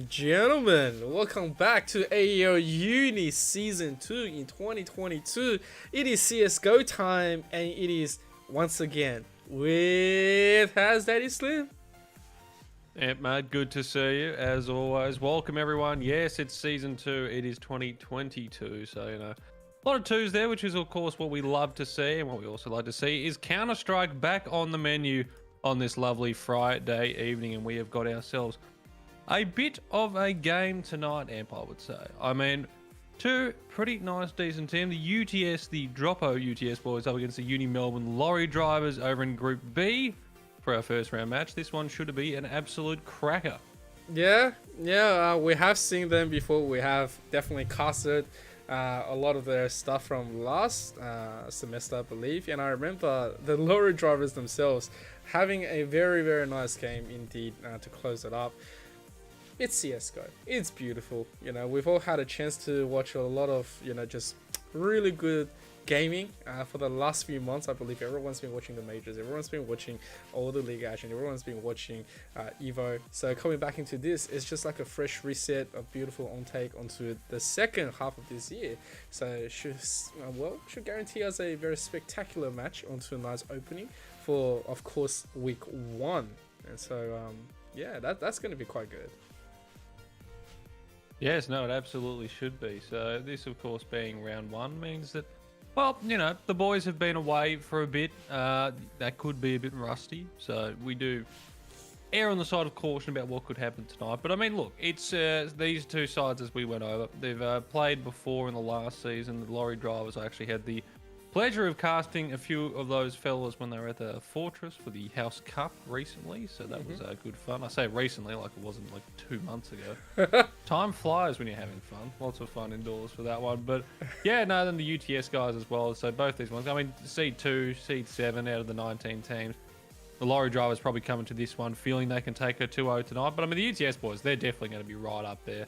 and gentlemen, welcome back to AEL Uni Season 2 in 2022. It is CSGO time, and it is once again with HazDaddySlim. Yeah, mate, good to see you as always. Welcome everyone. Yes, it's Season 2. It is 2022, so a lot of twos there, which is of course what we love to see, and what we also like to see is Counter-Strike back on the menu on this lovely Friday evening, and we have got ourselves a bit of a game tonight, Amp, I would say. I mean, two pretty nice, decent teams. The UTS, the dropoUTS boys, up against the Unimelb Lorrydrivers over in Group B for our first round match. This one should be an absolute cracker. Yeah, we have seen them before. We have definitely casted a lot of their stuff from last semester, I believe. And I remember the Lorrydrivers themselves having a very, very nice game indeed to close it up. It's CSGO. It's beautiful. We've all had a chance to watch a lot of, just really good gaming for the last few months. I believe everyone's been watching the majors. Everyone's been watching all the league action. Everyone's been watching Evo. So coming back into this, it's just like a fresh reset, a beautiful on-take onto the second half of this year. So it should guarantee us a very spectacular match onto a nice opening for, of course, week 1. And so, yeah, that's going to be quite good. Yes, no, it absolutely should be. So this, of course, being round 1 means that, well, the boys have been away for a bit. That could be a bit rusty. So we do err on the side of caution about what could happen tonight. But I mean, look, it's these two sides as we went over. They've played before in the last season. The Lorrydrivers actually had the pleasure of casting a few of those fellas when they were at the Fortress for the House Cup recently, so that was good fun. I say recently like it wasn't like 2 months ago. Time flies when you're having fun. Lots of fun indoors for that one. But yeah, no, then the UTS guys as well. So both these ones, I mean, Seed 2, Seed 7 out of the 19 teams. The Lorrydrivers probably coming to this one feeling they can take a 2-0 tonight. But I mean, the UTS boys, they're definitely going to be right up there,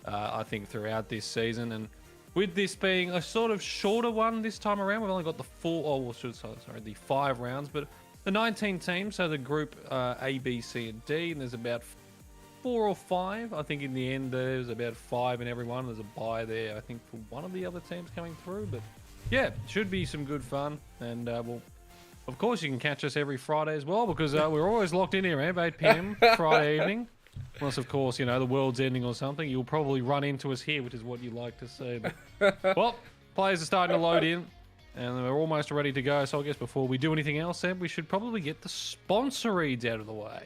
I think, throughout this season. And with this being a sort of shorter one this time around, we've only got the 5 rounds, but the 19 teams, so the group A, B, C, and D, and there's about 4 or 5. I think in the end there's about 5 in every one. There's a bye there, I think, for one of the other teams coming through, but yeah, should be some good fun. And well, of course you can catch us every Friday as well, because we're always locked in here, 8 p.m. Friday evening. Unless, of course, the world's ending or something, you'll probably run into us here, which is what you like to see. But, well, players are starting to load in, and we're almost ready to go. So I guess before we do anything else, Sam, we should probably get the sponsor reads out of the way.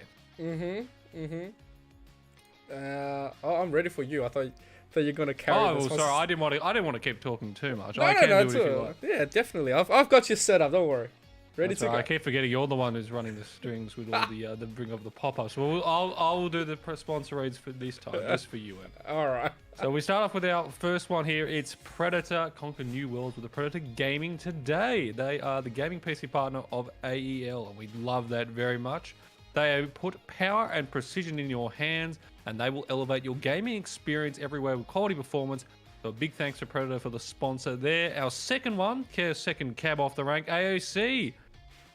I'm ready for you. I thought you were gonna carry. Oh, well, sorry, I didn't want to keep talking too much. No, I can do it if you like. Yeah, definitely. I've got you set up. Don't worry. Ready to go. I keep forgetting you're the one who's running the strings with all the bring of the pop-ups. Well, I'll do the sponsor reads for this time, just for you, Em. All right. So we start off with our first one here. It's Predator Conquer New Worlds with the Predator Gaming today. They are the gaming PC partner of AEL, and we love that very much. They put power and precision in your hands, and they will elevate your gaming experience everywhere with quality performance. So a big thanks to Predator for the sponsor there. Our second one, second cab off the rank, AOC.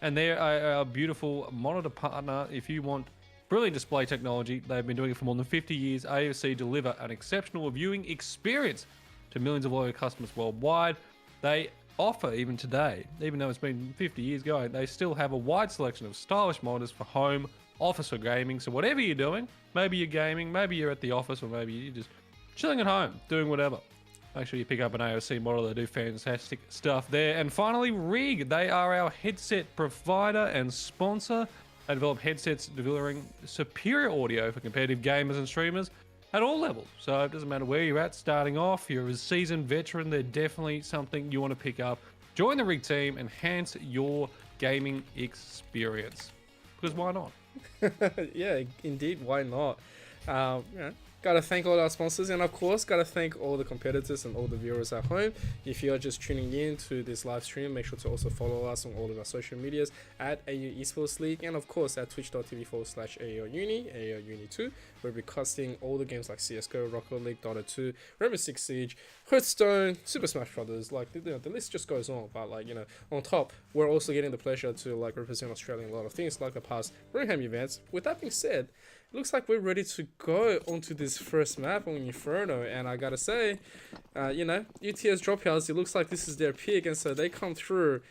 And they're a beautiful monitor partner. If you want brilliant display technology, they've been doing it for more than 50 years. AOC deliver an exceptional viewing experience to millions of loyal customers worldwide. They offer, even today, even though it's been 50 years going, they still have a wide selection of stylish monitors for home, office, or gaming. So whatever you're doing, maybe you're gaming, maybe you're at the office, or maybe you're just chilling at home, doing whatever. Make sure you pick up an AOC model. They do fantastic stuff there. And finally, Rig. They are our headset provider and sponsor. They develop headsets delivering superior audio for competitive gamers and streamers at all levels. So it doesn't matter where you're at, starting off, you're a seasoned veteran, they're definitely something you want to pick up. Join the Rig team, enhance your gaming experience. Because why not? Yeah, indeed, why not? Gotta thank all our sponsors, and of course gotta thank all the competitors and all the viewers at home. If you're just tuning in to this live stream, make sure to also follow us on all of our social medias at AEL Esports League, and of course at twitch.tv/AEL Uni, AEL Uni 2, where we're casting all the games like CSGO, Rocket League, Dota 2, Rainbow Six Siege, Hearthstone, Super Smash Brothers. Like the list just goes on. But on top, we're also getting the pleasure to represent Australia in a lot of things like the past Birmingham events. With that being said, it looks like we're ready to go onto this first map on Inferno. And I gotta say, you know, UTS dropoUTS, it looks like this is their pick, and so they come through.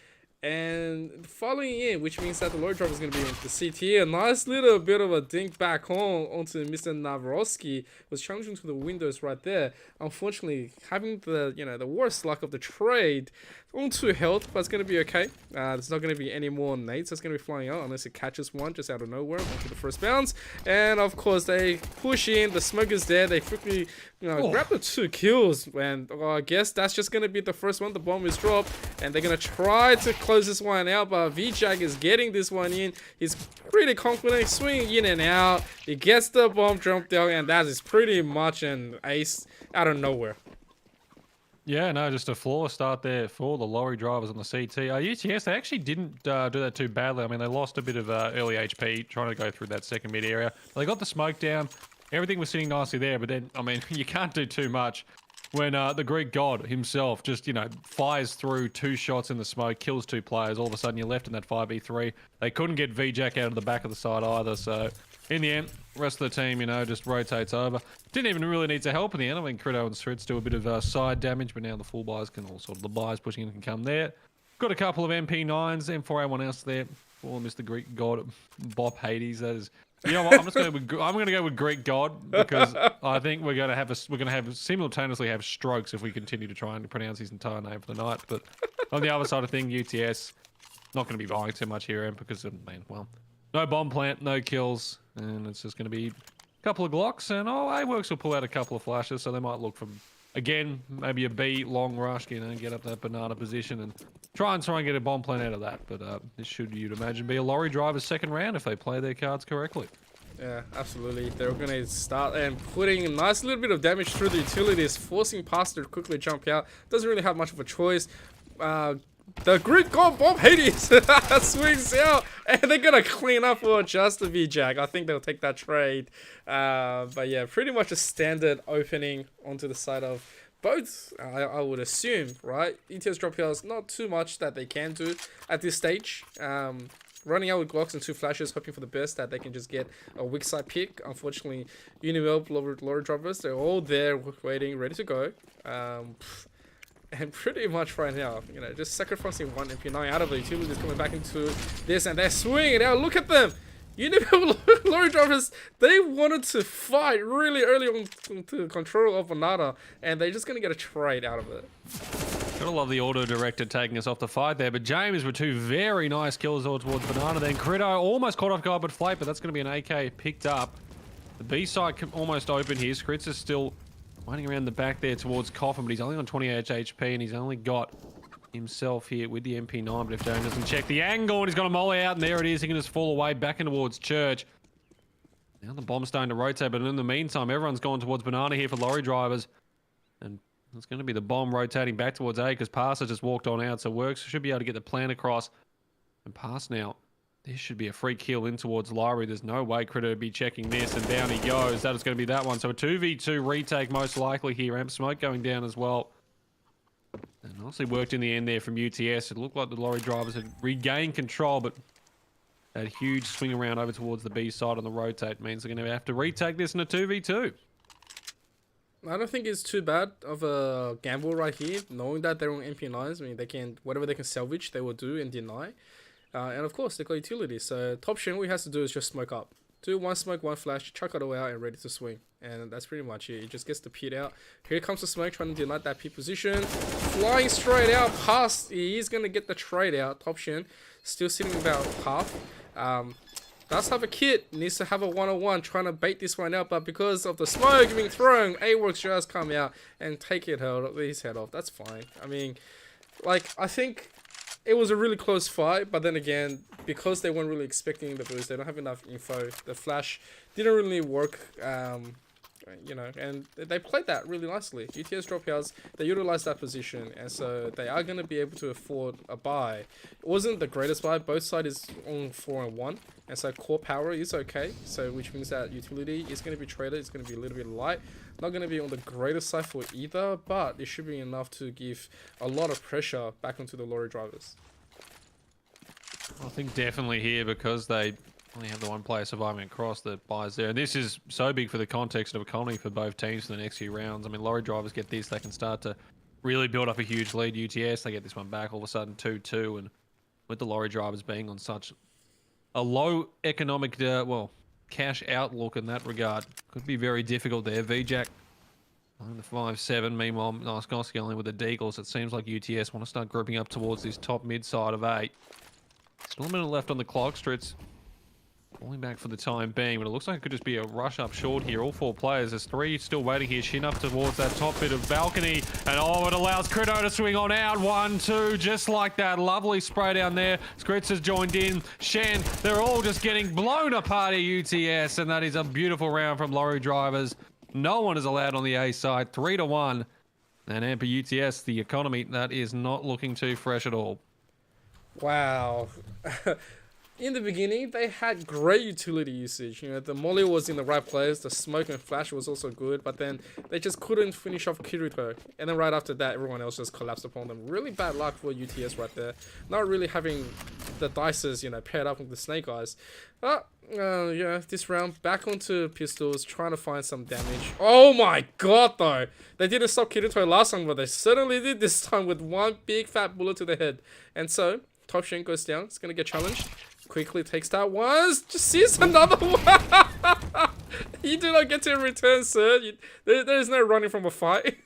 And following in, which means that the Lorrydrivers is going to be in the CT. A nice little bit of a dink back home onto Mr. Navarowski. Was challenging to the windows right there. Unfortunately, having the, you know, the worst luck of the trade onto health, but it's going to be okay. There's not going to be any more nades that's going to be flying out unless it catches one just out of nowhere onto the first bounce. And of course, they push in. The smoke is there. They quickly, you know, grab the 2 kills. And I guess that's just going to be the first one. The bomb is dropped. And they're going to try to close this one out. But VJack is getting this one in. He's pretty confident. Swinging in and out. He gets the bomb jumped out. And that is pretty much an ace out of nowhere. Yeah, no, just a flawless start there for the Lorrydrivers on the CT. UTS, they actually didn't do that too badly. I mean, they lost a bit of early HP trying to go through that second mid area. They got the smoke down. Everything was sitting nicely there, but then, I mean, you can't do too much when the Greek god himself just, you know, fires through 2 shots in the smoke, kills 2 players. All of a sudden, you're left in that 5v3. They couldn't get VJack out of the back of the side either, so in the end, rest of the team, you know, just rotates over. Didn't even really need to help in the end. I mean, Crito and Sritz do a bit of side damage, but now the full buys can all sort of, the buys pushing in can come there. Got a couple of MP9s, M4A1 else there for Mr. Greek God, Bob Hades. That is, you know what? I'm going to go with Greek God because I think we're going to have simultaneously have strokes if we continue to try and pronounce his entire name for the night. But on the other side of things, UTS not going to be buying too much here, because man, well, no bomb plant, no kills, and it's just going to be a couple of Glocks, and AWorks will pull out a couple of flashes, so they might look for, again, maybe a B long rush, you know, get up that banana position and try and get a bomb plant out of that. But this should, you'd imagine, be a Lorrydrivers second round if they play their cards correctly. Yeah, absolutely. They're going to start and putting a nice little bit of damage through the utilities, forcing Pastor to quickly jump out. Doesn't really have much of a choice. The Greek god Bob Hades swings out, and they're gonna clean up for just the VJack. I think they'll take that trade. But yeah, pretty much a standard opening onto the side of both. I would assume, right? UTS dropoUTS, not too much that they can do at this stage. Running out with Glocks and 2 flashes, hoping for the best that they can just get a weak side pick. Unfortunately, Unimelb Lorrydrivers, they're all there waiting, ready to go. And pretty much right now, you know, just sacrificing 1 MP9 out of the utilities coming back into this, and they're swinging out. Look at them! Unimelb Lorrydrivers, they wanted to fight really early on to control of Banana, and they're just going to get a trade out of it. Gotta love the auto-director taking us off the fight there, but James with 2 very nice kills all towards Banana. Then Crito almost caught off guard but Flake, but that's going to be an AK picked up. The B side almost open here. Skritz is still running around the back there towards Coffin, but he's only on 28 HP, and he's only got himself here with the MP9. But if James doesn't check the angle, and he's got a molly out, and there it is, he can just fall away back in towards Church. Now the bomb's starting to rotate, but in the meantime, everyone's gone towards Banana here for Lorrydrivers. And it's going to be the bomb rotating back towards A, because Passer just walked on out, so Works should be able to get the plan across. And Pass now. This should be a free kill in towards Lyrie. There's no way Critter would be checking this, and down he goes. That is going to be that one. So a 2v2 retake most likely here. Amp Smoke going down as well. And nicely worked in the end there from UTS. It looked like the Lorrydrivers had regained control, but that huge swing around over towards the B side on the rotate means they're going to have to retake this in a 2v2. I don't think it's too bad of a gamble right here, knowing that they're on MP9s. I mean, they can, whatever they can salvage, they will do and deny. And of course, they got utility. So top shin, all he has to do is just smoke up. Do 1 smoke, 1 flash, chuck it all out, and ready to swing. And that's pretty much it. He just gets the pit out. Here comes the smoke, trying to deny that pit position. Flying straight out past. He is going to get the trade out. Top shin, still sitting about half. Does have a kit, needs to have a 1-on-1, trying to bait this one out, but because of the smoke being thrown, AWorks just come out and take his head off. That's fine. I mean, like, I think it was a really close fight, but then again, because they weren't really expecting the boost, they don't have enough info. The flash didn't really work, you know, and they played that really nicely. UTS dropoUTS, they utilized that position, and so they are going to be able to afford a buy. It wasn't the greatest buy. Both sides is on 4-1, and so core power is okay. So which means that utility is going to be traded. It's going to be a little bit light. Not going to be on the greatest side for either, but it should be enough to give a lot of pressure back onto the Lorrydrivers. I think definitely here, because they Only have the one player surviving across the buys there. And this is so big for the context of economy for both teams for the next few rounds. I mean, Lorrydrivers get this, they can start to really build up a huge lead. UTS, they get this one back all of a sudden 2-2. And with the Lorrydrivers being on such a low economic, cash outlook in that regard, could be very difficult there. VJack on the 5-7. Meanwhile, Noskoski only with the Deagles. It seems like UTS want to start grouping up towards this top mid side of 8. Still a minute left on the clock. Stritz falling back for the time being, but it looks like it could just be a rush up short here. All 4 players. There's 3 still waiting here. Shin up towards that top bit of balcony. And it allows Crito to swing on out. 1-2, just like that. Lovely spray down there. Skritz has joined in. Shen, they're all just getting blown apart at UTS. And that is a beautiful round from Lorrydrivers. No one is allowed on the A side. 3-1. And Amper UTS, the economy, that is not looking too fresh at all. Wow. In the beginning, they had great utility usage. You know, the molly was in the right place, the smoke and flash was also good, but then they just couldn't finish off Kirito. And then right after that, everyone else just collapsed upon them. Really bad luck for UTS right there. Not really having the dices, you know, paired up with the snake eyes. But, yeah, this round, back onto pistols, trying to find some damage. Oh my god, though! They didn't stop Kirito last time, but they certainly did this time with one big fat bullet to the head. And so, Top Shen goes down. It's going to get challenged. Quickly takes that once. Just sees another one. You do not get to return, sir. There is no running from a fight.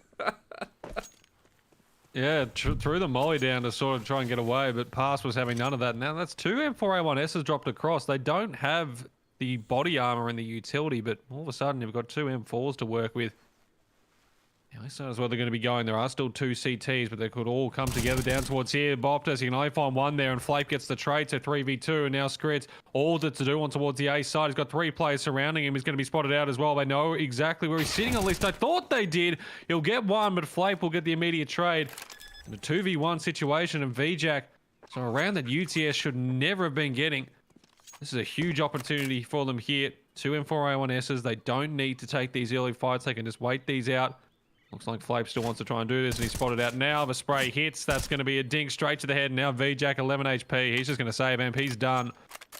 Yeah, threw the molly down to sort of try and get away, but Pass was having none of that. Now that's 2 M4A1Ss dropped across. They don't have the body armor and the utility, but all of a sudden you've got 2 M4s to work with. Yeah, this is where they're going to be going. There are still 2 CTs, but they could all come together down towards here. Boptus, you can only find one there, and Flape gets the trade to 3v2, and now Skritz, all that to do on towards the A side. He's got 3 players surrounding him. He's going to be spotted out as well. They know exactly where he's sitting, at least I thought they did. He'll get one, but Flape will get the immediate trade. In a 2v1 situation, and VJack, so a round that UTS should never have been getting. This is a huge opportunity for them here. 2 M4A1Ss. They don't need to take these early fights. They can just wait these out. Looks like Flape still wants to try and do this, and he's spotted out now. The spray hits. That's going to be a dink straight to the head. Now VJack 11 HP. He's just going to save amp. He's done.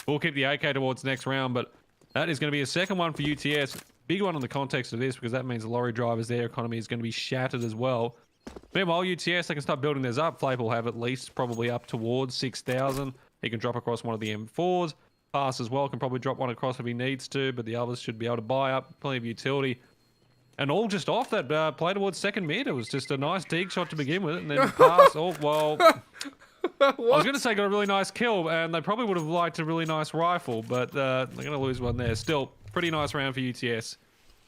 We'll keep the AK towards next round, but that is going to be a second one for UTS. Big one in the context of this, because that means the Lorrydrivers, their economy is going to be shattered as well. Meanwhile, UTS, they can start building theirs up. Flape will have at least probably up towards 6,000. He can drop across one of the M4s. Pass as well, can probably drop one across if he needs to, but the others should be able to buy up. Plenty of utility. And all just off that play towards second mid. It was just a nice dig shot to begin with, and then Pass. Oh, well. I was going to say got a really nice kill, and they probably would have liked a really nice rifle, but they're going to lose one there. Still, pretty nice round for UTS,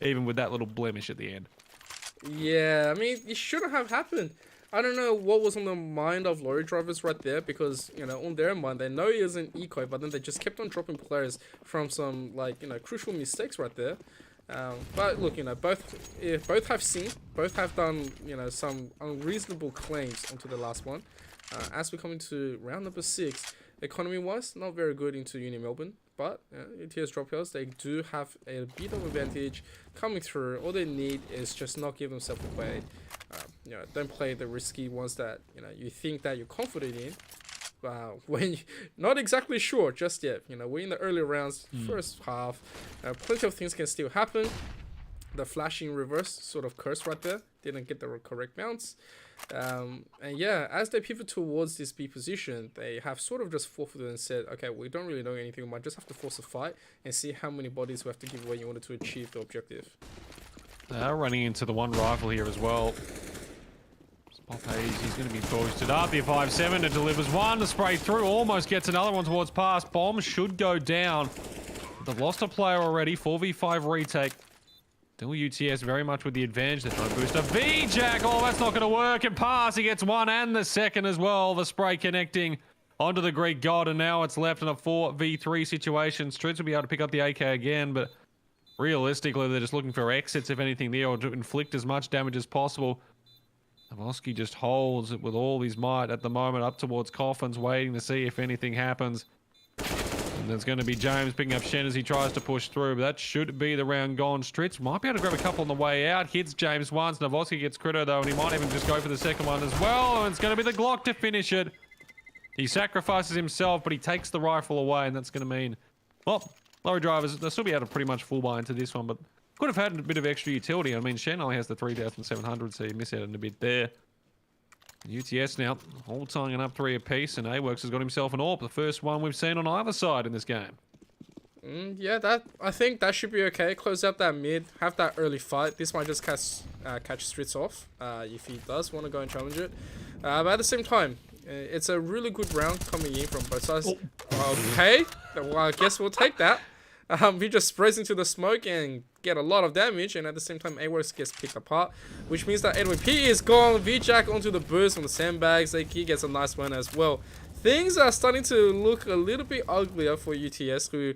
even with that little blemish at the end. Yeah, I mean, it shouldn't have happened. I don't know what was on the mind of Lorrydrivers right there, because, you know, on their mind, they know he is an eco, but then they just kept on dropping players from some, like, you know, crucial mistakes right there. But look, you know, both have done, you know, some unreasonable claims onto the last one. As we come into round number 6, economy-wise, not very good into Unimelb, but UTS dropoUTS, they do have a bit of advantage coming through. All they need is just not give themselves away. You know, don't play the risky ones that, you know, you think that you're confident in. When you're not exactly sure just yet. You know, we're in the early rounds, first half. Plenty of things can still happen. The flashing reverse sort of curse right there. Didn't get the correct bounce. And yeah, as they pivot towards this B position, they have sort of just forfeited and said, okay, we don't really know anything. We might just have to force a fight and see how many bodies we have to give away in order to achieve the objective. They're running into the one rifle here as well. He's going to be boosted up. The 5-7 it delivers one. The spray through almost gets another one towards Pass. Bomb should go down. They've lost a player already. 4v5 retake. Still UTS very much with the advantage. They're trying to boost up. VJack. Oh, that's not going to work. And Pass, he gets one and the second as well. The spray connecting onto the Greek god. And now it's left in a 4v3 situation. Stritz will be able to pick up the AK again, but realistically, they're just looking for exits, if anything, there, or to inflict as much damage as possible. Navoski just holds it with all his might at the moment up towards Coffins, waiting to see if anything happens. And there's going to be James picking up Shen as he tries to push through, but that should be the round gone. Stritz might be able to grab a couple on the way out. Hits James once. Navoski gets Crito though, and he might even just go for the second one as well. And it's going to be the Glock to finish it. He sacrifices himself, but he takes the rifle away, and that's going to mean, well, Lorrydrivers, they'll still be able to pretty much full buy into this one, but could have had a bit of extra utility. I mean, Shen only has the 3,700, so you miss out on a bit there. UTS now all tying up 3 apiece, and AWorks has got himself an AWP, the first one we've seen on either side in this game. Yeah, I think that should be okay. Close up that mid, have that early fight. This might just catch Streets off if he does want to go and challenge it. But at the same time, it's a really good round coming in from both sides. Okay, well, I guess we'll take that. He just sprays into the smoke and get a lot of damage, and at the same time AWorks gets picked apart, which means that AWP is gone. V-Jack onto the burst from the sandbags. He gets a nice one as well. Things are starting to look a little bit uglier for UTS, who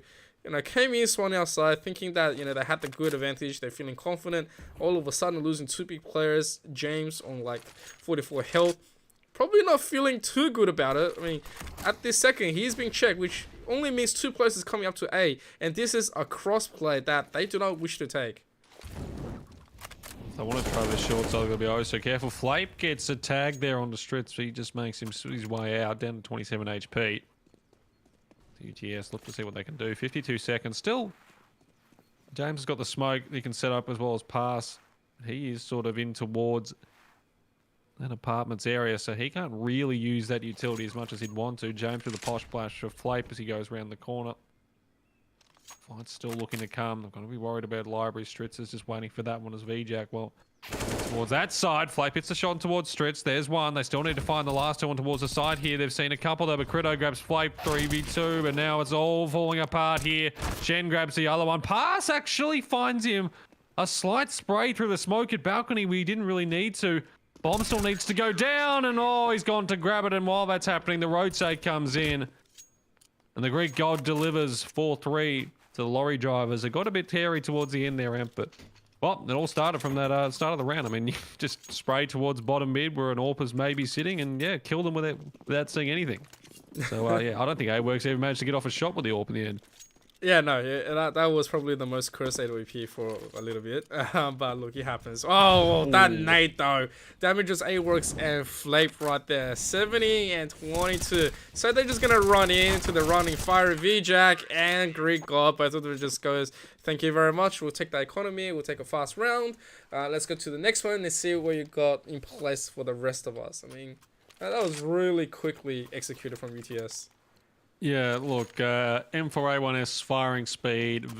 came in swanning outside thinking that they had the good advantage. They're feeling confident. All of a sudden losing 2 big players. James on like 44 health, probably not feeling too good about it. I mean, at this second he's being checked, which only means 2 players is coming up to A, and this is a cross play that they do not wish to take. I want to try the short side. They'll be oh so careful. Flape gets a tag there on the Stritz, so he just makes his way out down to 27 HP. UTS look to see what they can do. 52 seconds still. James has got the smoke he can set up as well as pass. He is sort of in towards that apartments area, so he can't really use that utility as much as he'd want to. James with a posh splash of Flape as he goes around the corner. Fight's still looking to come. I'm going to be worried about Library. Stritz is just waiting for that one as V-Jack. Well, towards that side, Flape hits the shot towards Stritz. There's one. They still need to find the last one towards the side here. They've seen a couple though, but Crito grabs Flape 3v2, but now it's all falling apart here. Shen grabs the other one. Pass actually finds him. A slight spray through the smoke at balcony where he didn't really need to. Bomb still needs to go down, and oh, he's gone to grab it, and while that's happening, the rotate comes in. And the Greek God delivers 4-3 to the Lorrydrivers. It got a bit hairy towards the end there, Amp, but well, it all started from that start of the round. I mean, you just spray towards bottom mid where an AWP is maybe sitting, and yeah, kill them without seeing anything. So yeah, I don't think AWorks ever managed to get off a shot with the AWP in the end. Yeah, no, that was probably the most cursed AWP for a little bit. But look, it happens. Oh, that nade though. Damages AWorks and Flape right there. 70 and 22. So they're just going to run into the running fire. V-Jack and Greek God. Both of them just goes, thank you very much. We'll take the economy. We'll take a fast round. Let's go to the next one and see what you got in place for the rest of us. I mean, that was really quickly executed from UTS. Yeah, look, M4A1S firing speed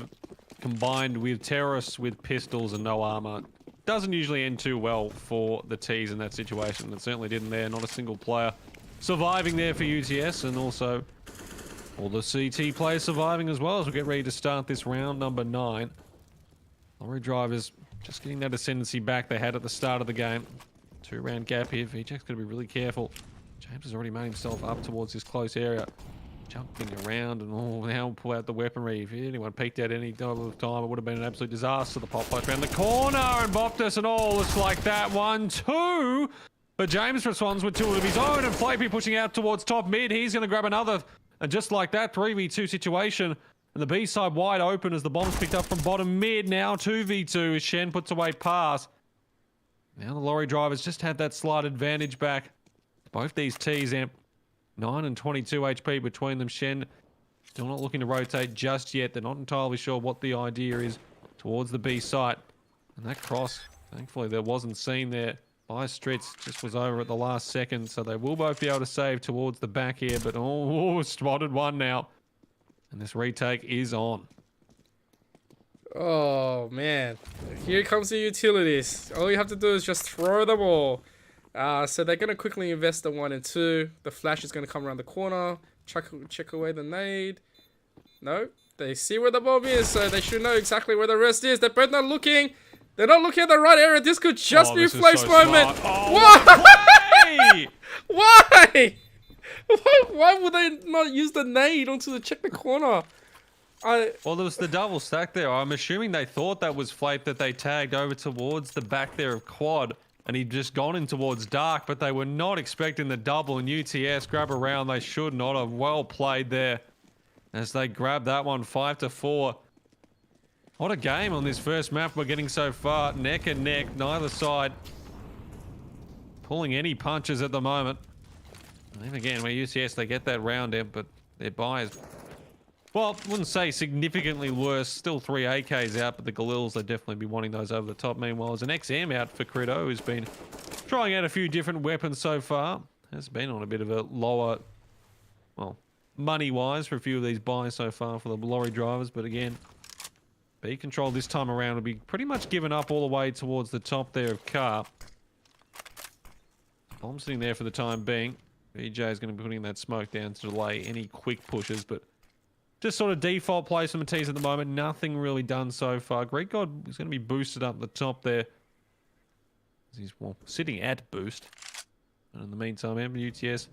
combined with terrorists with pistols and no armor doesn't usually end too well for the T's in that situation. It certainly didn't there. Not a single player surviving there for UTS, and also all the CT players surviving as well as we get ready to start this round number 9. Lorrydrivers just getting that ascendancy back they had at the start of the game. 2-round gap here. V-Jack's got to be really careful. James has already made himself up towards this close area. Jumping around and now pull out the weaponry. If anyone peeked out any time, it would have been an absolute disaster. The pop flash around the corner and bopped us and all. It's like that 1-2. But James responds with 2 of his own, and Flape pushing out towards top mid. He's going to grab another, and just like that, 3v2 situation. And the B side wide open as the bomb's picked up from bottom mid. Now 2v2 as Shen puts away pass. Now the Lorrydrivers just had that slight advantage back. Both these T's, Amp. 9 and 22 HP between them. Shen still not looking to rotate just yet. They're not entirely sure what the idea is towards the B site. And that cross, thankfully, there wasn't seen there by Stritz. Just was over at the last second. So they will both be able to save towards the back here. But oh, spotted one now. And this retake is on. Oh, man. Here comes the utilities. All you have to do is just throw them all. So they're going to quickly invest the 1 and 2. The flash is going to come around the corner. Check away the nade. No, they see where the bomb is, so they should know exactly where the rest is. They're both not looking. They're not looking at the right area. This could just be Flape's moment. Oh, why? Why? Why would they not use the nade onto check the corner? Well, there was the double stack there. I'm assuming they thought that was Flape that they tagged over towards the back there of quad. And he'd just gone in towards dark, but they were not expecting the double. And UTS grab around. They should not have. Well played there as they grab that one 5-4. What a game on this first map we're getting so far. Neck and neck, neither side pulling any punches at the moment. And then again, where UTS, they get that round in, but their buy is Well, wouldn't say significantly worse. Still 3 AKs out, but the Galils, they'd definitely be wanting those over the top. Meanwhile, there's an XM out for Crito, who's been trying out a few different weapons so far. Has been on a bit of a lower, well, money-wise for a few of these buys so far for the lorry drivers. But again, B control this time around will be pretty much given up all the way towards the top there of car. Bomb sitting there for the time being. BJ is going to be putting that smoke down to delay any quick pushes, but just sort of default plays from Matisse at the moment. Nothing really done so far. Great God is going to be boosted up the top there. He's, well, sitting at boost. And in the meantime, UTS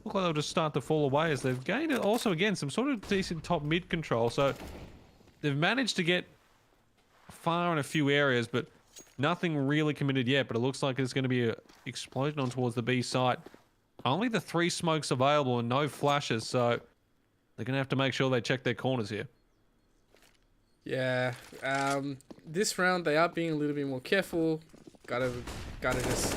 look like they'll just start to fall away as they've gained also, again, some sort of decent top mid control. So they've managed to get far in a few areas, but nothing really committed yet. But it looks like there's going to be an explosion on towards the B site. Only the 3 smokes available and no flashes, so they're going to have to make sure they check their corners here. Yeah, this round they are being a little bit more careful. Gotta just...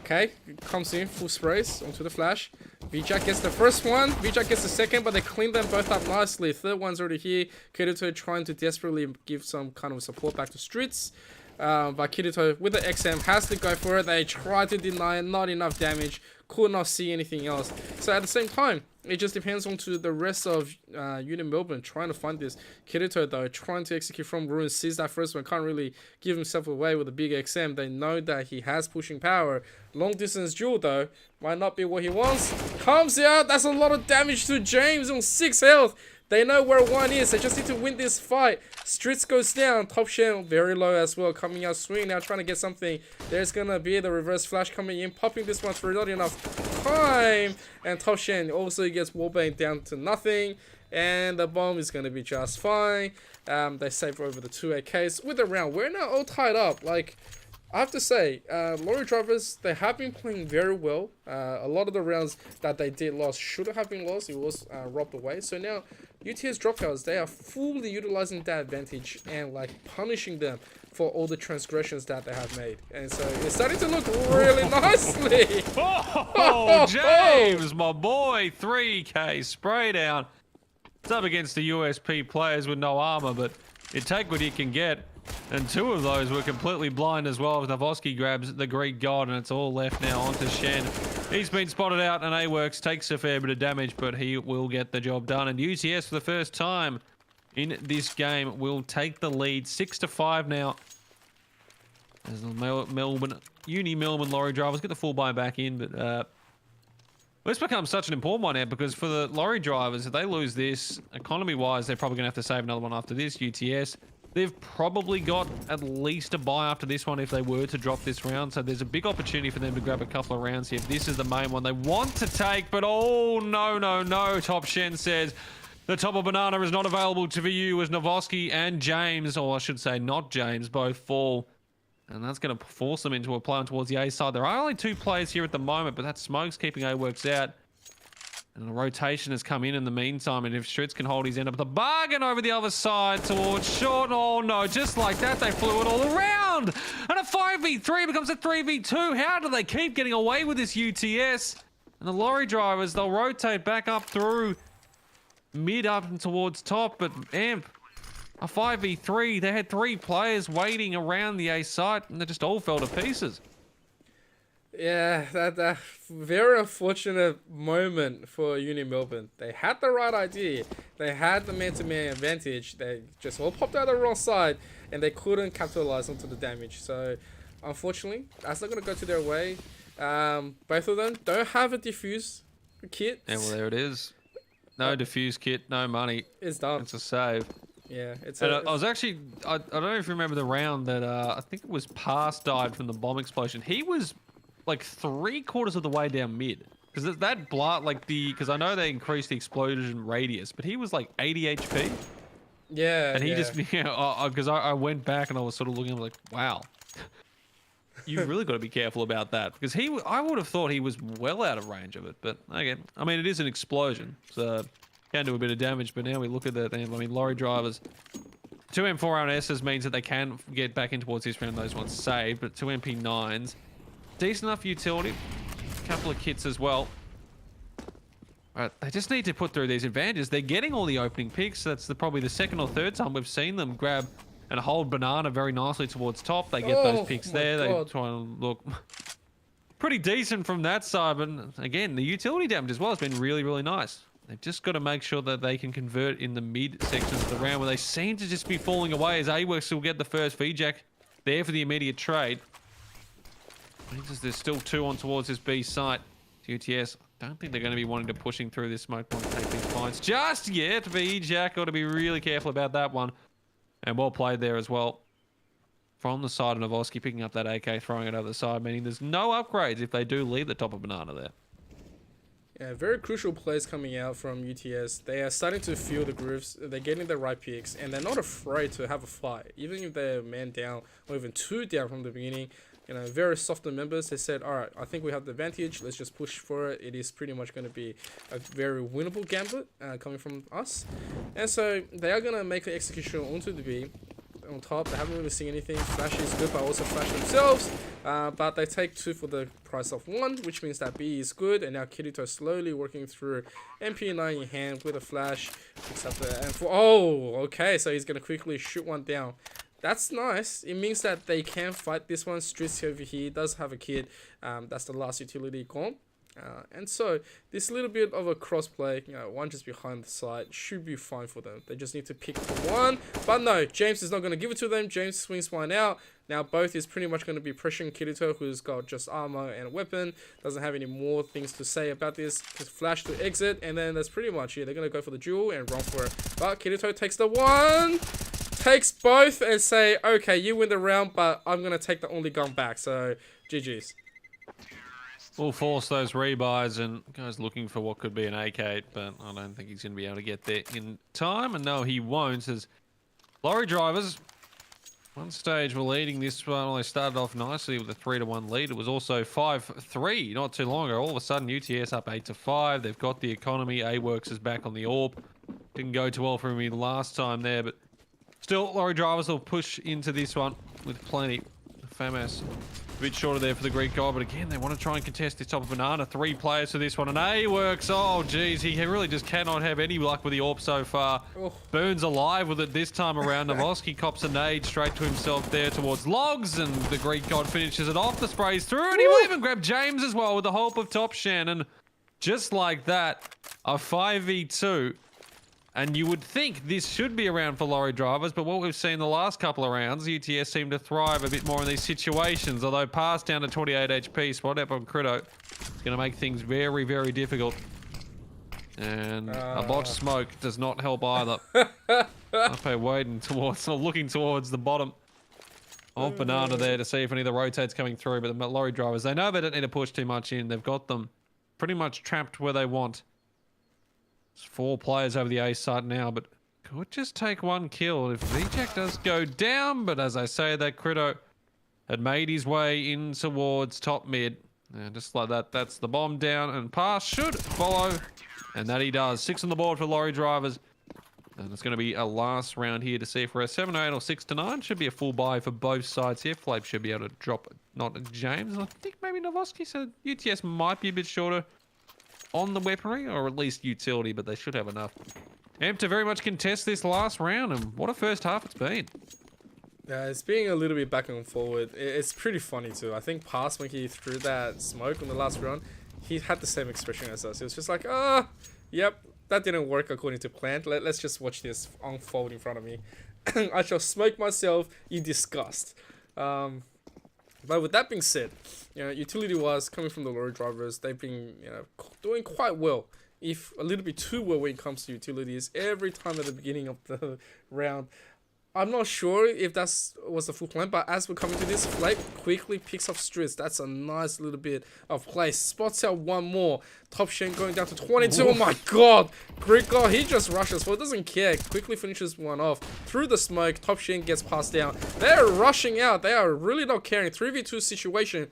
Okay, comes in, full sprays onto the flash. VJack gets the first one, VJack gets the second, but they clean them both up nicely. Third one's already here. Kirito trying to desperately give some kind of support back to Streets. But Kirito with the XM has to go for it. They try to deny it, not enough damage. Could not see anything else. So at the same time, it just depends on to the rest of Unimelb trying to find this. Kirito though, trying to execute from Ruin, sees that first one, can't really give himself away with a big XM. They know that he has pushing power. Long distance duel though, might not be what he wants. Comes out, that's a lot of damage to James on 6 health. They know where 1 is. They just need to win this fight. Streets goes down. Top Shen very low as well. Coming out swing now, trying to get something. There's going to be the reverse flash coming in. Popping this one for not enough time. And Top Shen also gets wallbang down to nothing. And the bomb is going to be just fine. They save over the 2 AKs. With the round, we're now all tied up. Like, I have to say, Lorrydrivers, they have been playing very well. A lot of the rounds that they did lost should have been lost. It was robbed away. So now, UTS dropoUTS, they are fully utilizing that advantage and like punishing them for all the transgressions that they have made. And so it's starting to look really nicely. Oh, James, my boy, 3K spray down. It's up against the USP players with no armor, but you take what you can get. And 2 of those were completely blind as well as Navoski grabs the Greek God, and it's all left now onto Shen. He's been spotted out, and AWorks takes a fair bit of damage, but he will get the job done. And UTS for the first time in this game will take the lead 6-5 now. As the Unimelb Lorrydrivers get the full buy back in, but this becomes such an important one now because for the lorry drivers, if they lose this, economy-wise, they're probably going to have to save another one after this. UTS, they've probably got at least a buy after this one if they were to drop this round. So there's a big opportunity for them to grab a couple of rounds here. This is the main one they want to take, but oh, no, no, no. Top Shen says the top of banana is not available to you as Navoski and James, or I should say not James, both fall. And that's going to force them into a play on towards the A side. There are only 2 players here at the moment, but that smoke's keeping AWorks out. And the rotation has come in the meantime, and if Stritz can hold his end up, the bargain over the other side towards Short. Oh no, just like that, they flew it all around. And a 5v3 becomes a 3v2. How do they keep getting away with this UTS? And the lorry drivers, they'll rotate back up through mid up and towards top, but Amp, a 5v3, they had 3 players waiting around the A site, and they just all fell to pieces. Yeah, that very unfortunate moment for Unimelb. They had the right idea. They had the man-to-man advantage. They just all popped out the wrong side, and they couldn't capitalize onto the damage. So, unfortunately, that's not going to go to their way. Both of them don't have a defuse kit. Yeah, well, there it is. No defuse kit, no money. It's done. It's a save. Yeah, it's. And I was actually, I don't know if you remember the round that I think it was Pass died from the bomb explosion. He was like 3/4 of the way down mid, because that blast, like because I know they increased the explosion radius, but he was like 80 HP. Yeah. And he just, you know, because I went back and I was sort of looking, I'm like, wow, you've really got to be careful about that, because I would have thought he was well out of range of it. But okay, I mean, it is an explosion, so can do a bit of damage. But now we look at that, I mean, lorry drivers, 2 M4R&Ss means that they can get back in towards this round. Those ones saved, but 2 MP9s, decent enough utility, a couple of kits as well. But they just need to put through these advantages. They're getting all the opening picks. That's probably the second or third time we've seen them grab and hold banana very nicely towards top. They get those picks there. God. They try and look pretty decent from that side. But again, the utility damage as well has been really, really nice. They've just got to make sure that they can convert in the mid sections of the round where they seem to just be falling away as AWORKS will get the first VJack there for the immediate trade. There's still 2 on towards this B site. UTS, I don't think they're going to be wanting to pushing through this smoke bomb to take these points just yet. VJack got to be really careful about that one. And well played there as well. From the side of Novoski, picking up that AK, throwing it over the side, meaning there's no upgrades if they do leave the top of banana there. Yeah, very crucial plays coming out from UTS. They are starting to feel the grooves. They're getting the right picks, and they're not afraid to have a fight. Even if they're man down or even 2 down from the beginning, you know, very softer members, they said, all right, I think we have the advantage. Let's just push for it. It is pretty much going to be a very winnable gambit coming from us. And so they are going to make the execution onto the B. On top, they haven't really seen anything. Flash is good, but also Flash themselves. But they take 2 for the price of 1, which means that B is good. And now Kirito slowly working through MP9 in hand with a Flash. Picks up the M4. Oh, okay. So he's going to quickly shoot one down. That's nice. It means that they can fight this one. Streets over here does have a kid. That's the last utility gone. And so this little bit of a crossplay, you know, one just behind the side, should be fine for them. They just need to pick the one. But no, James is not going to give it to them. James swings one out. Now both is pretty much going to be pressuring Kirito, who's got just armor and a weapon. Doesn't have any more things to say about this. Just flash to exit, and then that's pretty much it. They're going to go for the duel and run for it. But Kirito takes the one. Takes both and say, okay, you win the round, but I'm going to take the only gun back. So, GG's. We'll force those rebuys and goes looking for what could be an AK, but I don't think he's going to be able to get there in time. And no, he won't, as Lorrydrivers, one stage were leading this one. Well, they started off nicely with a 3-1 lead. It was also 5-3 not too long ago. All of a sudden, UTS up 8-5. They've got the economy. AWORKS is back on the AWP. Didn't go too well for me the last time there, but still, Lorrydrivers will push into this one with plenty. FAMAS a bit shorter there for the Greek guy, but again, they want to try and contest this top of banana. 3 players for this one, and AWORKS, oh geez, he really just cannot have any luck with the AWP so far. Oh. Burns alive with it this time around. Novoski cops a nade straight to himself there towards Logs, and the Greek god finishes it off. The sprays through, and he will even grab James as well with the help of Top Shannon. Just like that, a 5v2. And you would think this should be around for Lorrydrivers, but what we've seen the last couple of rounds, UTS seem to thrive a bit more in these situations. Although pass down to 28 HP, spot up on Krito, it's going to make things very, very difficult. And a botched smoke does not help either. Ape waiting towards, or looking towards the bottom of banana there to see if any of the rotates coming through. But the Lorrydrivers, they know they don't need to push too much in. They've got them pretty much trapped where they want. 4 players over the A site now, but could just take 1 kill if VJack does go down. But as I say, that Krito had made his way in towards top mid. And just like that, that's the bomb down, and pass should follow. And that he does. 6 on the board for Lorrydrivers. And it's going to be a last round here to see if we're a 7-8 or 6-9. Should be a full buy for both sides here. Flape should be able to drop not James. I think maybe Novoski said UTS might be a bit shorter on the weaponry, or at least utility, but they should have enough. Amp to very much contest this last round, and what a first half it's been. Yeah, it's being a little bit back and forward. It's pretty funny too. I think Pass, when he threw that smoke on the last round, he had the same expression as us. It was just like, yep, that didn't work according to plan. Let's just watch this unfold in front of me. I shall smoke myself in disgust. But with that being said, you know, utility-wise, coming from the Lorrydrivers, they've been, you know, doing quite well. If a little bit too well when it comes to utilities. Every time at the beginning of the round, I'm not sure if that was the full plan, but as we're coming to this, Flake quickly picks up Streets. That's a nice little bit of play. Spots out 1 more. Top Shen going down to 22. Oh my god! Great god, he just rushes for it. Doesn't care. Quickly finishes one off. Through the smoke, Top Shen gets passed down. They're rushing out. They are really not caring. 3v2 situation.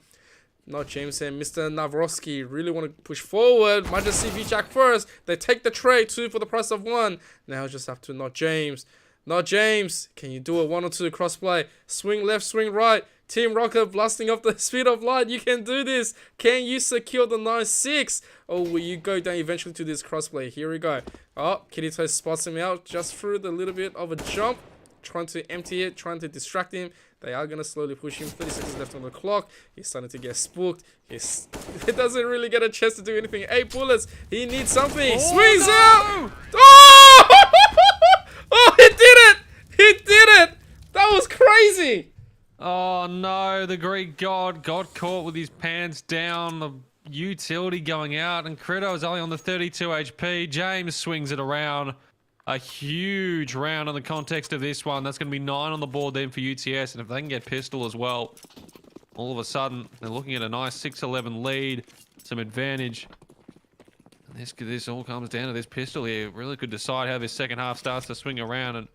Not James and Mr. Navrosky really want to push forward. Might just see VJack first. They take the trade, 2 for the price of 1. Now just have to not James. Not James. Can you do a 1 or 2 crossplay? Swing left, swing right. Team Rocket blasting off the speed of light. You can do this. Can you secure the 9-6? Or will you go down eventually to this crossplay? Here we go. Oh, Kirito spots him out just through the little bit of a jump. Trying to empty it, trying to distract him. They are going to slowly push him. 30 seconds left on the clock. He's starting to get spooked. He doesn't really get a chance to do anything. 8 bullets. He needs something. Swings out. Oh! Oh, he did it. He did it. That was crazy. Oh no, the Greek god got caught with his pants down. The utility going out. And Krito is only on the 32 HP. James swings it around. A huge round in the context of this one. That's going to be 9 on the board then for UTS. And if they can get pistol as well, all of a sudden, they're looking at a nice 6-11 lead. Some advantage. And this all comes down to this pistol here. It really could decide how this second half starts to swing around. And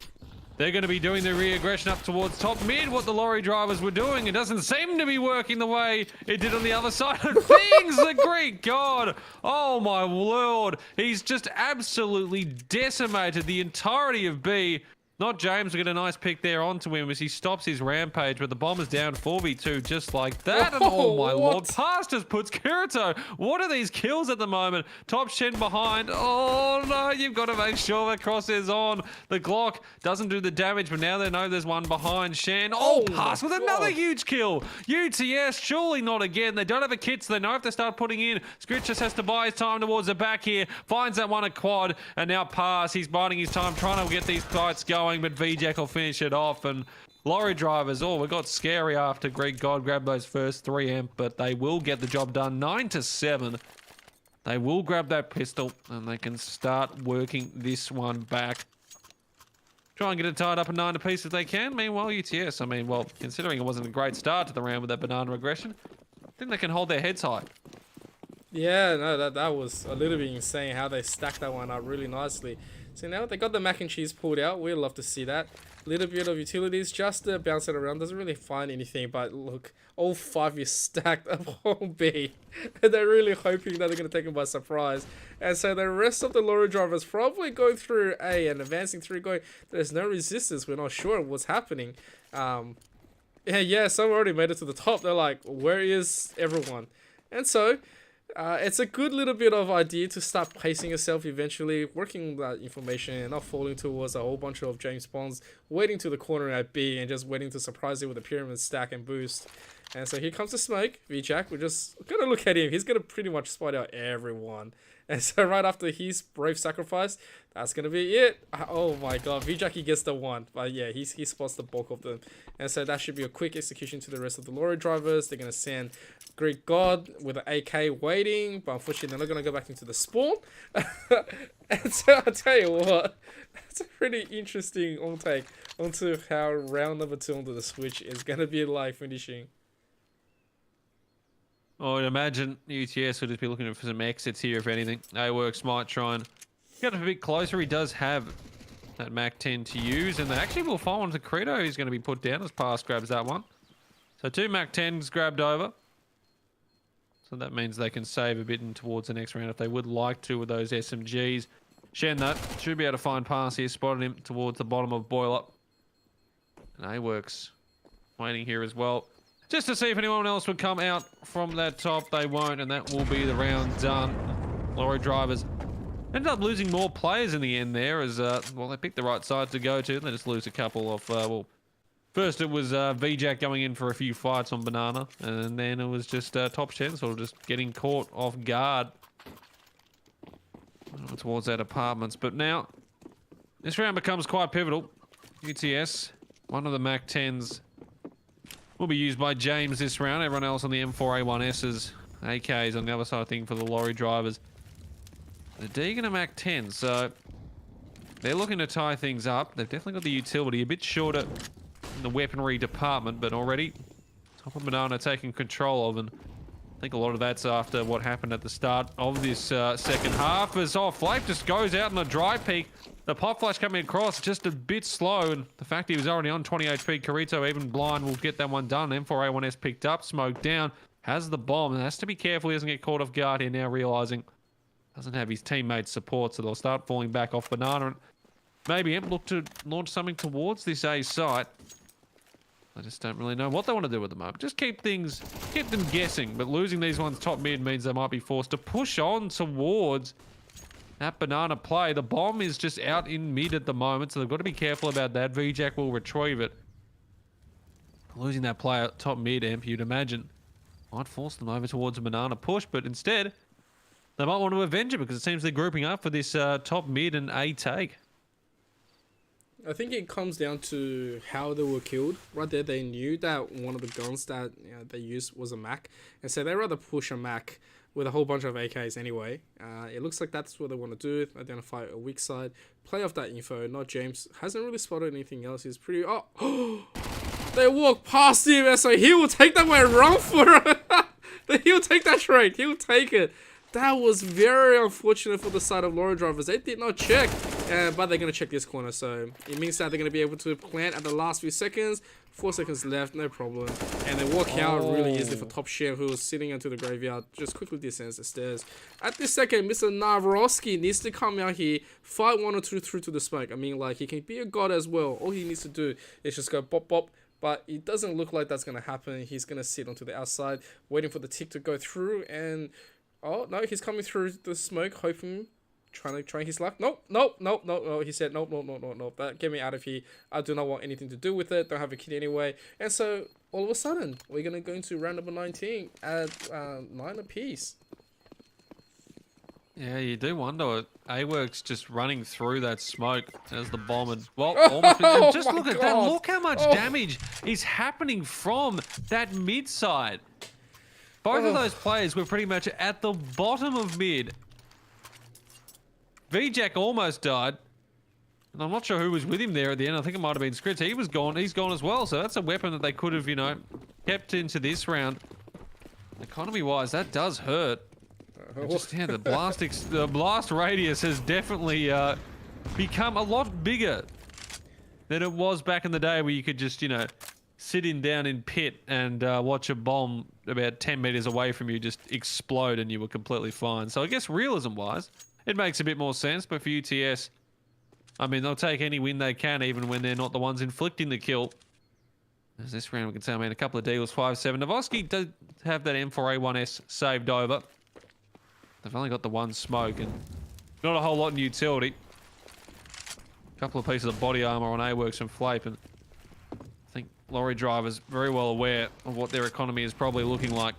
they're going to be doing their re-aggression up towards top mid, what the lorry drivers were doing. It doesn't seem to be working the way it did on the other side of things. The Greek god. Oh my lord. He's just absolutely decimated the entirety of B. Not James will get a nice pick there onto him as he stops his rampage, but the bomb is down 4v2 just like that. And oh my lord, Pastors puts Kirito. What are these kills at the moment? Top Shen behind. Oh no, you've got to make sure the cross is on. The Glock doesn't do the damage, but now they know there's one behind Shen. Oh, Pass with another huge kill. UTS, surely not again. They don't have a kit, so they know if they start putting in. Scritch just has to buy his time towards the back here. Finds that one at quad, and now Pass. He's biding his time, trying to get these fights going. But VJack will finish it off, and lorry drivers, oh, we got scary after Greek God grabbed those first 3 amp, but they will get the job done. 9-7. They will grab that pistol, and they can start working this one back. Try and get it tied up and 9 apiece if they can. Meanwhile, UTS, I mean, well, considering it wasn't a great start to the round with that banana aggression, I think they can hold their heads high. Yeah, no, that was a little bit insane how they stacked that one up really nicely. So now they got the mac and cheese pulled out. We'd love to see that. Little bit of utilities just to bounce it around. Doesn't really find anything, but look, all 5 is stacked up on B. And they're really hoping that they're going to take them by surprise. And so the rest of the lorry drivers probably going through A and advancing through, going, there's no resistance. We're not sure what's happening. Yeah, some already made it to the top. They're like, where is everyone? And so it's a good little bit of idea to start pacing yourself eventually, working that information and not falling towards a whole bunch of James Bonds, waiting to the corner at B and just waiting to surprise you with a pyramid stack and boost. And so here comes the smoke. VJack, we're just going to look at him. He's going to pretty much spot out everyone. And so right after his brave sacrifice, that's going to be it. Oh my god, VJack, he gets the one. But yeah, he spots the bulk of them. And so that should be a quick execution to the rest of the lorry drivers. They're going to send Greek God with an AK waiting. But unfortunately, they're not going to go back into the spawn. And so I'll tell you what, that's a pretty interesting take onto how round number 2 onto the Switch is going to be like finishing. I would imagine UTS will just be looking for some exits here, if anything. AWorks might try and get a bit closer. He does have that Mac 10 to use, and they actually will fall onto Credo. He's going to be put down as Pass grabs that one. So 2 Mac 10s grabbed over. So that means they can save a bit in towards the next round if they would like to with those SMGs. Shen, that should be able to find Pass here, spotted him towards the bottom of Boiler. And AWorks waiting here as well, just to see if anyone else would come out from that top. They won't, and that will be the round done. Lorry drivers ended up losing more players in the end there as, well, they picked the right side to go to. They just lose a couple of, well, first it was VJack going in for a few fights on Banana, and then it was just Top Shen sort of just getting caught off guard towards that apartments. But now, this round becomes quite pivotal. UTS, one of the Mac 10s, will be used by James this round. Everyone else on the M4A1Ss, AKs on the other side of thing for the lorry drivers. The Deegan and Mac 10, so they're looking to tie things up. They've definitely got the utility, a bit shorter in the weaponry department, but already Top of Banana taking control of, and I think a lot of that's after what happened at the start of this second half, as Flake just goes out in a dry peak. The pop flash coming across just a bit slow, and the fact he was already on 20 HP, Kirito, even blind, will get that one done. M4A1S picked up, smoked down, has the bomb, and has to be careful he doesn't get caught off guard here now, realizing doesn't have his teammates' support, so they'll start falling back off Banana, and maybe look to launch something towards this A site. I just don't really know what they want to do at the moment. Just keep them guessing. But losing these ones top mid means they might be forced to push on towards that banana play. The bomb is just out in mid at the moment, so they've got to be careful about that. VJack will retrieve it. Losing that player top mid, Amp, you'd imagine, might force them over towards a banana push, but instead, they might want to avenge it because it seems they're grouping up for this top mid and A take. I think it comes down to how they were killed. Right there, they knew that one of the guns that they used was a Mac, and so they rather push a Mac with a whole bunch of AKs anyway. It looks like that's what they want to do. Identify a weak side, play off that info. Not James hasn't really spotted anything else. He's pretty. Oh, they walk past him, and so he will take that way and run for it. He'll take that trade. He'll take it. That was very unfortunate for the side of Lorrydrivers. They did not check, but they're going to check this corner. So it means that they're going to be able to plant at the last few seconds. 4 seconds left, no problem. And they walk out really easily for Top Chef, who was sitting into the graveyard. Just quickly descends the stairs. At this second, Mr. Navrosky needs to come out here, fight 1 or 2 through to the smoke. I mean, like, he can be a god as well. All he needs to do is just go bop bop. But it doesn't look like that's going to happen. He's going to sit onto the outside, waiting for the tick to go through. And oh, no, he's coming through the smoke, hoping, trying his luck. Nope. He said, nope. Get me out of here. I do not want anything to do with it. Don't have a kid anyway. And so, all of a sudden, we're going to go into round number 19 at 9 apiece. Yeah, you do wonder. A-Works just running through that smoke as the bomb and, well, almost. Just look at that. Look how much damage is happening from that mid side. Both of those players were pretty much at the bottom of mid. VJack almost died. And I'm not sure who was with him there at the end. I think it might have been Skritz. He was gone. He's gone as well. So that's a weapon that they could have, you know, kept into this round. Economy-wise, that does hurt. Just, yeah, the blast radius has definitely become a lot bigger than it was back in the day where you could just, you know, sit down in pit and watch a bomb about 10 meters away from you just explode and you were completely fine. So I guess realism-wise, it makes a bit more sense. But for UTS, I mean, they'll take any win they can, even when they're not the ones inflicting the kill. As this round, we can say, I mean, a couple of deals, 5-7. Novoski does have that M4A1S saved over. They've only got the one smoke and not a whole lot in utility. A couple of pieces of body armor on A-Works from Flape, and I think Lorrydrivers very well aware of what their economy is probably looking like.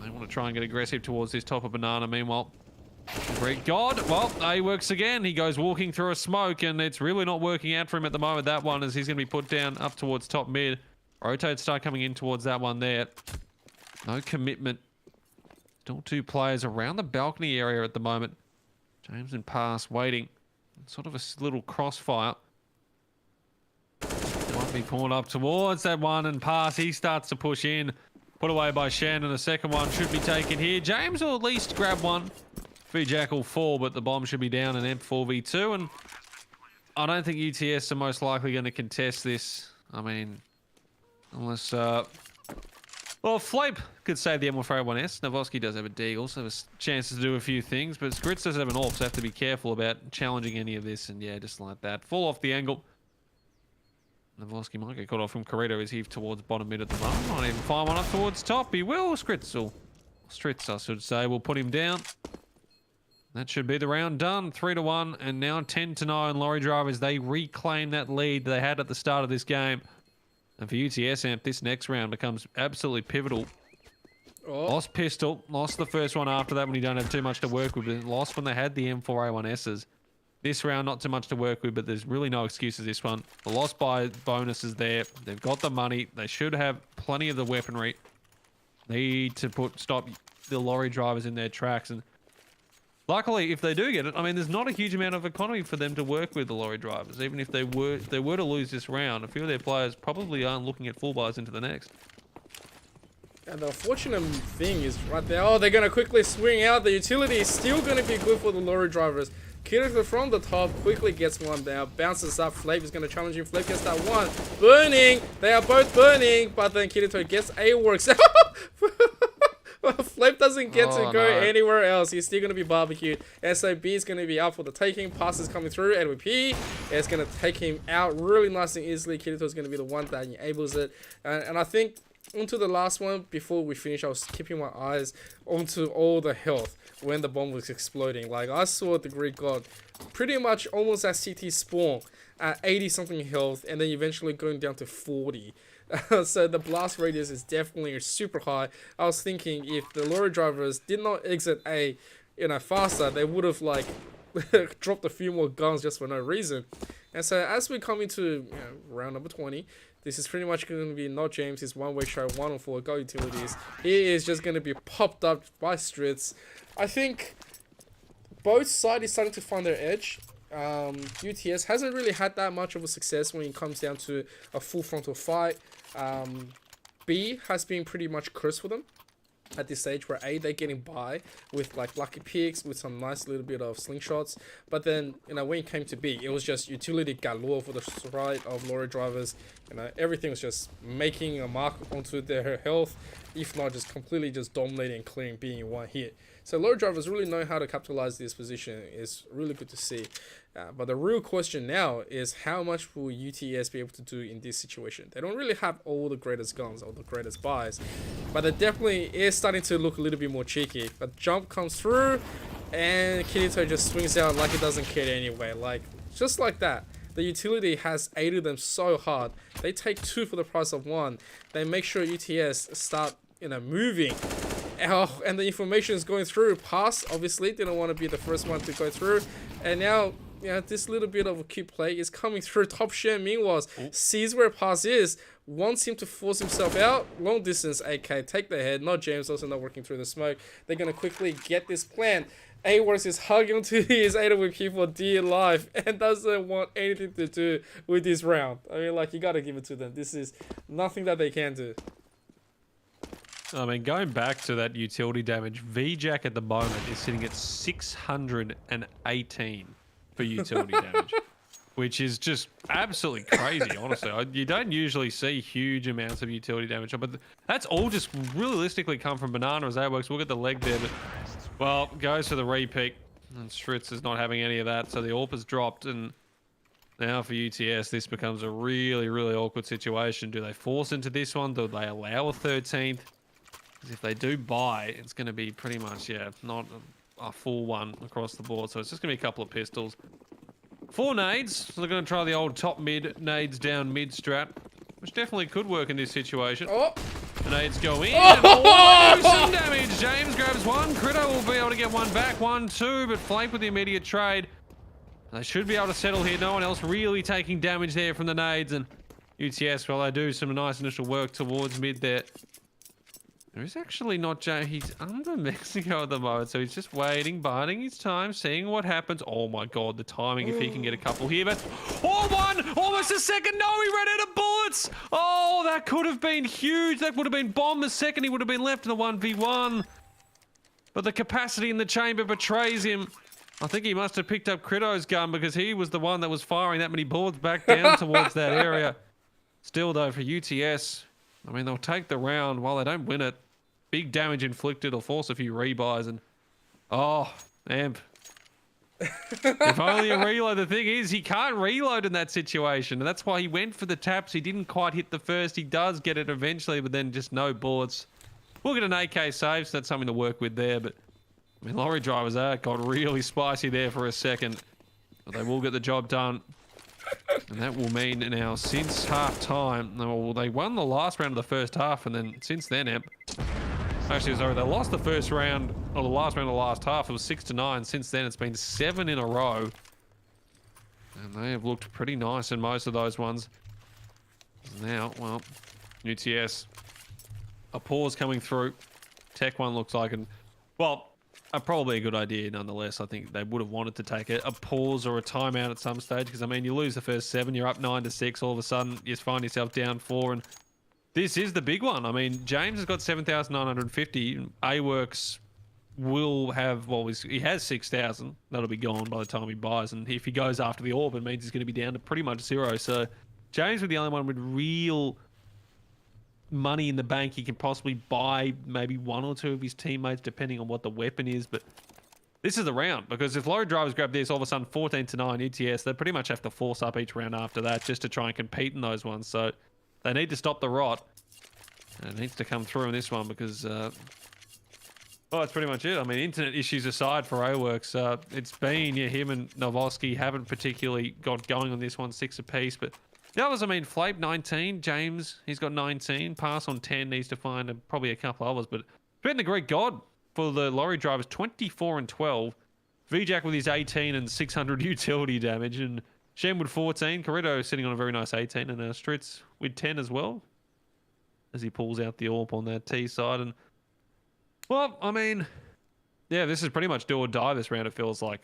They want to try and get aggressive towards this top of banana. Meanwhile, great God, well, A-Works again. He goes walking through a smoke, and it's really not working out for him at the moment, that one, as he's going to be put down up towards top mid. Rotates start coming in towards that one there. No commitment. Still 2 players around the balcony area at the moment. James and Pass waiting. Sort of a little crossfire. Might be pulled up towards that one, and Pass, he starts to push in. Put away by Shannon. The second one should be taken here. James will at least grab one. VJack will fall, but the bomb should be down in M4v2. And I don't think UTS are most likely going to contest this. I mean, unless... Well, Flape could save the M4A1S. Novoski does have a deagle, so has chances to do a few things. But Skritz does have an AWP, so have to be careful about challenging any of this. And yeah, just like that. Fall off the angle. Novoski might get caught off from Corito as he's towards bottom mid at the moment. Might even fire one up towards top. He will. Skritz, I should say, will put him down. That should be the round done. 3-1, and now 10-9. Lorrydrivers, they reclaim that lead they had at the start of this game. And for UTS, Amp, this next round becomes absolutely pivotal. Lost pistol, lost the first one after that when you don't have too much to work with, but lost when they had the M4A1Ss. This round, not too much to work with, but there's really no excuses this one. The lost by bonuses there. They've got the money. They should have plenty of the weaponry. They need to stop the Lorrydrivers in their tracks. And luckily, if they do get it, I mean, there's not a huge amount of economy for them to work with the Lorrydrivers. Even if they were to lose this round, a few of their players probably aren't looking at full buys into the next. And the unfortunate thing is right there. Oh, they're going to quickly swing out. The utility is still going to be good for the Lorrydrivers. Kirito from the top quickly gets one down. Bounces up. Flape is going to challenge him. Flape gets that one. Burning. They are both burning. But then Kirito gets A-Works. Flip doesn't get to Oh, go no. anywhere else. He's still going to be barbecued. SOB is going to be up for the taking. Passes coming through. MVP is going to take him out really nice and easily. Kirito is going to be the one that enables it. And I think onto the last one, before we finish, I was keeping my eyes onto all the health when the bomb was exploding. Like, I saw the Greek god pretty much almost at CT spawn at 80 something health, and then eventually going down to 40. So the blast radius is definitely super high. I was thinking if the Lorrydrivers did not exit A, faster, they would have like dropped a few more guns just for no reason. And so as we come into round number 20, this is pretty much going to be not James, his one-way show, 1-on-4 Go Utilities. He is just going to be popped up by Strits. I think both sides is starting to find their edge. UTS hasn't really had that much of a success when it comes down to a full frontal fight. B has been pretty much cursed for them at this stage, where A, they're getting by with like lucky picks, with some nice little bit of slingshots, but then when it came to B, it was just utility galore for the side of Lorrydrivers. Everything was just making a mark onto their health, if not just completely just dominating and clearing B in one hit. So Lorrydrivers really know how to capitalize this position. It's really good to see. But the real question now is how much will UTS be able to do in this situation? They don't really have all the greatest guns or the greatest buys, but it definitely is starting to look a little bit more cheeky. But jump comes through, and Kirito just swings out like it doesn't care anyway. Like, just like that. The utility has aided them so hard. They take 2 for the price of 1. They make sure UTS start, moving. Oh, and the information is going through. Pass, obviously, didn't want to be the first one to go through. And now, this little bit of a cute play is coming through. Top share, meanwhile, sees where pass is, wants him to force himself out. Long distance, AK, take the head. Not James, also not working through the smoke. They're going to quickly get this plan. A-Works is hugging onto his AWP for dear life and doesn't want anything to do with this round. I mean, like, you got to give it to them. This is nothing that they can do. I mean, going back to that utility damage, VJack at the moment is sitting at 618 for utility damage, which is just absolutely crazy, honestly. You don't usually see huge amounts of utility damage, but that's all just realistically come from Banana as AWOX. We'll get the leg there, but, well, goes for the repeat, and Stritz is not having any of that, so the AWP has dropped, and now for UTS, this becomes a really, really awkward situation. Do they force into this one? Do they allow a 13th? Because if they do buy, it's going to be pretty much, not a full one across the board. So it's just going to be a couple of pistols. 4 nades. So they're going to try the old top mid nades down mid strat, which definitely could work in this situation. Oh. The nades go in. Oh, some damage. James grabs one. Critter will be able to get one back. 1-2, but flank with the immediate trade. They should be able to settle here. No one else really taking damage there from the nades. And UTS, well, they do some nice initial work towards mid there. There is actually not James. He's under Mexico at the moment, so he's just waiting, biding his time, seeing what happens. Oh my god, the timing, if he can get a couple here, but... Oh, one! Almost a second! No, he ran out of bullets! Oh, that could have been huge. That would have been bomb. The second he would have been left in the 1v1. But the capacity in the chamber betrays him. I think he must have picked up Crito's gun because he was the one that was firing that many bullets back down towards that area. Still, though, for UTS... I mean, they'll take the round while they don't win it. Big damage inflicted or force a few rebuys and... Oh, Amp. If only a reload. The thing is, he can't reload in that situation. And that's why he went for the taps. He didn't quite hit the first. He does get it eventually, but then just no bullets. We'll get an AK save, so that's something to work with there. But, I mean, Lorrydrivers got really spicy there for a second. But they will get the job done. And that will mean now, since half-time, well, they won the last round of the first half, and then since then, actually, sorry, they lost the first round, or the last round of the last half. It was 6-9. Since then, it's been 7 in a row. And they have looked pretty nice in most of those ones. Now, well, UTS, a pause coming through. Tech one looks like, and, well, probably a good idea nonetheless. I think they would have wanted to take a pause or a timeout at some stage because, I mean, you lose the first 7, you're up 9-6, all of a sudden you find yourself down 4, and this is the big one. I mean, James has got 7,950. A-Works will have, well, he has 6,000. That'll be gone by the time he buys, and if he goes after the orb, it means he's going to be down to pretty much 0. So James was the only one with real money in the bank. He can possibly buy maybe one or two of his teammates, depending on what the weapon is. But this is the round, because if Lorrydrivers grab this, all of a sudden 14-9 UTS, they pretty much have to force up each round after that just to try and compete in those ones. So they need to stop the rot. And it needs to come through in this one because, well, that's pretty much it. I mean, internet issues aside for AWorks, it's been, yeah, him and Novoski haven't particularly got going on this one, 6 apiece. But the others, I mean, Flape 19, James, he's got 19, Pass on 10, needs to find probably a couple others. But been the Greek God for the Lorrydrivers, 24 and 12. VJack with his 18 and 600 utility damage, and Shem with 14. Corretto sitting on a very nice 18, and Stritz with 10 as well, as he pulls out the AWP on that T side. And, well, I mean, yeah, this is pretty much do or die this round, it feels like.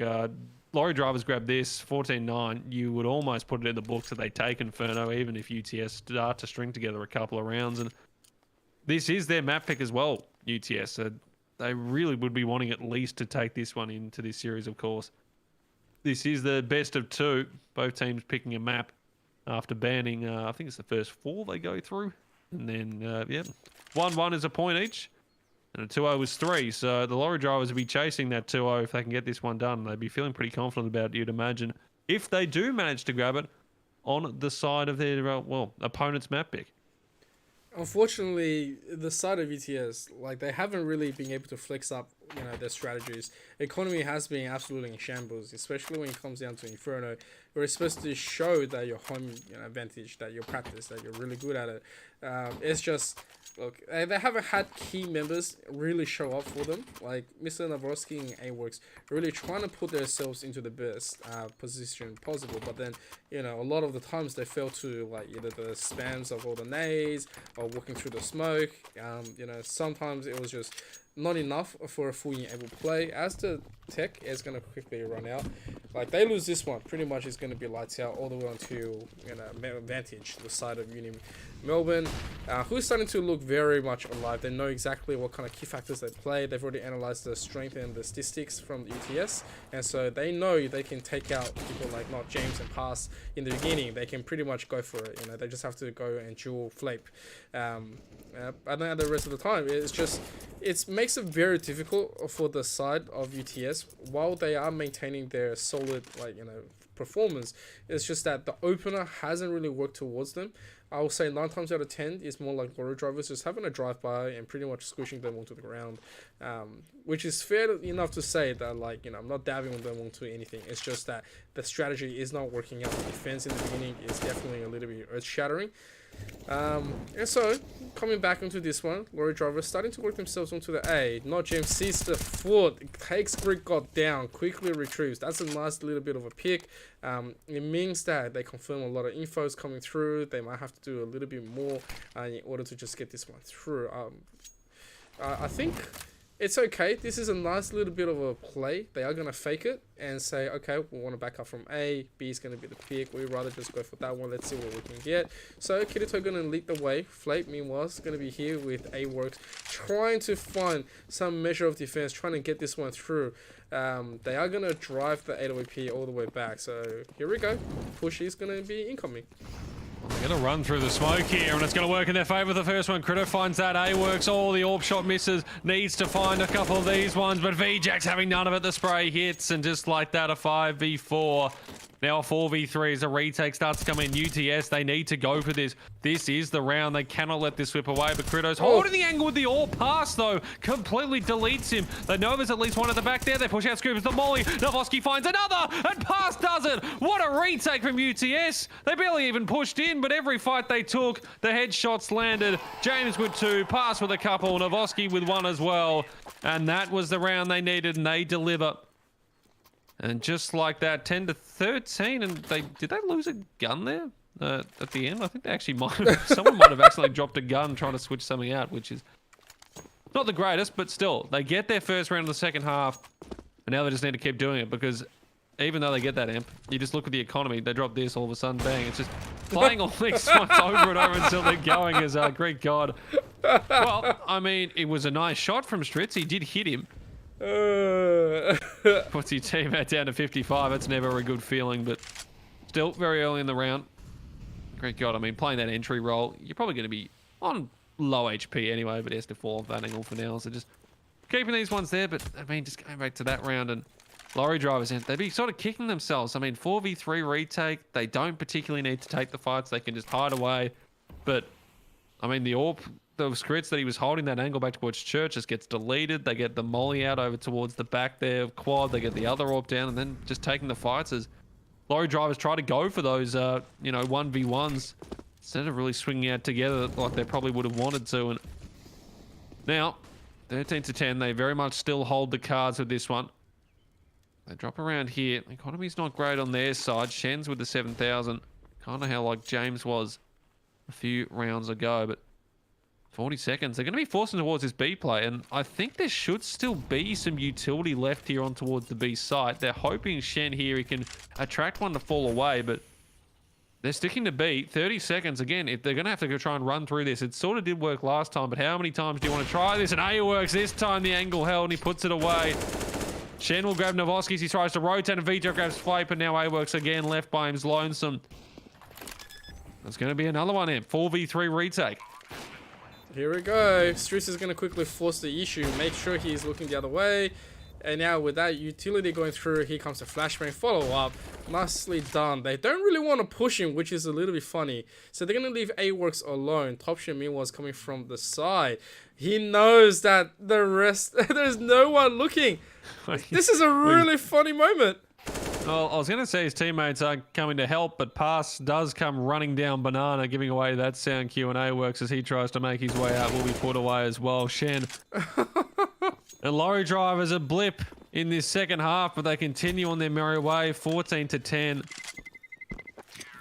Lorrydrivers grab this, 14-9. You would almost put it in the books that they take Inferno, even if UTS start to string together a couple of rounds. And this is their map pick as well, UTS. So they really would be wanting at least to take this one into this series, of course. This is the best of 2. Both teams picking a map after banning, I think it's the first 4 they go through. And then, yeah, 1-1 is a point each. And a 2-0 is 3. So the Lorrydrivers will be chasing that 2-0 if they can get this one done. They'd be feeling pretty confident about it, you'd imagine, if they do manage to grab it on the side of their, well, opponent's map pick. Unfortunately, the side of UTS, like, they haven't really been able to flex up, you know, their strategies. Economy has been absolutely in shambles, especially when it comes down to Inferno, where it's supposed to show that your home, you know, advantage, that you're practiced, that you're really good at it. It's just, look, they haven't had key members really show up for them. Like Mr. Navrosky and AWorks really trying to put themselves into the best position possible, but then, you know, a lot of the times they fail to, like, either the spams of all the nades or walking through the smoke. You know, sometimes it was just not enough for a fully able play. As the tech is going to quickly run out, like, they lose this one, pretty much it's going to be lights out all the way until, you know, advantage the side of Unimelb, who's starting to look very much alive. They know exactly what kind of key factors they play. They've already analyzed the strength and the statistics from the UTS, and so they know they can take out people like not James and Pass in the beginning. They can pretty much go for it. You know, they just have to go and dual Flape. And then the rest of the time, it's just, it makes it very difficult for the side of UTS while they are maintaining their solid, like, you know, performance. It's just that the opener hasn't really worked towards them. I will say 9 times out of 10 it's more like Lorrydrivers just having a drive-by and pretty much squishing them onto the ground, which is fair enough to say that, like, you know, I'm not dabbing on them onto anything. It's just that the strategy is not working out. The defense in the beginning is definitely a little bit earth-shattering. And so, coming back into this one, Lorrydrivers starting to work themselves onto the A. Not James sees the foot, takes Greek God down, quickly retrieves. That's a nice little bit of a pick. It means that they confirm a lot of infos coming through. They might have to do a little bit more in order to just get this one through. I think it's okay. This is a nice little bit of a play. They are going to fake it and say, okay, we want to back up from A. B is going to be the pick. We'd rather just go for that one. Let's see what we can get. So Kirito going to lead the way. Flape, meanwhile, is going to be here with AWorks, trying to find some measure of defense, trying to get this one through. They are going to drive the 808P all the way back. So here we go. Push is going to be incoming. They're going to run through the smoke here, and it's going to work in their favour. The first one, Critter finds that. AWorks, all the AWP shot misses. Needs to find a couple of these ones, but VJack's having none of it. The spray hits, and just like that, a 5v4. Now a 4v3 as a retake starts to come in. UTS, they need to go for this. This is the round. They cannot let this slip away, but Critto's holding the angle with the AWP pass, though. Completely deletes him. They know there's at least one at the back there. They push out Scoopers. The molly. Novoski finds another, and Pass does it. What a retake from UTS. They barely even pushed in, but every fight they took, the headshots landed. James with 2, Pass with a couple, Novoski with 1 as well. And that was the round they needed, and they deliver. And just like that, 10-13, and did they lose a gun there at the end? I think they actually might have, someone might have accidentally dropped a gun trying to switch something out, which is not the greatest, but still, they get their first round of the second half, and now they just need to keep doing it, because even though they get that amp, you just look at the economy, they drop this, all of a sudden, bang, it's just playing all these spots over and over until they're going as Greek God. Well, I mean, it was a nice shot from Stritz, he did hit him. Puts your teammate down to 55. That's never a good feeling, but still very early in the round. Great God, I mean, playing that entry role, you're probably going to be on low HP anyway, but he has to fall off that angle for now. So just keeping these ones there. But I mean, just going back to that round and Lorrydrivers, they'd be sort of kicking themselves. I mean, 4v3 retake, they don't particularly need to take the fights. They can just hide away. But I mean, the scrits that he was holding that angle back towards Church just gets deleted. They get the molly out over towards the back there of quad. They get the other AWP down, and then just taking the fights as Lorrydrivers try to go for those, 1v1s instead of really swinging out together like they probably would have wanted to. And now, 13 to 10, they very much still hold the cards with this one. They drop around here. Economy's not great on their side. Shen's with the 7,000. Kind of how like James was a few rounds ago, but 40 seconds. They're going to be forcing towards this B play, and I think there should still be some utility left here on towards the B site. They're hoping Shen here, he can attract one to fall away, but they're sticking to B. 30 seconds. Again, if they're going to have to go try and run through this. It sort of did work last time, but how many times do you want to try this? And A works this time. The angle held, and he puts it away. Shen will grab Novoski's. He tries to rotate, and Vito grabs Flape, and now A works again, left by him's lonesome. There's going to be another one here. 4v3 retake. Here we go. Struce is going to quickly force the issue, make sure he's looking the other way. And now with that utility going through, here comes the flashbang follow-up. Nicely done. They don't really want to push him, which is a little bit funny. So they're going to leave A-Works alone. Top Shen meanwhile is coming from the side. He knows that the rest... there's no one looking. This is a really funny moment. Well, I was going to say his teammates are coming to help, but Pass does come running down Banana, giving away that sound cue, and A-Works as he tries to make his way out will be put away as well. Shen. And Lorrydrivers a blip in this second half, but they continue on their merry way, 14 to 10.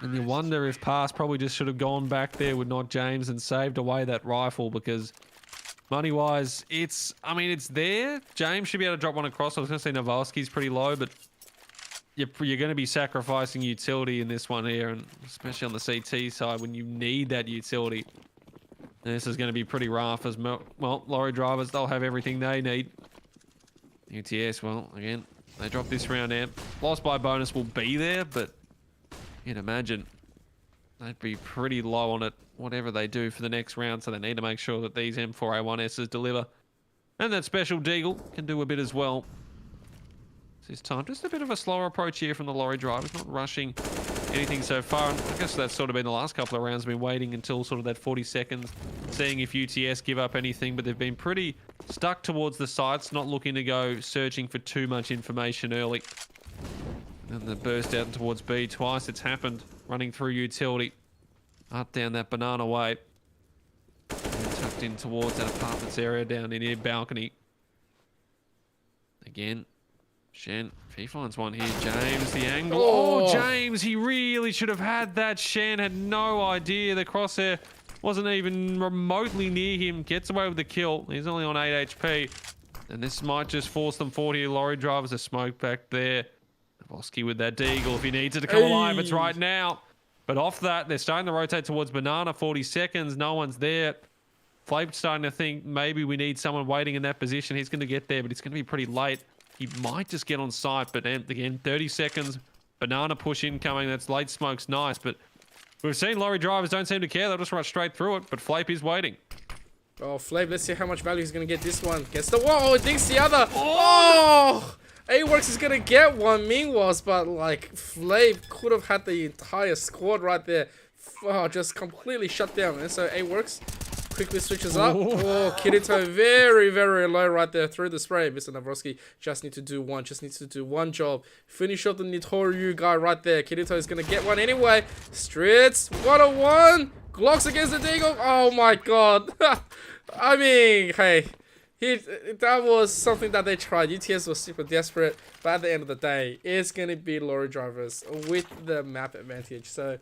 And you wonder if Pass probably just should have gone back there with not James and saved away that rifle, because money-wise, it's there. James should be able to drop one across. I was going to say Novalski's pretty low, but you're going to be sacrificing utility in this one here, and especially on the CT side when you need that utility. And this is going to be pretty rough as well. Lorrydrivers, they'll have everything they need. UTS, well, again, they drop this round amp. Lost by bonus will be there, but you'd imagine they'd be pretty low on it, whatever they do for the next round. So they need to make sure that these M4A1Ss deliver. And that special Deagle can do a bit as well. This time, just a bit of a slower approach here from the Lorrydrivers, not rushing anything so far. And I guess that's sort of been the last couple of rounds, been waiting until sort of that 40 seconds, seeing if UTS give up anything, but they've been pretty stuck towards the sites, not looking to go searching for too much information early. And the burst out towards B twice, it's happened, running through utility, up down that Banana way, and tucked in towards that apartments area down in here, balcony. Again. Shen, if he finds one here, James, the angle. Oh, James, he really should have had that. Shen had no idea. The crosshair wasn't even remotely near him. Gets away with the kill. He's only on 8 HP. And this might just force them forward here. Lorrydrivers a smoke back there. Novoski with that deagle. If he needs it to come alive, it's right now. But off that, they're starting to rotate towards Banana. 40 seconds. No one's there. Flape's starting to think maybe we need someone waiting in that position. He's going to get there, but it's going to be pretty late. He might just get on site, but again, 30 seconds. Banana push incoming. That's late smoke's nice, but we've seen Lorrydrivers don't seem to care. They'll just rush straight through it, but Flape is waiting. Oh, Flape, let's see how much value he's going to get this one. Gets the whoa, it dinks the other. Oh! A-Works is going to get one meanwhile, but like Flape could have had the entire squad right there. Oh, just completely shut down. And so A-Works quickly switches up. Oh, Kirito very, very low right there through the spray. Mr. Navrosky just needs to do one job. Finish off the Nitoryu guy right there. Kirito is going to get one anyway. Stritz, 101. Glocks against the Deagle. Oh my god. I mean, hey, that was something that they tried. UTS was super desperate, but at the end of the day, it's going to be Lorrydrivers with the map advantage. So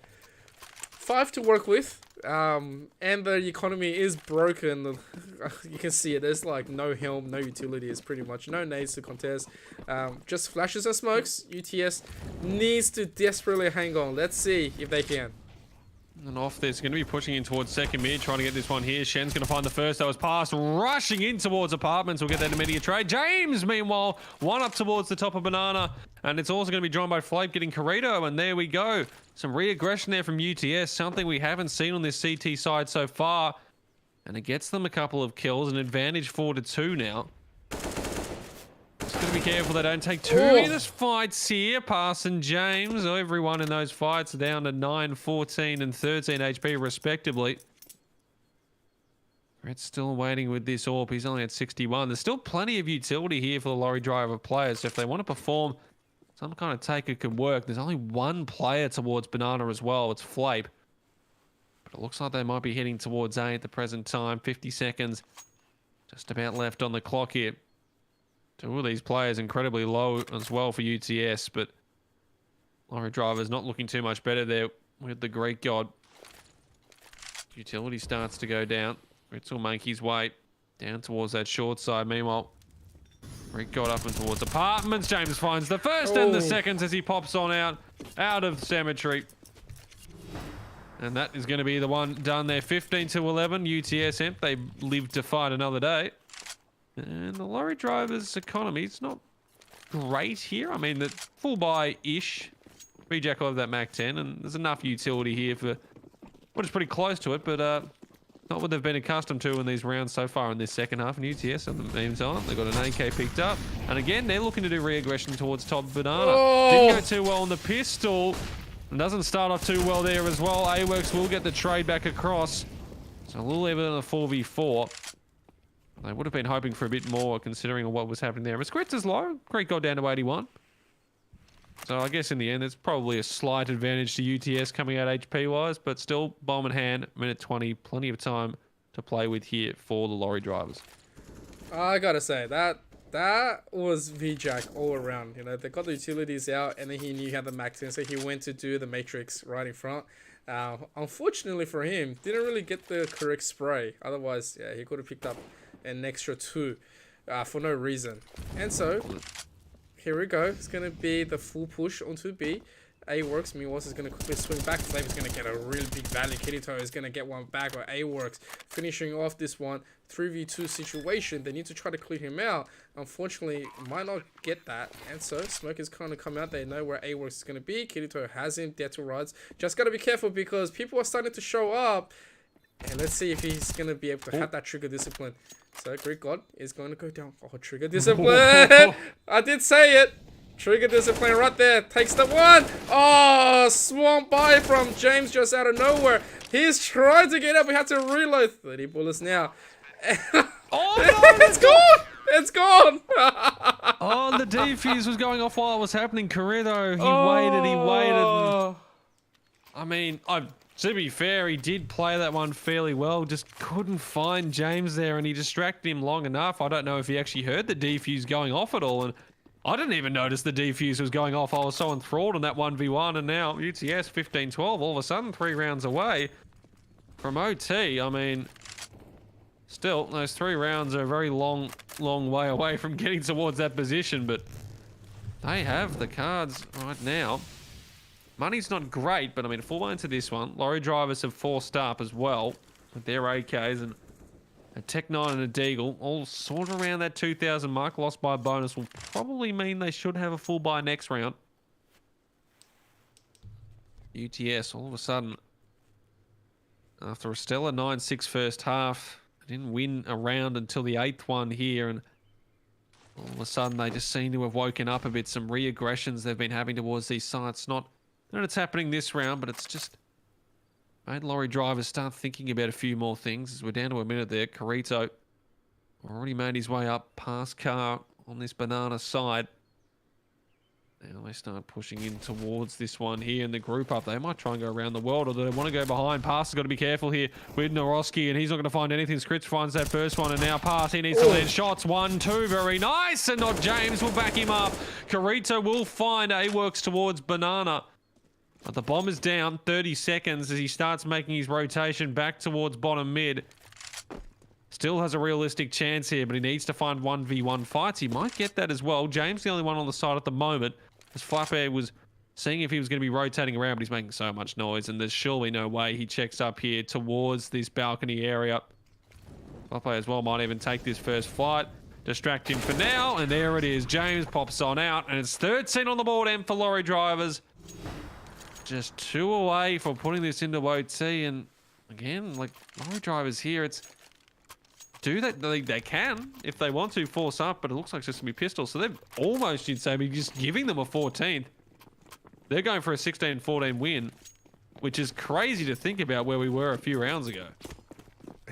5 to work with, and the economy is broken. You can see it. There's like no helm, no utility. It's pretty much no nades to contest. Just flashes and smokes. UTS needs to desperately hang on. Let's see if they can. And off this, going to be pushing in towards second mid, trying to get this one here. Shen's going to find the first that was passed, rushing in towards apartments. We'll get that immediate trade. James, meanwhile, one up towards the top of Banana. And it's also going to be drawn by Flape getting Corrado. And there we go. Some re-aggression there from UTS, something we haven't seen on this CT side so far. And it gets them a couple of kills, an advantage 4-2 now. Just got to be careful they don't take too many fights here. Passing James, everyone in those fights are down to 9, 14, and 13 HP respectively. Red's still waiting with this AWP. He's only at 61. There's still plenty of utility here for the lorry driver players. So if they want to perform, some kind of taker could work. There's only one player towards Banana as well. It's Flape. But it looks like they might be heading towards A at the present time. 50 seconds just about left on the clock here. Two of these players incredibly low as well for UTS, but lorry driver's not looking too much better there with the Greek God. Utility starts to go down. Ritz will make his way down towards that short side. Meanwhile, Rick got up and towards apartments. James finds the first and the seconds as he pops on out of cemetery. And that is going to be the one done there. 15-11, UTS Imp. They live to fight another day. And the lorry driver's economy, it's not great here. I mean, the full buy-ish. Rejack will have that Mac 10, and there's enough utility here for what is pretty close to it, but not what they've been accustomed to in these rounds so far in this second half. And UTS in the meantime, they've got an AK picked up. And again, they're looking to do re-aggression towards top Banana. Didn't go too well on the pistol. And doesn't start off too well there as well. AWorks will get the trade back across. So a little even than a 4v4. They would have been hoping for a bit more considering what was happening there. But Scrits is low. Great got down to 81. So I guess in the end, it's probably a slight advantage to UTS coming out HP-wise, but still, bomb in hand, minute 20, plenty of time to play with here for the lorry drivers. I gotta say, that was VJack all around. You know, they got the utilities out, and then he knew he had the max in, so he went to do the Matrix right in front. Unfortunately for him, didn't really get the correct spray. Otherwise, yeah, he could have picked up an extra 2 for no reason. And so here we go. It's going to be the full push onto B. AWorks, meanwhile, is going to quickly swing back. Flame is going to get a really big value. Kirito is going to get one back, or AWorks finishing off this one. 3v2 situation. They need to try to clear him out. Unfortunately, might not get that. And so, Smoke is kind of come out. They know where AWorks is going to be. Kirito has him. Dead to rides. Just got to be careful because people are starting to show up. And let's see if he's going to be able to have that trigger discipline. So, Greek God is going to go down. Oh, trigger discipline. I did say it. Trigger discipline right there. Takes the one. Oh, swamp by from James just out of nowhere. He's trying to get up. We have to reload. 30 bullets now. Oh, no, it's gone. It's gone. Oh, the defuse was going off while it was happening. Corrido, he waited. I mean, to be fair, he did play that one fairly well. Just couldn't find James there, and he distracted him long enough. I don't know if he actually heard the defuse going off at all, and I didn't even notice the defuse was going off. I was so enthralled in that 1v1, and now UTS 15-12, all of a sudden 3 rounds away from OT. I mean, still, those 3 rounds are a very long way away from getting towards that position, but they have the cards right now. Money's not great, but I mean, full into this one. Lorry drivers have forced up as well with their AKs, and a Tech 9 and a Deagle, all sort of around that 2,000 mark. Lost by a bonus will probably mean they should have a full buy next round. UTS, all of a sudden, after a stellar 9-6 first half, they didn't win a round until the 8th one here, and all of a sudden they just seem to have woken up a bit. Some re-aggressions they've been having towards these sites. Not that it's happening this round, but it's just made lorry drivers start thinking about a few more things. As we're down to a minute there, Corito already made his way up past Car on this Banana side. Now they start pushing in towards this one here in the group up. They might try and go around the world, or do they want to go behind? Pass has got to be careful here with Noroski, and he's not going to find anything. Scritch finds that first one, and now Pass, he needs to land shots. 1, 2, very nice, and not James will back him up. Corito will find AWorks towards Banana. But the bomb is down, 30 seconds as he starts making his rotation back towards bottom mid. Still has a realistic chance here, but he needs to find 1v1 fights. He might get that as well. James the only one on the side at the moment, as Flappe was seeing if he was going to be rotating around, but he's making so much noise, and there's surely no way he checks up here towards this balcony area. Flappe as well might even take this first flight. Distract him for now, and there it is. James pops on out, and it's 13 on the board, M for lorry drivers. Just 2 away from putting this into OT, and again, like lorry drivers here, it's do they can, if they want to, force up, but it looks like it's just going to be pistols. So they've almost, you'd say, be just giving them a 14th. They're going for a 16-14 win, which is crazy to think about where we were a few rounds ago.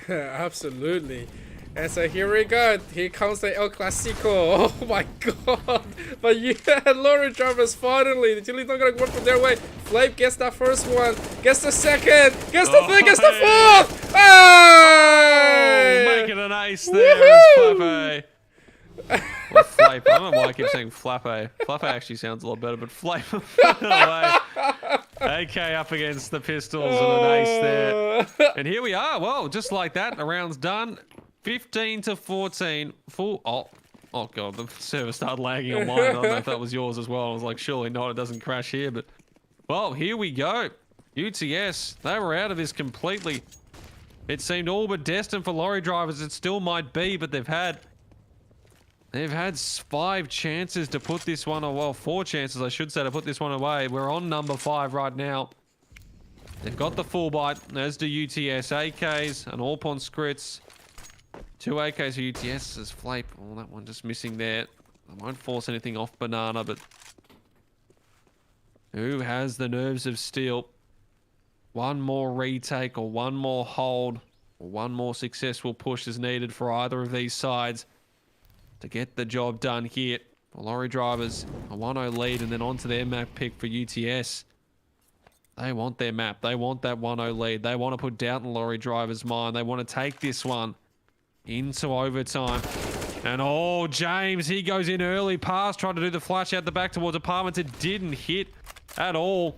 Absolutely. And so here we go. Here comes the El Clasico. Oh my god. But yeah, Lorrydrivers finally. The Chili's not going to work from their way. Flape gets that first one. Gets the second. Gets the third. Gets the fourth. Hey! Oh, making an ace there. Flape. Or Flape. I don't know why I keep saying Flape. Flape actually sounds a lot better, but Flape. AK up against the pistols and an ace there. And here we are. Well, just like that, the round's done. 15-14. Full. Oh god, the server started lagging on mine. I don't know if that was yours as well. I was like, surely not. It doesn't crash here. But well, here we go. UTS. They were out of this completely. It seemed all but destined for Lorrydrivers. It still might be, but they've had 5 chances to put this one away. Well, 4 chances, I should say, to put this one away. We're on number 5 right now. They've got the full bite, as do UTS. AKs, an AWP on Scrits. 2 AKs for UTS as Flape. Oh, that one just missing there. I won't force anything off Banana, but who has the nerves of steel? One more retake or one more hold or one more successful push is needed for either of these sides to get the job done here. For Lorrydrivers, a 1-0 lead and then onto their map pick for UTS. They want their map. They want that 1-0 lead. They want to put doubt in Lorrydrivers' mind. They want to take this one into overtime. And oh, James, he goes in early pass, trying to do the flash out the back towards apartments. It didn't hit at all.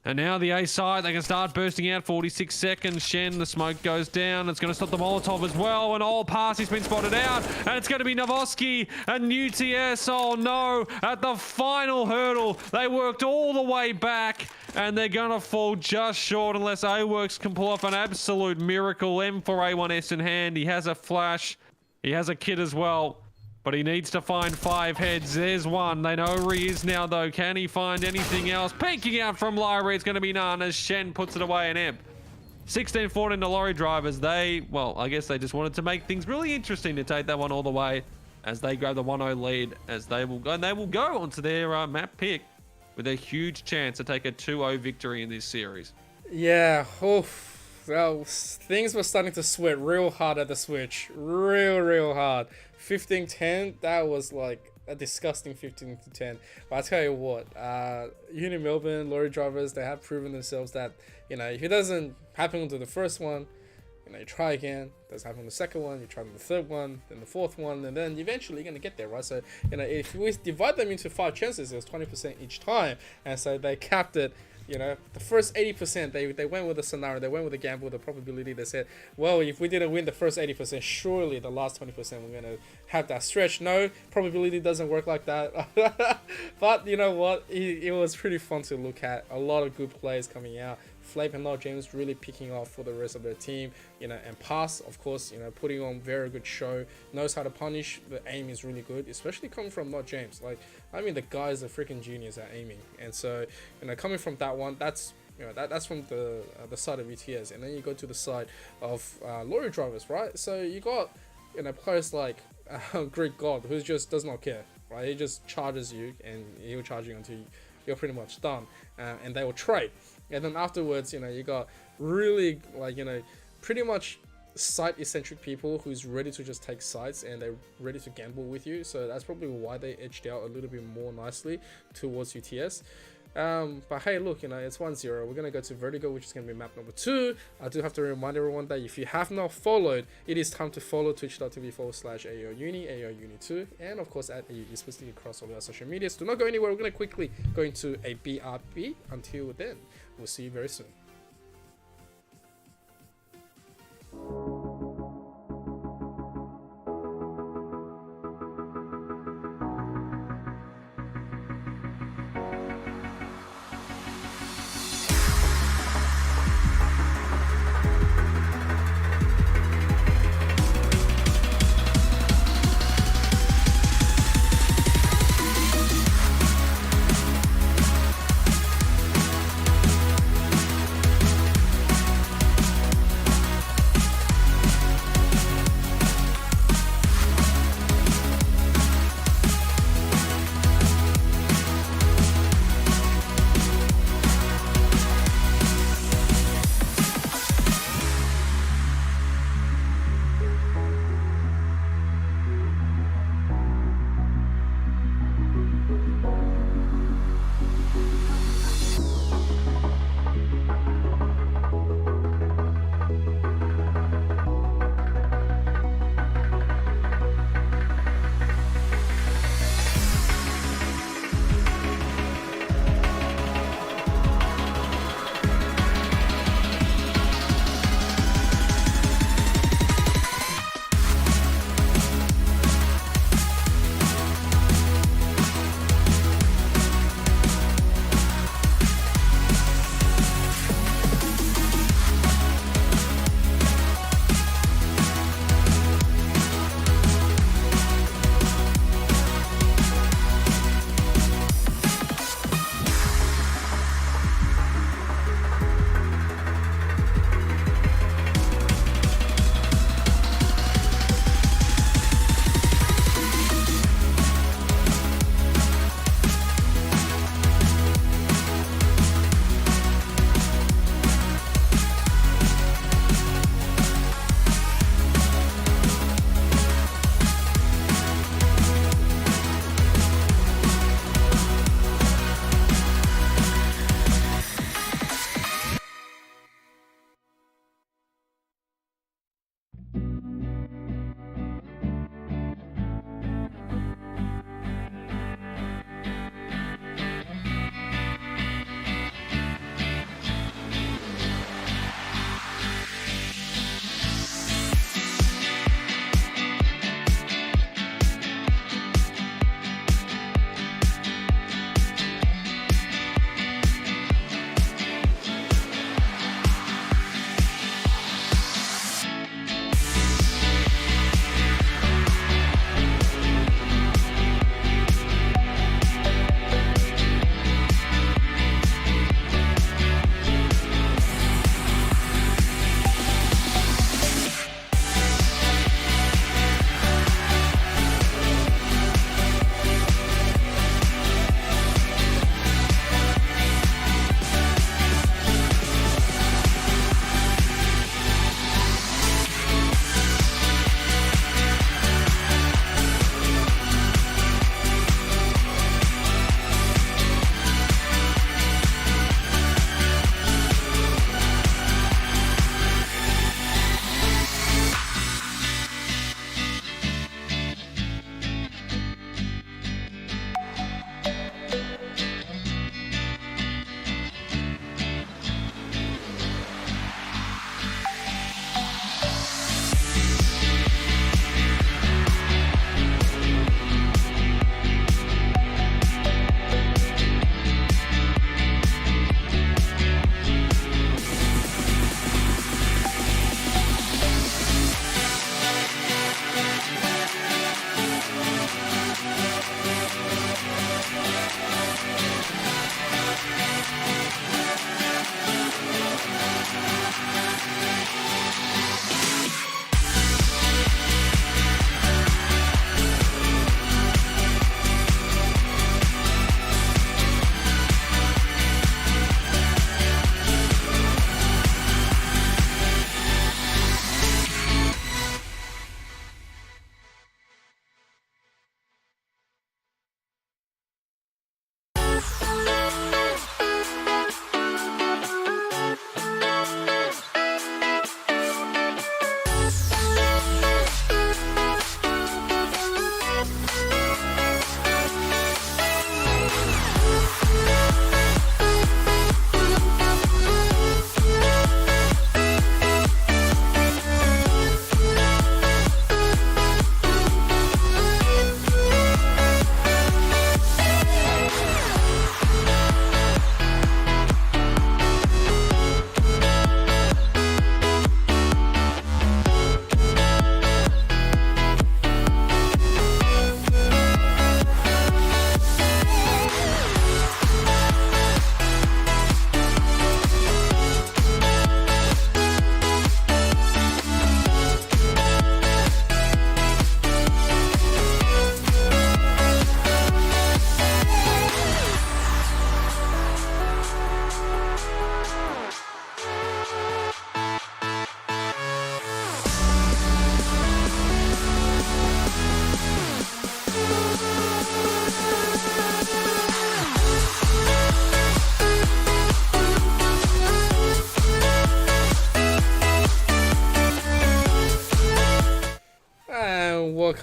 And now the A side, they can start bursting out. 46 seconds. Shen, the smoke goes down. It's going to stop the Molotov as well. And all pass, he's been spotted out. And it's going to be Novoski and UTS. Oh no, at the final hurdle, they worked all the way back. And they're going to fall just short unless AWorks can pull off an absolute miracle. M4A1S in hand. He has a flash. He has a kit as well. But he needs to find 5 heads. There's one. They know where he is now, though. Can he find anything else? Peeking out from Lyra. It's going to be none as Shen puts it away in Emp. 16-14 to Lorrydrivers. They, well, I guess they just wanted to make things really interesting to take that one all the way as they grab the 1-0 lead, as they will go. And they will go onto their map pick with a huge chance to take a 2-0 victory in this series. Yeah, oof. Well, things were starting to sweat real hard at the switch. Real hard. 15-10, that was like a disgusting 15-10. But I tell you what, Unimelb Lorrydrivers, they have proven themselves that, you know, if it doesn't happen to the first one, you know, you try again. It doesn't happen on the second one, you try on the third one, then the fourth one, and then eventually you're going to get there, right? So, you know, if we divide them into 5 chances, it was 20% each time. And so they capped it. You know, the first 80%, they went with a scenario, they went with a gamble, the probability. They said, well, if we didn't win the first 80%, surely the last 20% we're going to have that stretch. No, probability doesn't work like that. But you know what? It was pretty fun to look at. A lot of good players coming out. Flape and Lord James really picking off for the rest of their team, you know, and Pass, of course, you know, putting on very good show, knows how to punish. The aim is really good, especially coming from Lord James. Like, I mean, the guy is a freaking genius at aiming, and so, you know, coming from that one, that's, you know, that's from the side of UTS, and then you go to the side of Lorrydrivers, right? So you got, you know, players like Greek God, who just does not care, right? He just charges you, and he'll charge you until you're pretty much done, and they will trade. And then afterwards, you know, you got really, like, you know, pretty much site-eccentric people who's ready to just take sites and they're ready to gamble with you. So that's probably why they edged out a little bit more nicely towards UTS. But hey, look, you know, it's 1-0. We're going to go to Vertigo, which is going to be map number 2. I do have to remind everyone that if you have not followed, it is time to follow twitch.tv/AEL Uni, AEL Uni 2, and of course at AEL University across all our social medias. Do not go anywhere. We're going to quickly go into a BRB. Until then, we'll see you very soon.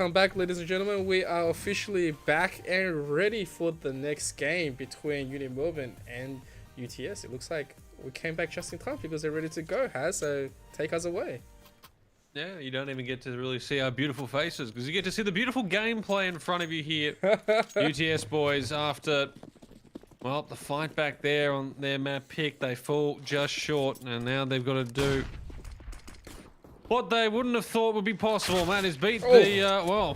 Welcome back, ladies and gentlemen. We are officially back and ready for the next game between Unimelb and UTS. It looks like we came back just in time because they're ready to go, Haz, so take us away. Yeah, you don't even get to really see our beautiful faces because you get to see the beautiful gameplay in front of you here. UTS boys, after, well, the fight back there on their map pick, they fall just short, and now they've got to do what they wouldn't have thought would be possible, and that is beat the, the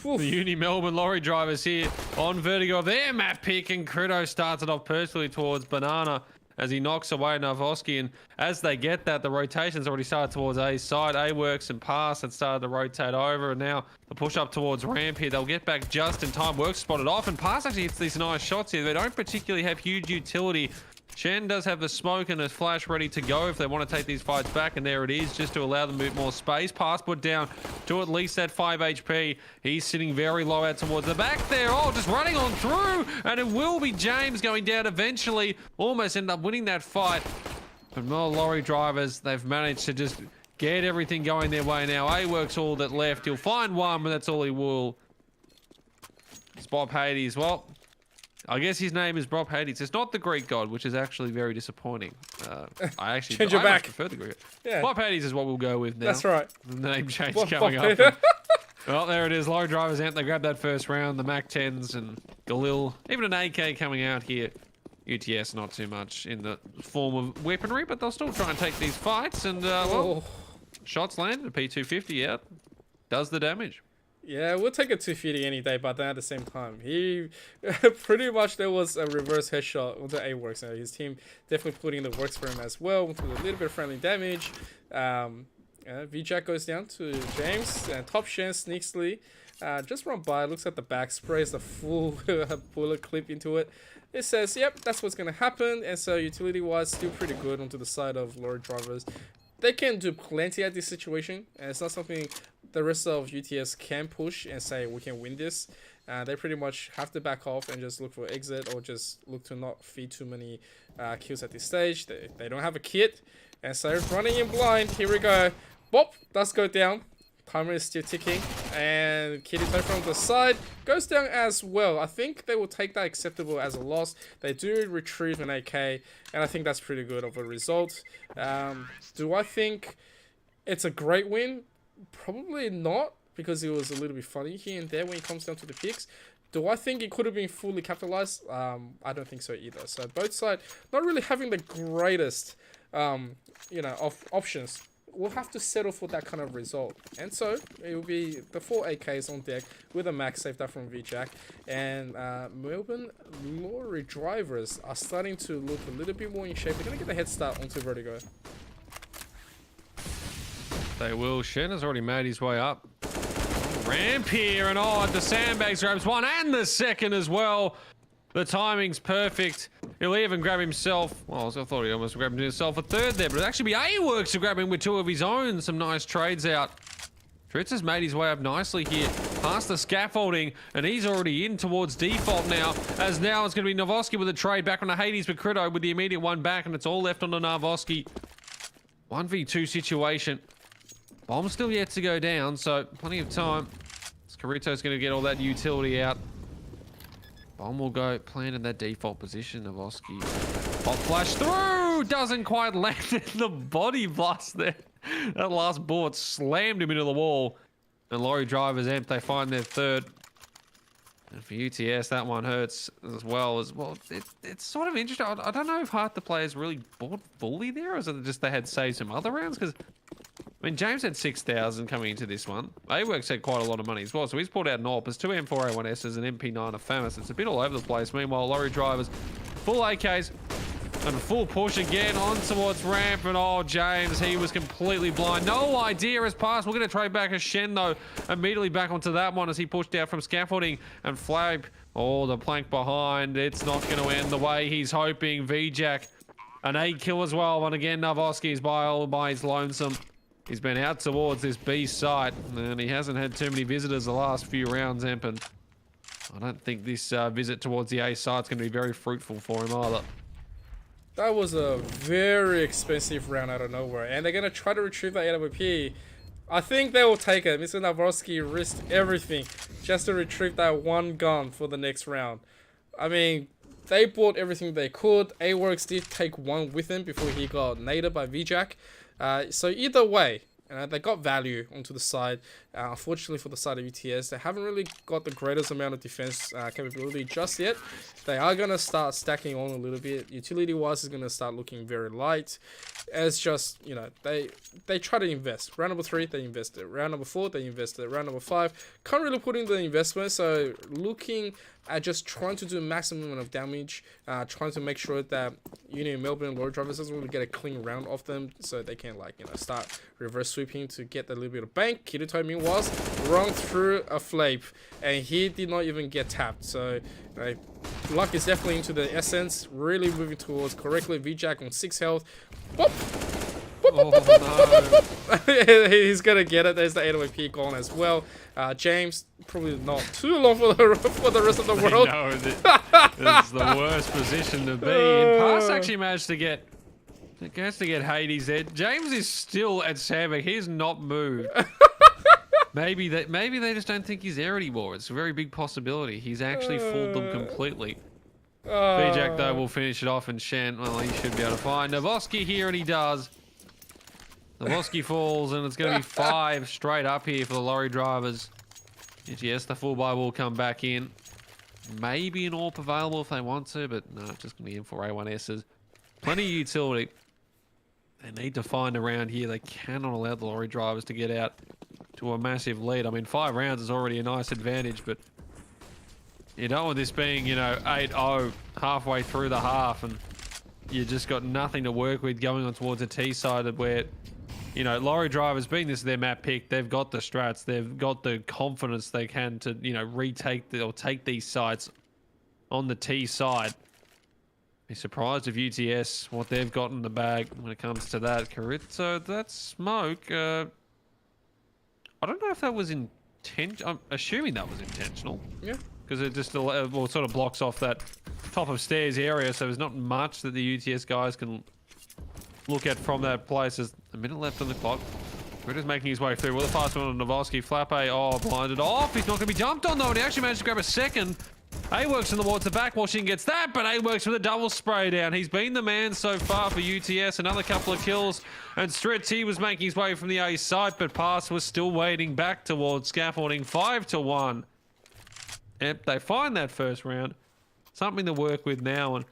Unimelb Lorrydrivers here on Vertigo of their map pick, and Credo starts it off personally towards Banana as he knocks away Navoski, and as they get that, the rotation's already started towards A's side. A works and pass had started to rotate over, and now the push up towards ramp here. They'll get back just in time. Works spotted off, and pass actually hits these nice shots here. They don't particularly have huge utility. Shen does have the smoke and a flash ready to go if they want to take these fights back, and there it is, just to allow them to move more space. Pass put down to at least that 5 HP. He's sitting very low out towards the back there. Oh, just running on through, and it will be James going down eventually. Almost end up winning that fight. But more Lorrydrivers, they've managed to just get everything going their way now. A works all that left. He'll find one, but that's all he will. Spot Hades. Well, I guess his name is Bob Hades. It's not the Greek god, which is actually very disappointing. I actually change it back. Prefer the Greek. Yeah. Bob Hades is what we'll go with now. That's right. The name change coming up. Well, there it is. Lorrydrivers out. They grab that first round. The Mac 10s and Galil. Even an AK coming out here. UTS not too much in the form of weaponry, but they'll still try and take these fights. And, well, shots landed. A P250 out. Does the damage. Yeah, we'll take a 250 any day, but then at the same time, he pretty much there was a reverse headshot onto A-Works. Now his team definitely putting in the works for him as well, with a little bit of friendly damage. V-Jack goes down to James, and Top Shen sneakily just run by, looks at the back, sprays the full bullet clip into it. It says, yep, that's what's going to happen, and so utility-wise, still pretty good onto the side of Lorrydrivers. They can do plenty at this situation, and it's not something the rest of UTS can push and say we can win this. They pretty much have to back off and just look for exit, or just look to not feed too many kills at this stage. They don't have a kit, and so running in blind. Here we go. Bop does go down. Timer is still ticking, and Kirito from the side goes down as well. I think they will take that acceptable as a loss. They do retrieve an AK, and I think that's pretty good of a result. Do I think it's a great win? Probably not, because it was a little bit funny here and there when it comes down to the picks. Do I think it could have been fully capitalized? I don't think so either. So both sides not really having the greatest, of options. We'll have to settle for that kind of result, and so it will be the 4 AKs on deck with a max saved up from V-Jack, and Melbourne Lorrydrivers are starting to look a little bit more in shape. They're going to get a head start onto Vertigo. They will. Shen has already made his way up. Ramp here, and the sandbags grabs one and the second as well. The timing's perfect. He'll even grab himself. Well, I thought he almost grabbed himself a third there, but it'd actually be A-Works to grab him with 2 of his own. Some nice trades out. Tritz has made his way up nicely here, past the scaffolding, and he's already in towards default now, as now it's going to be Navoski with a trade back on the Hades with Credo with the immediate one back, and it's all left on the Navoski. 1v2 situation. Bomb's still yet to go down, so plenty of time. Carito's going to get all that utility out. Bomb will go plant in that default position. Navoski. Hot flash through! Doesn't quite land in the body blast there. That last bullet slammed him into the wall. And Lorrydrivers amp, they find their third. And for UTS, that one hurts as well. It's sort of interesting. I don't know if half the players really bought fully there, or is it just they had saved some other rounds? Because, I mean, James had 6,000 coming into this one. A-Works had quite a lot of money as well, so he's pulled out an AWPs, 2 M4A1Ss, an MP9, a FAMAS. It's a bit all over the place. Meanwhile, Lorrydrivers, full AKs, and a full push again on towards ramp, and James, he was completely blind. No idea his pass. We're going to trade back a Shen, though, immediately back onto that one as he pushed out from scaffolding, and Flab, the plank behind. It's not going to end the way he's hoping. V-Jack, an 8 kill as well, and again, Navoski's all by his lonesome. He's been out towards this B site, and he hasn't had too many visitors the last few rounds, Emp, and I don't think this visit towards the A site's going to be very fruitful for him either. That was a very expensive round out of nowhere, and they're going to try to retrieve that AWP. I think they will take it. Mr. Navarski risked everything just to retrieve that one gun for the next round. I mean, they bought everything they could. AWorks did take one with him before he got naded by VJack. So either way, they got value onto the side. Unfortunately for the side of UTS, they haven't really got the greatest amount of defense capability just yet. They are going to start stacking on a little bit. Utility-wise is going to start looking very light. It's just, you know, they try to invest. Round number 3, they invested. Round number 4, they invested. Round number 5, can't really put in the investment. So looking at just trying to do maximum amount of damage, trying to make sure that Unimelb Lorrydrivers doesn't really get a clean round off them, so they can, like, you know, start reverse sweeping to get a little bit of bank. Kirito was wrong through a flame, and he did not even get tapped. So luck is definitely into the essence, really moving towards correctly. VJack on 6 health. Boop. Oh, no. He's gonna get it. There's the AWP gone as well. James, probably not too long for the rest of the world. No, this is the worst position to be in. Pass actually managed to get Hades there. James is still at Sandbag. He's not moved. Maybe they just don't think he's there anymore. It's a very big possibility. He's actually fooled them completely. VJack though will finish it off, and Shan, well, he should be able to find Novoski here, and he does. Novoski falls, and it's going to be 5 straight up here for the Lorrydrivers. Yes, the full buy will come back in. Maybe an AWP available if they want to, but no, it's just going to be in for A1Ss. Plenty of utility. They need to find a round here. They cannot allow the Lorrydrivers to get out to a massive lead. I mean, 5 rounds is already a nice advantage, but you don't want this being, you know, 8-0 halfway through the half, and you just got nothing to work with going on towards a T side where, you know, Lorrydrivers, being this their map pick, they've got the strats, they've got the confidence they can to, you know, retake or take these sites on the T side. Be surprised if UTS, what they've got in the bag when it comes to that. Kirito, that smoke, I don't know if that was intentional. I'm assuming that was intentional. Yeah. Because it just well, sort of blocks off that top of stairs area, so there's not much that the UTS guys can look at from that place. There's a minute left on the clock. Kirito's making his way through. Well, the fast one on Novoski. Flappe, blinded off. He's not going to be jumped on, though, and he actually managed to grab a second. AWorks in the water back. Washington gets that, but AWorks with a double spray down. He's been the man so far for UTS. Another couple of kills, and Stretty was making his way from the A site, but Pass was still waiting back towards scaffolding. 5-1. Yep, they find that first round. Something to work with now, and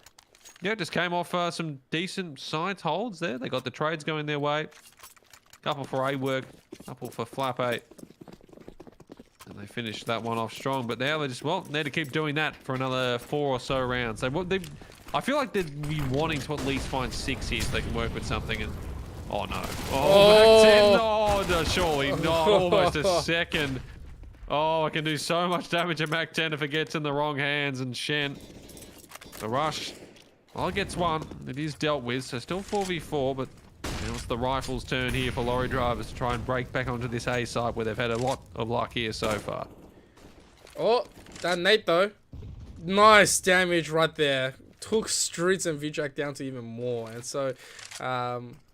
yeah, just came off some decent science holds there. They got the trades going their way. Couple for AWork, couple for Flappe. And they finished that one off strong, but now they just, well, need to keep doing that for another 4 or so rounds. I feel like they'd be wanting to at least find 6 here so they can work with something. And oh no! Oh, Mac 10! No, surely not. Almost a second. Oh, I can do so much damage at Mac 10 if it gets in the wrong hands. And Shen, the rush, well, it gets one. It is dealt with, so still 4v4, but now it's the rifle's turn here for Lorrydrivers to try and break back onto this A side where they've had a lot of luck here so far. Oh, that nade though. Nice damage right there. Took Streets and VJack down to even more. And so,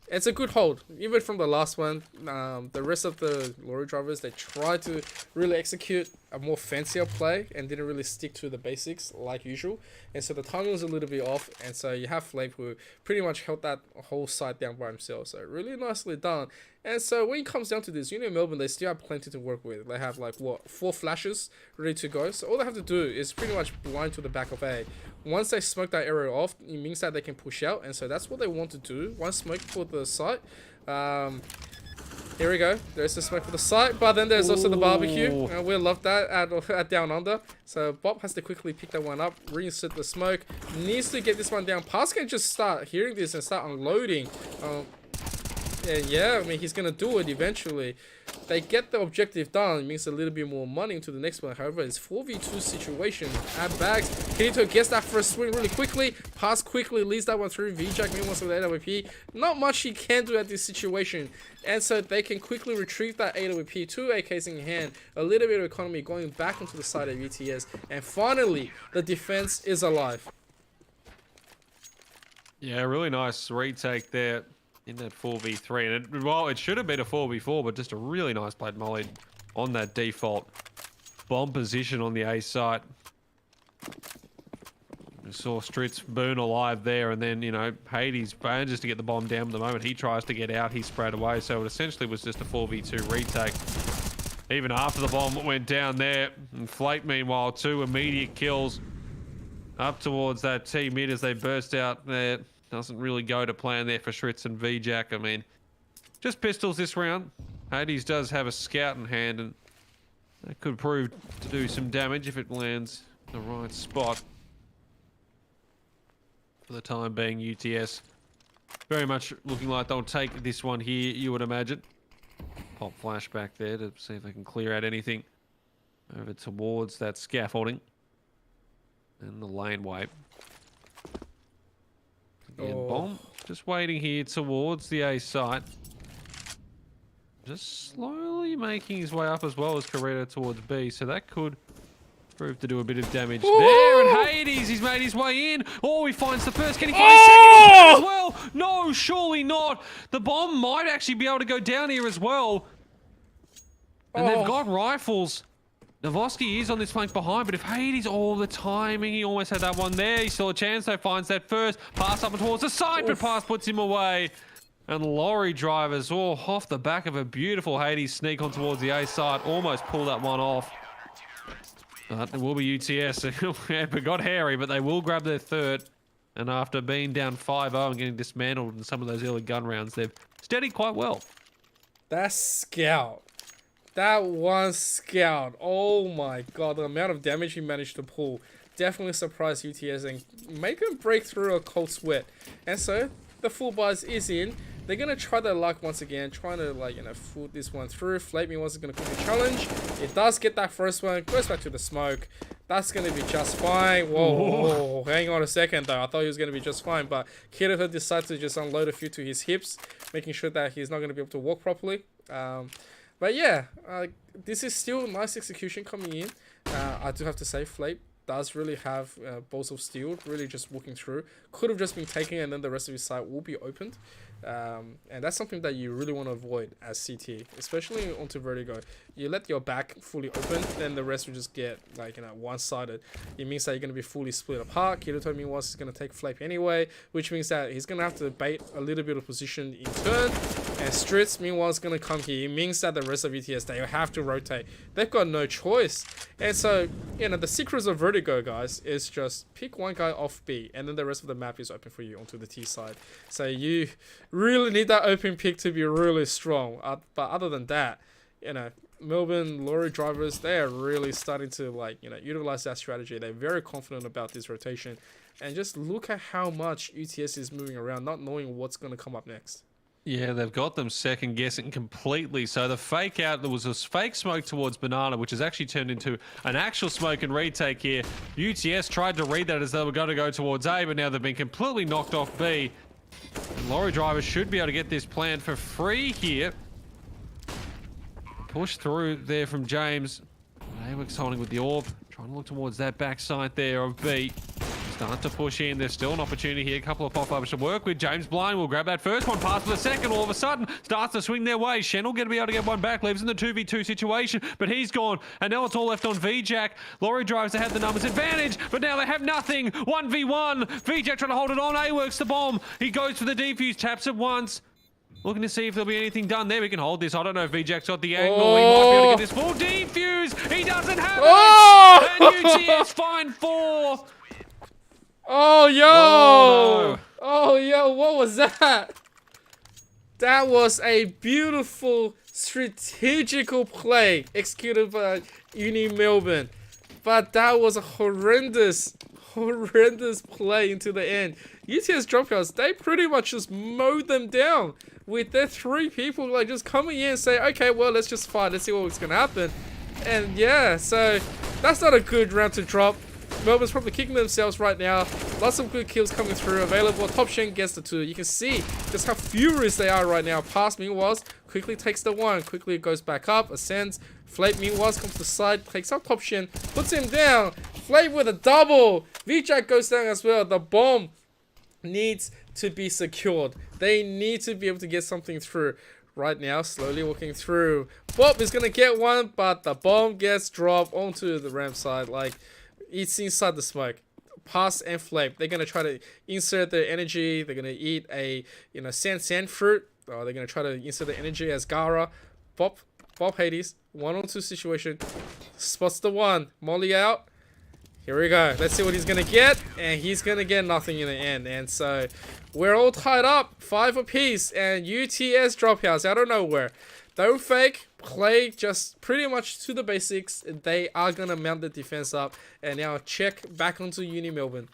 it's a good hold. Even from the last one, the rest of the Lorrydrivers, they tried to really execute a more fancier play and didn't really stick to the basics like usual. And so the timing was a little bit off. And so you have Flake who pretty much held that whole side down by himself. So really nicely done. And so when it comes down to this, Unimelb, they still have plenty to work with. They have like, what, 4 flashes ready to go. So all they have to do is pretty much blind to the back of A. Once they smoke that area off, it means that they can push out. And so that's what they want to do. One smoke for the site. Here we go. There's the smoke for the site, but then there's also the barbecue. And we love that at Down Under. So Bob has to quickly pick that one up, reinsert the smoke. Needs to get this one down. Pass can just start hearing this and start unloading. And yeah, I mean, he's going to do it eventually. They get the objective done. It means a little bit more money into the next one. However, it's 4v2 situation at bags. Kirito gets that first swing really quickly. Pass quickly, leads that one through. VJack meanwhile with the AWP. Not much he can do at this situation. And so they can quickly retrieve that AWP, 2 AKs in hand. A little bit of economy going back into the side of UTS. And finally, the defense is alive. Yeah, really nice retake there. in that 4v3. And well, it should have been a 4v4, but just a really nice played molly on that default bomb position on the A site. We saw Stritz burn alive there, and then, you know, Hades manages to get the bomb down. The moment he tries to get out, he's sprayed away. So it essentially was just a 4v2 retake. Even after the bomb went down there. And Flake, meanwhile, 2 immediate kills up towards that T mid as they burst out there. Doesn't really go to plan there for Stritz and VJack. I mean, just pistols this round. Hades does have a scout in hand, and that could prove to do some damage if it lands in the right spot. For the time being, UTS very much looking like they'll take this one here, you would imagine. Pop flashback there to see if they can clear out anything over towards that scaffolding and the laneway. Again, bomb just waiting here towards the A site. Just slowly making his way up as well as Carrera towards B, so that could prove to do a bit of damage there. And Hades, he's made his way in. Oh, he finds the first. Can he find the second as well? No, surely not. The bomb might actually be able to go down here as well. And they've got rifles. Novoski is on this flank behind, but if Hades, the timing, he almost had that one there. He still a chance, though, finds that first. Pass up towards the side, but pass puts him away. And Lorrydrivers, off the back of a beautiful Hades sneak on towards the A side, almost pull that one off. But it will be UTS. It got hairy, but they will grab their third. And after being down 5-0 and getting dismantled in some of those early gun rounds, they've steadied quite well. That scout. That one scout. Oh my god, the amount of damage he managed to pull definitely surprised UTS and make them break through a cold sweat. And so the full buzz is in. They're gonna try their luck once again, trying to, like, you know, foot this one through. Flake Me was gonna quickly challenge. It does get that first one, goes back to the smoke. That's gonna be just fine. Whoa, hang on a second though. I thought he was gonna be just fine, but Kirito decided to just unload a few to his hips, making sure that he's not gonna be able to walk properly. But yeah, this is still nice execution coming in. I do have to say, Flake does really have balls of steel, really just walking through. Could have just been taken, and then the rest of his site will be opened. And that's something that you really want to avoid as CT, especially onto Vertigo. You let your back fully open, then the rest will just get, like, you know, one-sided. It means that you're going to be fully split apart. Kirito meanwhile is going to take Flake anyway, which means that he's going to have to bait a little bit of position in turn. And Stritz meanwhile is going to come here. It means that the rest of UTS, they have to rotate. They've got no choice. And so, you know, the secrets of Vertigo, guys, is just pick one guy off B, and then the rest of the map is open for you onto the T side. So you really need that open pick to be really strong. But other than that, you know, Melbourne Lorrydrivers, they are really starting to, like, you know, utilize that strategy. They're very confident about this rotation. And just look at how much UTS is moving around, not knowing what's going to come up next. Yeah, they've got them second guessing completely. So the fake out, there was a fake smoke towards Banana, which has actually turned into an actual smoke and retake here. UTS tried to read that as they were going to go towards A, but now they've been completely knocked off B. And Lorrydrivers should be able to get this planned for free here. Push through there from James. AWEX holding with the orb, trying to look towards that backside there of B. Start to push in. There's still an opportunity here. A couple of pop-ups to work with. James Blind will grab that first one. Pass for the second. All of a sudden, starts to swing their way. Shen will be able to get one back. Lives in the 2v2 situation, but he's gone. And now it's all left on VJack. Lorrydrivers had the numbers advantage, but now they have nothing. 1v1. VJack trying to hold it on. A-works the bomb. He goes for the defuse. Taps it once. Looking to see if there'll be anything done there. We can hold this. I don't know if VJack's got the angle. He might be able to get this full defuse. He doesn't have it. And UTS find 4. Oh, yo! Oh, no. Oh, yo, what was that? That was a beautiful strategical play executed by Unimelb. But that was a horrendous play into the end. UTS dropoUTS, they pretty much just mowed them down with their 3 people, like, just coming in and say, okay, well, let's just fight. Let's see what's going to happen. And yeah, so that's not a good round to drop. Melbourne's probably kicking themselves right now. Lots of good kills coming through available. Top Shen gets the 2. You can see just how furious they are right now. Pass meanwhile quickly takes the 1. Quickly goes back up, ascends. Flake meanwhile comes to the side, takes up Top Shen, puts him down. Flake with a double. VJack goes down as well. The bomb needs to be secured. They need to be able to get something through. Right now, slowly walking through. Bob is gonna get one, but the bomb gets dropped onto the ramp side. Like, it's inside the smoke. Pass and flame. They're gonna try to insert their energy. They're gonna eat a sand fruit. They're gonna try to insert the energy as Gara. Bob Hades. 1-on-2 situation. Spots the one. Molly out. Here we go. Let's see what he's gonna get, and he's gonna get nothing in the end. And so we're all tied up, 5 apiece, and UTS dropoUTS out of nowhere. Don't fake, play just pretty much to the basics. They are gonna mount the defense up, and now check back onto Uni Melbourne.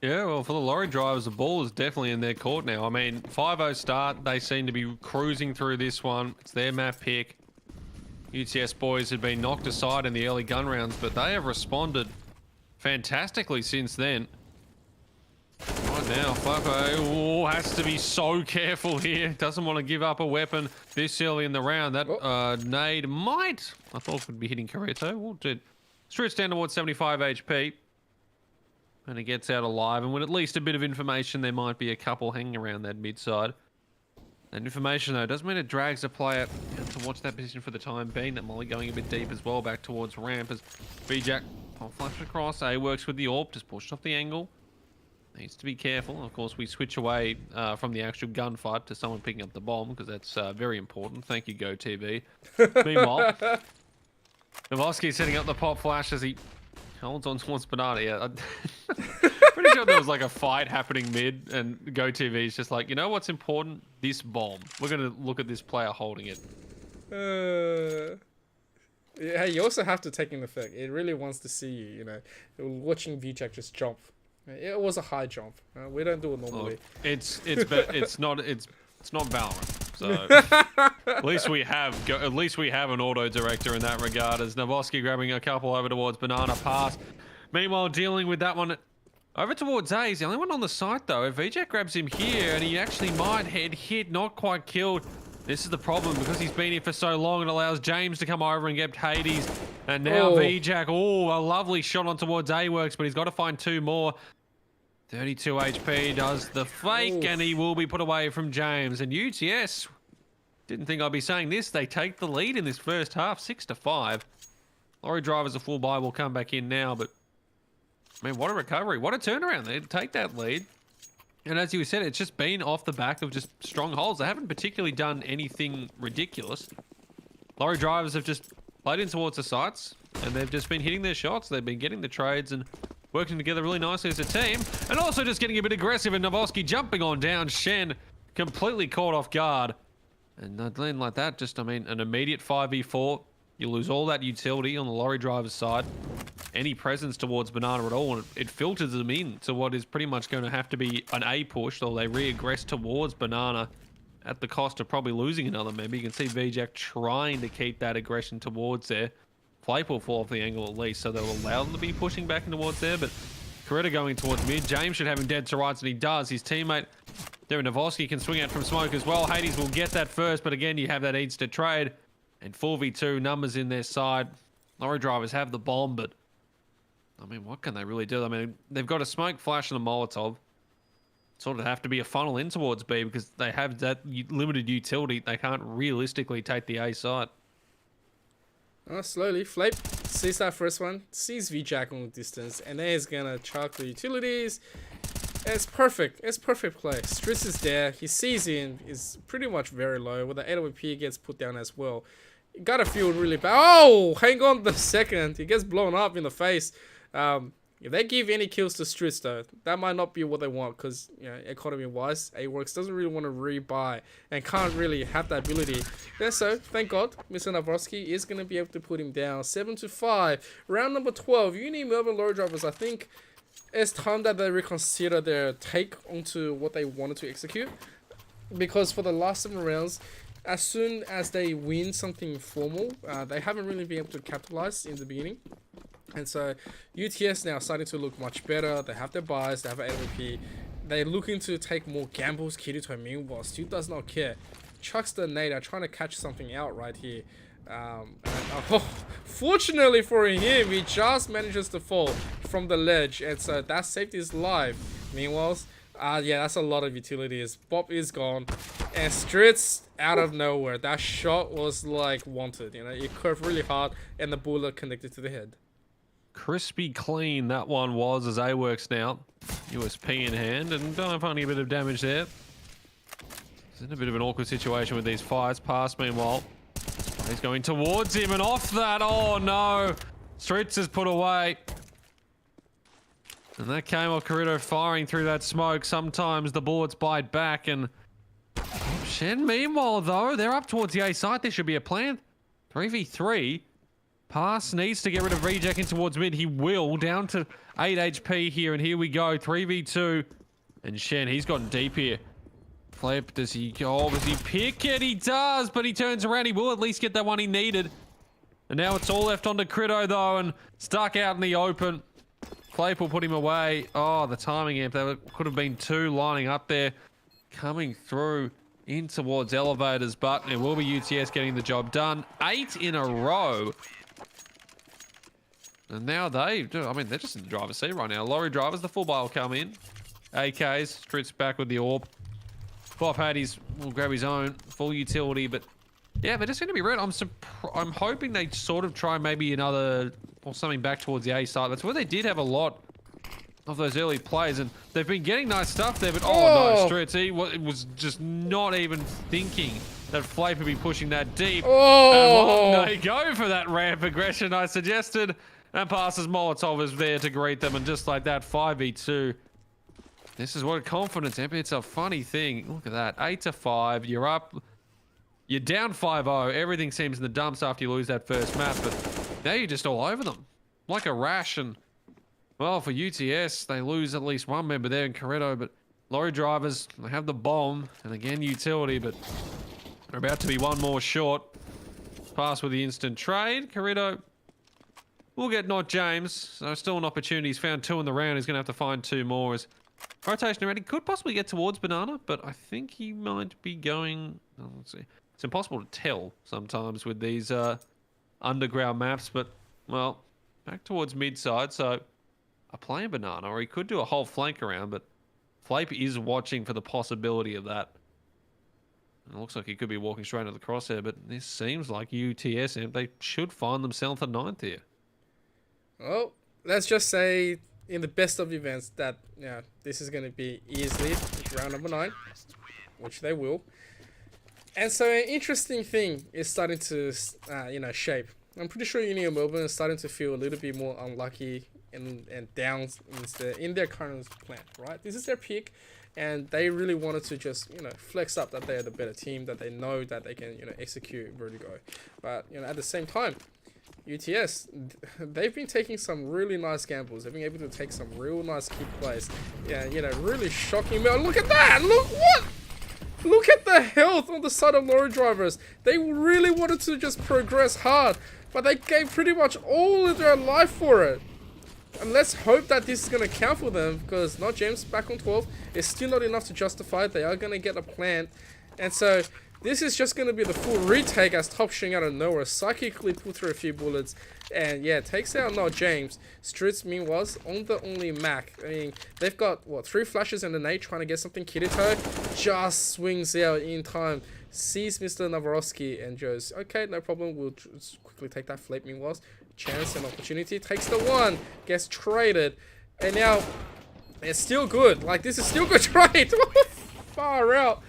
Yeah, well, for the lorry drivers, the ball is definitely in their court now. I mean, 5-0 start. They seem to be cruising through this one. It's their map pick. UTS boys had been knocked aside in the early gun rounds, but they have responded fantastically since then. Right now, Flappo has to be so careful here. Doesn't want to give up a weapon this early in the round. That nade might, I thought, would be hitting Carreto. Well, did stretch down towards 75 HP. And he gets out alive. And with at least a bit of information, there might be a couple hanging around that mid side. That information, though, doesn't mean it drags a player to watch that position for the time being. That Molly going a bit deep as well, back towards ramp as VJack flashes across. A works with the AWP, just pushed off the angle. Needs to be careful. Of course, we switch away from the actual gunfight to someone picking up the bomb, because that's very important. Thank you, GoTV. Meanwhile, Novoski setting up the pop flash as he holds on towards Banana. Yeah, pretty sure there was like a fight happening mid, and GoTV is just like, you know what's important? This bomb. We're going to look at this player holding it. Yeah, you also have to take in effect. It really wants to see you, watching VJack just jump. It was a high jump. We don't do it normally. Oh, it's not Valorant. So at least we have an auto director in that regard. As Novoski grabbing a couple over towards Banana pass. Meanwhile, dealing with that one over towards A. He's the only one on the site though. If VJack grabs him here, and he actually might head hit, not quite killed. This is the problem, because he's been here for so long. It allows James to come over and get Hades. And now VJack, a lovely shot on towards A-Works, but he's got to find 2 more. 32 HP does the fake, and he will be put away from James. And UTS, didn't think I'd be saying this, they take the lead in this first half, 6-5. Lorry drivers, a full buy, will come back in now, but I mean, what a recovery. What a turnaround. They take that lead. And as you said, it's just been off the back of just strong holds. They haven't particularly done anything ridiculous. Lorry drivers have just played in towards the sites, and they've just been hitting their shots. They've been getting the trades and working together really nicely as a team. And also just getting a bit aggressive, and Novoski jumping on down. Shen completely caught off guard. And then like that, just, I mean, an immediate 5v4. You lose all that utility on the lorry driver's side. Any presence towards Banana at all, and it filters them in to what is pretty much going to have to be an A push, or they re-aggress towards Banana at the cost of probably losing another member. You can see VJack trying to keep that aggression towards there. Flape will fall off the angle at least, so they'll allow them to be pushing back towards there, but Coretta going towards mid. James should have him dead to rights, and he does. His teammate, Darren Novoski, can swing out from smoke as well. Hades will get that first, but again, you have that needs to trade. And 4v2, numbers in their side. Lorry drivers have the bomb, but I mean, what can they really do? I mean, they've got a smoke flash and a Molotov. Sort of have to be a funnel in towards B, because they have that limited utility. They can't realistically take the A side. Slowly, Flape sees that first one, sees VJack on the distance, and then he's gonna chuck the utilities. It's perfect. It's perfect play. Striss is there. He sees in. Is pretty much very low. With the AWP gets put down as well. Gotta feel really bad. Oh, hang on the second. He gets blown up in the face. If they give any kills to Striss though, that might not be what they want, because economy-wise, A-Works doesn't really want to rebuy and can't really have that ability. Yeah, so thank God, Mr. Novoski is gonna be able to put him down. 7-5. Round number 12. Unimelb Lorrydrivers, I think it's time that they reconsider their take onto what they wanted to execute, because for the last 7 rounds, as soon as they win something formal, they haven't really been able to capitalize in the beginning. And so UTS now starting to look much better. They have their buys, they have an AWP. They're looking to take more gambles. Kirito, meanwhile, still does not care. Chucks the nade, trying to catch something out right here. Fortunately for him, he just manages to fall from the ledge, and so that saved his life. Meanwhile, Yeah, that's a lot of utilities. Bob is gone. And Stritz out of nowhere. That shot was like wanted, you know. It curved really hard and the bullet connected to the head. Crispy clean that one was as A works now. USP in hand and finding a bit of damage there. It's in a bit of an awkward situation with these fights. Pass meanwhile. He's going towards him and off that. Oh no. Stritz is put away. And that came off Corridor firing through that smoke. Sometimes the bullets bite back and Shen meanwhile though, they're up towards the A site. There should be a plan. 3v3. Pass needs to get rid of Reject in towards mid. He will. Down to 8 HP here. And here we go. 3v2. And Shen, he's gotten deep here. Flip, does he go? Does he pick it? He does, but he turns around. He will at least get that one he needed. And now it's all left onto Critto though and stuck out in the open. Flape will put him away. Oh, the timing amp. There could have been two lining up there. Coming through in towards elevators, but it will be UTS getting the job done. 8 in a row. And now they're just in the driver's seat right now. Lorrydrivers, the full buy will come in. AKs, Stritz back with the orb. Bob Haddies will grab his own full utility, but yeah, they're just going to be red. I'm hoping they sort of try maybe another or something back towards the A side. That's where they did have a lot of those early plays, and they've been getting nice stuff there, but oh no, Stritz, he was just not even thinking that Flape would be pushing that deep. Oh! And they go for that ramp aggression I suggested, and passes Molotov is there to greet them, and just like that, 5v2. This is what a confidence, it's a funny thing. Look at that, 8-5, you're up. You're down 5-0. Everything seems in the dumps after you lose that first map, but now you're just all over them. Like a rash, and well, for UTS, they lose at least one member there in Corretto, but Lorrydrivers, they have the bomb, and again, utility, but they're about to be one more short. Pass with the instant trade. Corretto will get not James, so still an opportunity. He's found 2 in the round. He's going to have to find 2 more as rotation already. Could possibly get towards Banana, but I think he might be going... Oh, let's see. It's impossible to tell sometimes with these underground maps, but, well, back towards mid-side, so a playing Banana, or he could do a whole flank around, but Flape is watching for the possibility of that. And it looks like he could be walking straight into the crosshair, but this seems like UTS, and they should find themselves a 9th here. Well, let's just say in the best of events that this is going to be easily round number 9, which they will. And so an interesting thing is starting to shape. I'm pretty sure Unimelb is starting to feel a little bit more unlucky and down in their current plan, right? This is their peak, and they really wanted to just flex up that they're the better team, that they know that they can execute Vertigo. But at the same time, UTS, they've been taking some really nice gambles. They've been able to take some real nice key plays. Yeah, really shocking. Look at that! Look what! Look at the health on the side of Lorrydrivers. They really wanted to just progress hard, but they gave pretty much all of their life for it. And let's hope that this is going to count for them, because not James back on 12 is still not enough to justify it. They are going to get a plant. And so this is just going to be the full retake as Top String out of nowhere psychically pull through a few bullets. And yeah, takes out not James. Stritz, meanwhile, on the only Mac. I mean, they've got, 3 flashes and an 8 trying to get something Kirito. Just swings out in time. Sees Mr. Navarowski and goes, okay, no problem. We'll just quickly take that Flape meanwhile. Chance and opportunity. Takes the 1. Gets traded. And now, it's still good. Like, this is still good trade. Far out.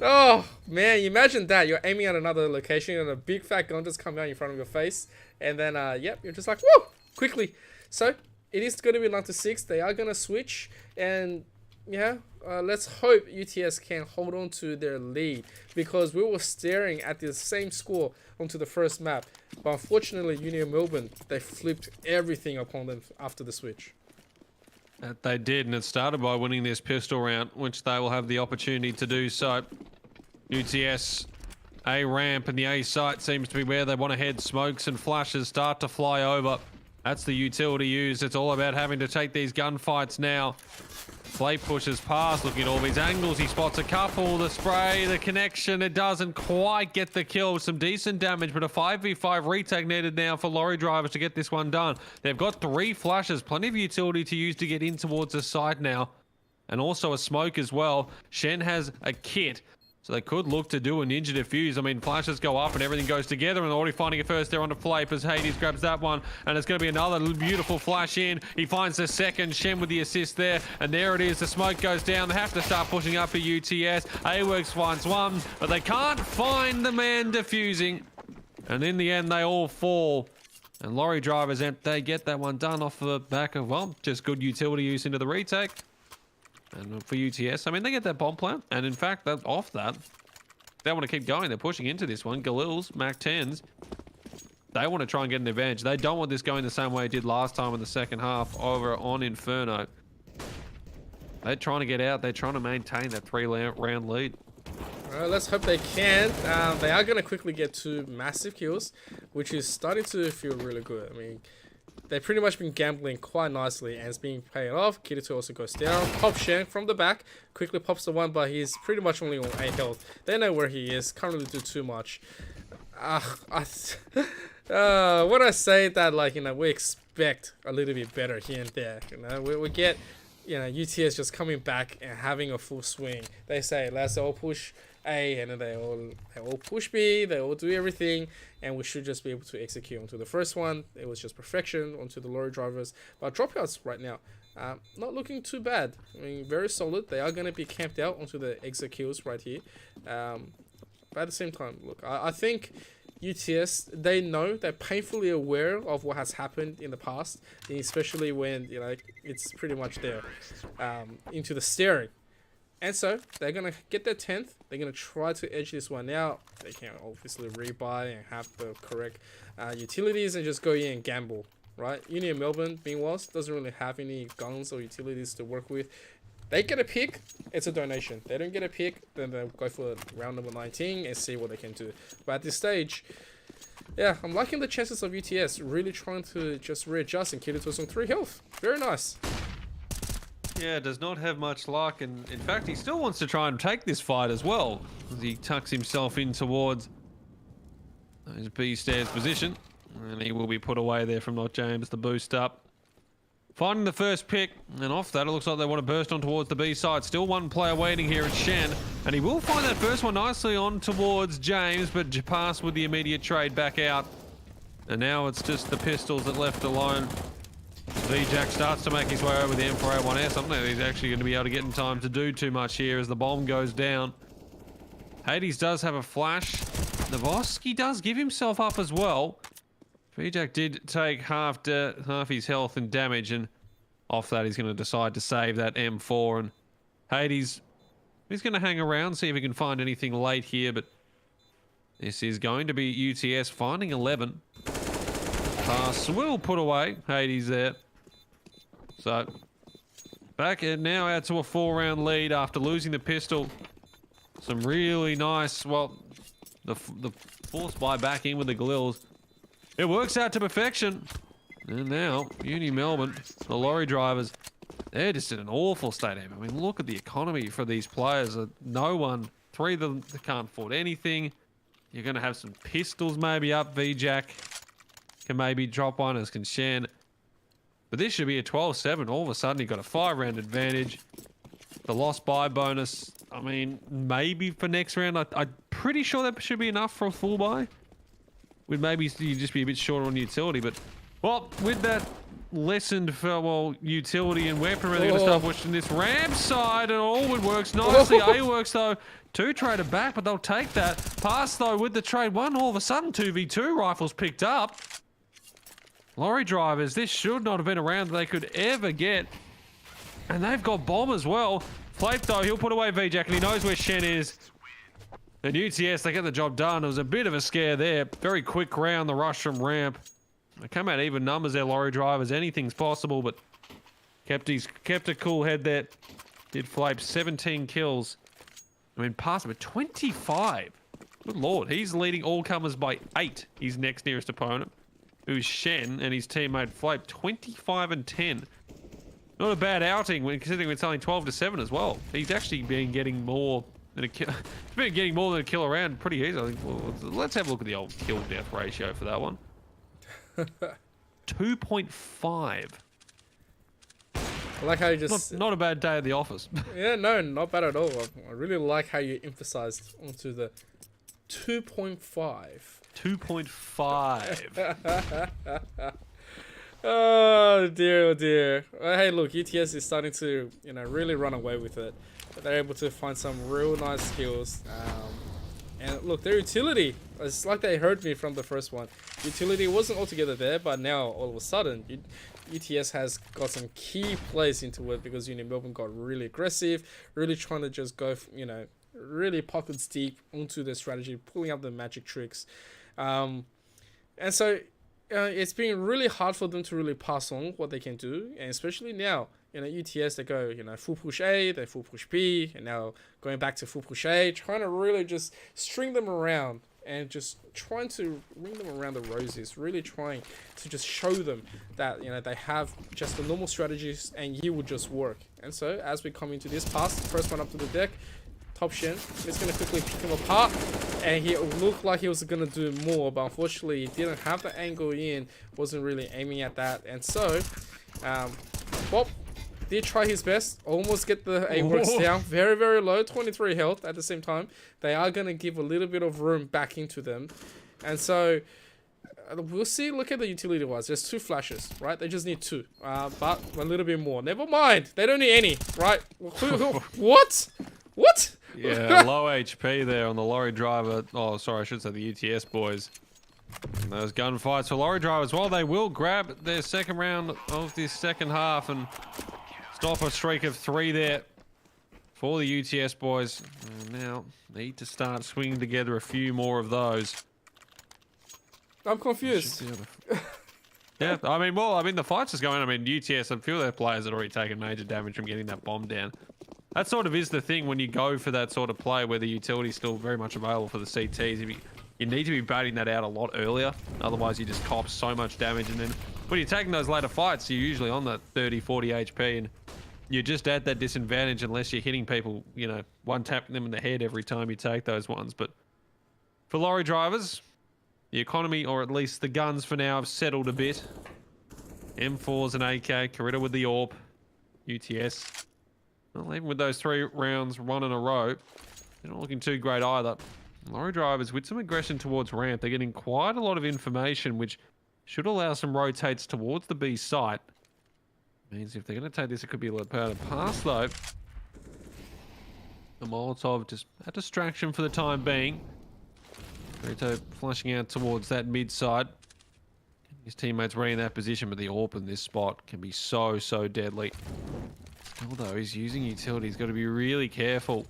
Oh, man, imagine that. You're aiming at another location and a big fat gun just comes out in front of your face. And then, yep, you're just like, whoa, quickly. So, it is going to be 9-6. They are going to switch. And, yeah, let's hope UTS can hold on to their lead. Because we were staring at the same score onto the first map. But unfortunately, Unimelb, they flipped everything upon them after the switch. That they did, and it started by winning this pistol round, which they will have the opportunity to do so. UTS, A ramp and the A site seems to be where they want to head. Smokes and flashes start to fly over. That's the utility used. It's all about having to take these gunfights now. Flape pushes past, looking at all these angles. He spots a couple, the spray, the connection. It doesn't quite get the kill. Some decent damage, but a 5v5 retake needed now for Lorrydrivers to get this one done. They've got 3 flashes, plenty of utility to use to get in towards the site now. and also a smoke as well. Shen has a kit, so they could look to do a ninja defuse. I mean, flashes go up and everything goes together, and already finding a first there on the Flape as Hades grabs that one, and it's going to be another beautiful flash in. He finds the second. Shen with the assist there, and there it is. The smoke goes down. They have to start pushing up for UTS. AWorks finds one, but they can't find the man defusing, and in the end, they all fall. And Lorrydrivers, they get that one done off the back of, well, just good utility use into the retake. And for UTS, I mean, they get that bomb plant. And in fact, off that, they want to keep going. They're pushing into this one. Galil's, Mac 10s. They want to try and get an advantage. They don't want this going the same way it did last time in the second half over on Inferno. They're trying to get out. They're trying to maintain that 3-round lead. Let's hope they can. They are going to quickly get 2 massive kills, which is starting to feel really good. I mean, they've pretty much been gambling quite nicely, and it's being paid off. Kirito also goes down. Pop Shen from the back. Quickly pops the one, but he's pretty much only on 8 health. They know where he is. Can't really do too much. When I say that, like, you know, we expect a little bit better here and there. You know, we get, you know, UTS just coming back and having a full swing. They say, let's all push A, and then they all push B, they all do everything, and we should just be able to execute onto the first one. It was just perfection onto the Lorrydrivers. But dropouts right now, not looking too bad. I mean, very solid. They are going to be camped out onto the exit kills right here. But at the same time, look, I think UTS, they know, they're painfully aware of what has happened in the past, especially when, you know, it's pretty much there, into the steering. And so, they're going to get their 10th. They're going to try to edge this one out. They can obviously rebuy and have the correct utilities and just go in and gamble, right? Unimelb, meanwhile, doesn't really have any guns or utilities to work with. They get a pick, it's a donation. They don't get a pick, then they'll go for round number 19 and see what they can do. But at this stage, yeah, I'm liking the chances of UTS really trying to just readjust and Kirito's on 3 health. Very nice. Yeah, does not have much luck, and in fact, he still wants to try and take this fight as well. As he tucks himself in towards his B stance position, and he will be put away there from Not James to boost up. Finding the first pick, and off that, it looks like they want to burst on towards the B side. Still one player waiting here at Shen, and he will find that first one nicely on towards James, but pass with the immediate trade back out. And now it's just the pistols that left alone. VJack starts to make his way over the M4A1S. I don't think he's actually going to be able to get in time to do too much here as the bomb goes down. Hades does have a flash. Novoski does give himself up as well. VJack did take half his health and damage, and off that he's going to decide to save that M4. And Hades, he's going to hang around, see if he can find anything late here, but this is going to be UTS finding 11. Pass will put away Hades there. So back and now out to a 4-round lead after losing the pistol. Some really nice, well, the force buy back in with the Galils. It works out to perfection. And now Unimelb, the Lorrydrivers, they're just in an awful state. I mean, look at the economy for these players. No one, 3 of them, they can't afford anything. You're going to have some pistols maybe up. VJack can maybe drop one, as can Shen. But this should be a 12-7. All of a sudden, you've got a 5-round advantage. The lost buy bonus, I mean, maybe for next round. I'm pretty sure that should be enough for a full buy. Would maybe you just be a bit shorter on utility, but well, with that lessened for, well, utility and weaponry, they're going to start pushing this ramp side, and all would works nicely. A works though, 2 trader back, but they'll take that. Pass though with the trade 1, all of a sudden 2v2 rifles picked up. Lorrydrivers, this should not have been a round they could ever get. And they've got bomb as well. Flape though, he'll put away VJack, and he knows where Shen is. And UTS, they get the job done. It was a bit of a scare there. Very quick round, the rush from ramp. They come out even numbers there, Lorrydrivers. Anything's possible, but kept a cool head there. Did Flape 17 kills. I mean, past him at 25. Good lord, he's leading all comers by 8. His next nearest opponent, who's Shen, and his teammate Flape, 25 and 10. Not a bad outing, considering it's only 12-7 as well. He's actually been getting more than a kill. He's been getting more than a kill around pretty easily. Well, let's have a look at the old kill-death ratio for that one. 2.5. I like how you just... Not a bad day at the office. Yeah, no, not bad at all. I really like how you emphasized onto the 2.5. 2.5. Oh dear, oh dear. Hey, look, UTS is starting to, really run away with it. They're able to find some real nice skills. And look, their utility, it's like they heard me from the first one. Utility wasn't altogether there, but now all of a sudden, UTS has got some key plays into it because Unimelb got really aggressive, really trying to just go, really pockets deep onto their strategy, pulling out the magic tricks. And so it's been really hard for them to really pass on what they can do, and especially now. UTS, they go, full push A, they full push B, and now going back to full push A, trying to really just string them around and just trying to ring them around the roses, really trying to just show them that, they have just the normal strategies and you will just work. And so as we come into this pass, first one up to the deck, top Shen is going to quickly pick him apart, and he looked like he was going to do more, but unfortunately he didn't have the angle in, wasn't really aiming at that. And so Bob did try his best, almost get the AWORKS down, very, very low, 23 health at the same time. They are going to give a little bit of room back into them. And so we'll see. Look at the utility wise. There's 2 flashes, right? They just need 2, but a little bit more. Never mind. They don't need any, right? What? What? Yeah, low HP there on the lorry driver. Oh, sorry, I should say the UTS boys. And those gunfights for lorry drivers. Well, they will grab their second round of this second half and stop a streak of 3 there for the UTS boys. And now need to start swinging together a few more of those. I'm confused. Yeah, the fight's just going. UTS, a few of their players had already taken major damage from getting that bomb down. That sort of is the thing when you go for that sort of play where the utility's still very much available for the CTs. You need to be batting that out a lot earlier. Otherwise, you just cop so much damage. And then when you're taking those later fights, you're usually on that 30, 40 HP. And you're just at that disadvantage unless you're hitting people, one tapping them in the head every time you take those ones. But for lorry drivers, the economy, or at least the guns for now, have settled a bit. M4's an AK, Coretta with the AWP, UTS. Well, even with those 3 rounds, 1 in a row, they're not looking too great either. Lorry drivers with some aggression towards ramp. They're getting quite a lot of information, which should allow some rotates towards the B site. Means if they're going to take this, it could be a little better pass though. The Molotov just a distraction for the time being. Rito flashing out towards that mid side. His teammates running in that position, but the AWP in this spot can be so deadly. Although he's using utility, he's got to be really careful.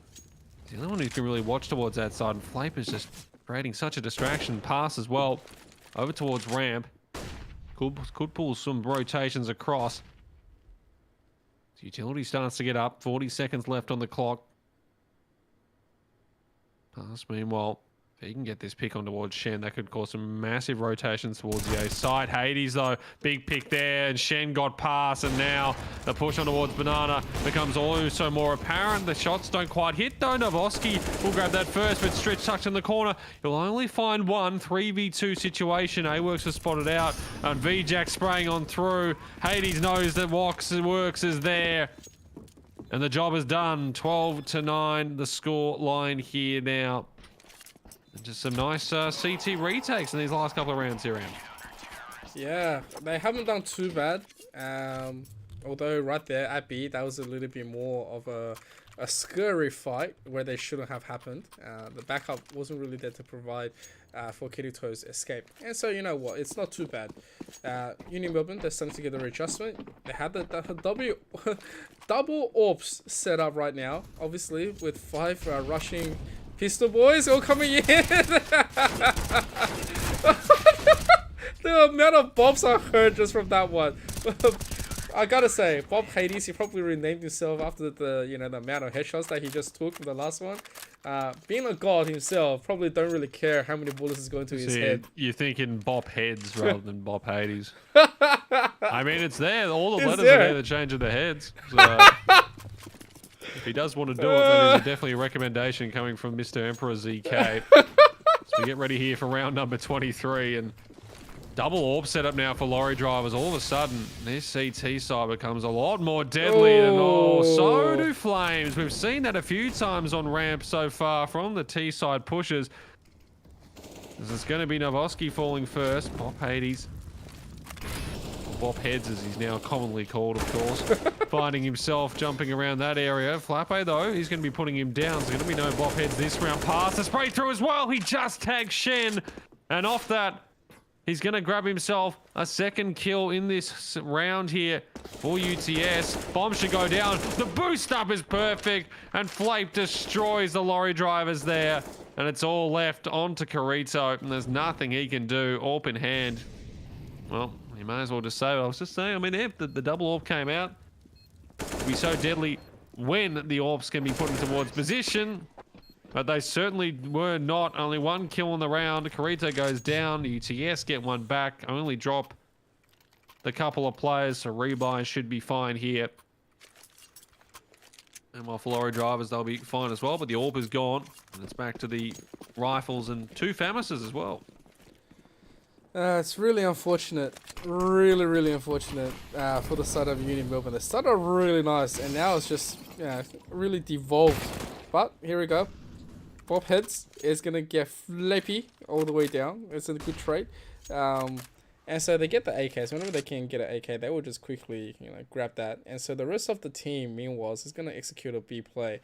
The only one who can really watch towards that side, and Flaper's just creating such a distraction. Pass as well, over towards ramp. Could pull some rotations across. The utility starts to get up, 40 seconds left on the clock. Pass, meanwhile, if he can get this pick on towards Shen, that could cause some massive rotations towards the A side. Hades, though, big pick there, and Shen got past, and now the push on towards Banana becomes also more apparent. The shots don't quite hit, though. Novoski will grab that first, but Stritch tucked in the corner. He'll only find one 3v2 situation. AWORKS has spotted out, and VJack spraying on through. Hades knows that Works is there. And the job is done. 12-9, the score line here now. And just some nice CT retakes in these last couple of rounds here, Am. Yeah, they haven't done too bad. Although right there at B, that was a little bit more of a scary fight where they shouldn't have happened. The backup wasn't really there to provide for Kirito's escape. And so, you know what, it's not too bad. Unimelb, they're starting to get the readjustment. They have the double AWPS set up right now, obviously, with 5 rushing pistol boys all coming in. The amount of bombs I heard just from that one. I gotta say, Bob Hades, he probably renamed himself after the the amount of headshots that he just took from the last one. Being a god himself, probably don't really care how many bullets is going to his head. You're thinking Bob Heads rather than Bob Hades. I mean, it's there. All the letters are there that change the heads. So, if he does want to do it, that is definitely a recommendation coming from Mr. Emperor ZK. So we get ready here for round number 23, and Double orb setup now for Lorrydrivers. All of a sudden, this CT side becomes a lot more deadly. And so do Flames. We've seen that a few times on ramp so far from the T side pushes. This is going to be Novoski falling first. Bop Hades. Bop Heads, as he's now commonly called, of course. Finding himself jumping around that area. Flappe, though, he's going to be putting him down. There's going to be no Bop Heads this round. Pass the spray through as well. He just tagged Shen. And off that, he's going to grab himself a second kill in this round here for UTS. Bomb should go down. The boost up is perfect. And Flape destroys the Lorrydrivers there. And it's all left onto Carito. And there's nothing he can do. AWP in hand. Well, you may as well just say what I was just saying. I mean, if the double AWP came out, it'd be so deadly when the AWPs can be put in towards position. But they certainly were not. Only one kill on the round. Carito goes down. UTS get one back. Only drop the couple of players. So rebuy should be fine here. And while for Lorrydrivers, they'll be fine as well. But the AWP is gone. And it's back to the rifles and 2 FAMASes as well. It's really unfortunate. Really unfortunate for the side of Unimelb. They started really nice. And now it's just really devolved. But here we go. Bop Heads is going to get flippy all the way down. It's a good trade. And so they get the AKs. Whenever they can get an AK, they will just quickly grab that. And so the rest of the team, meanwhile, is going to execute a B play.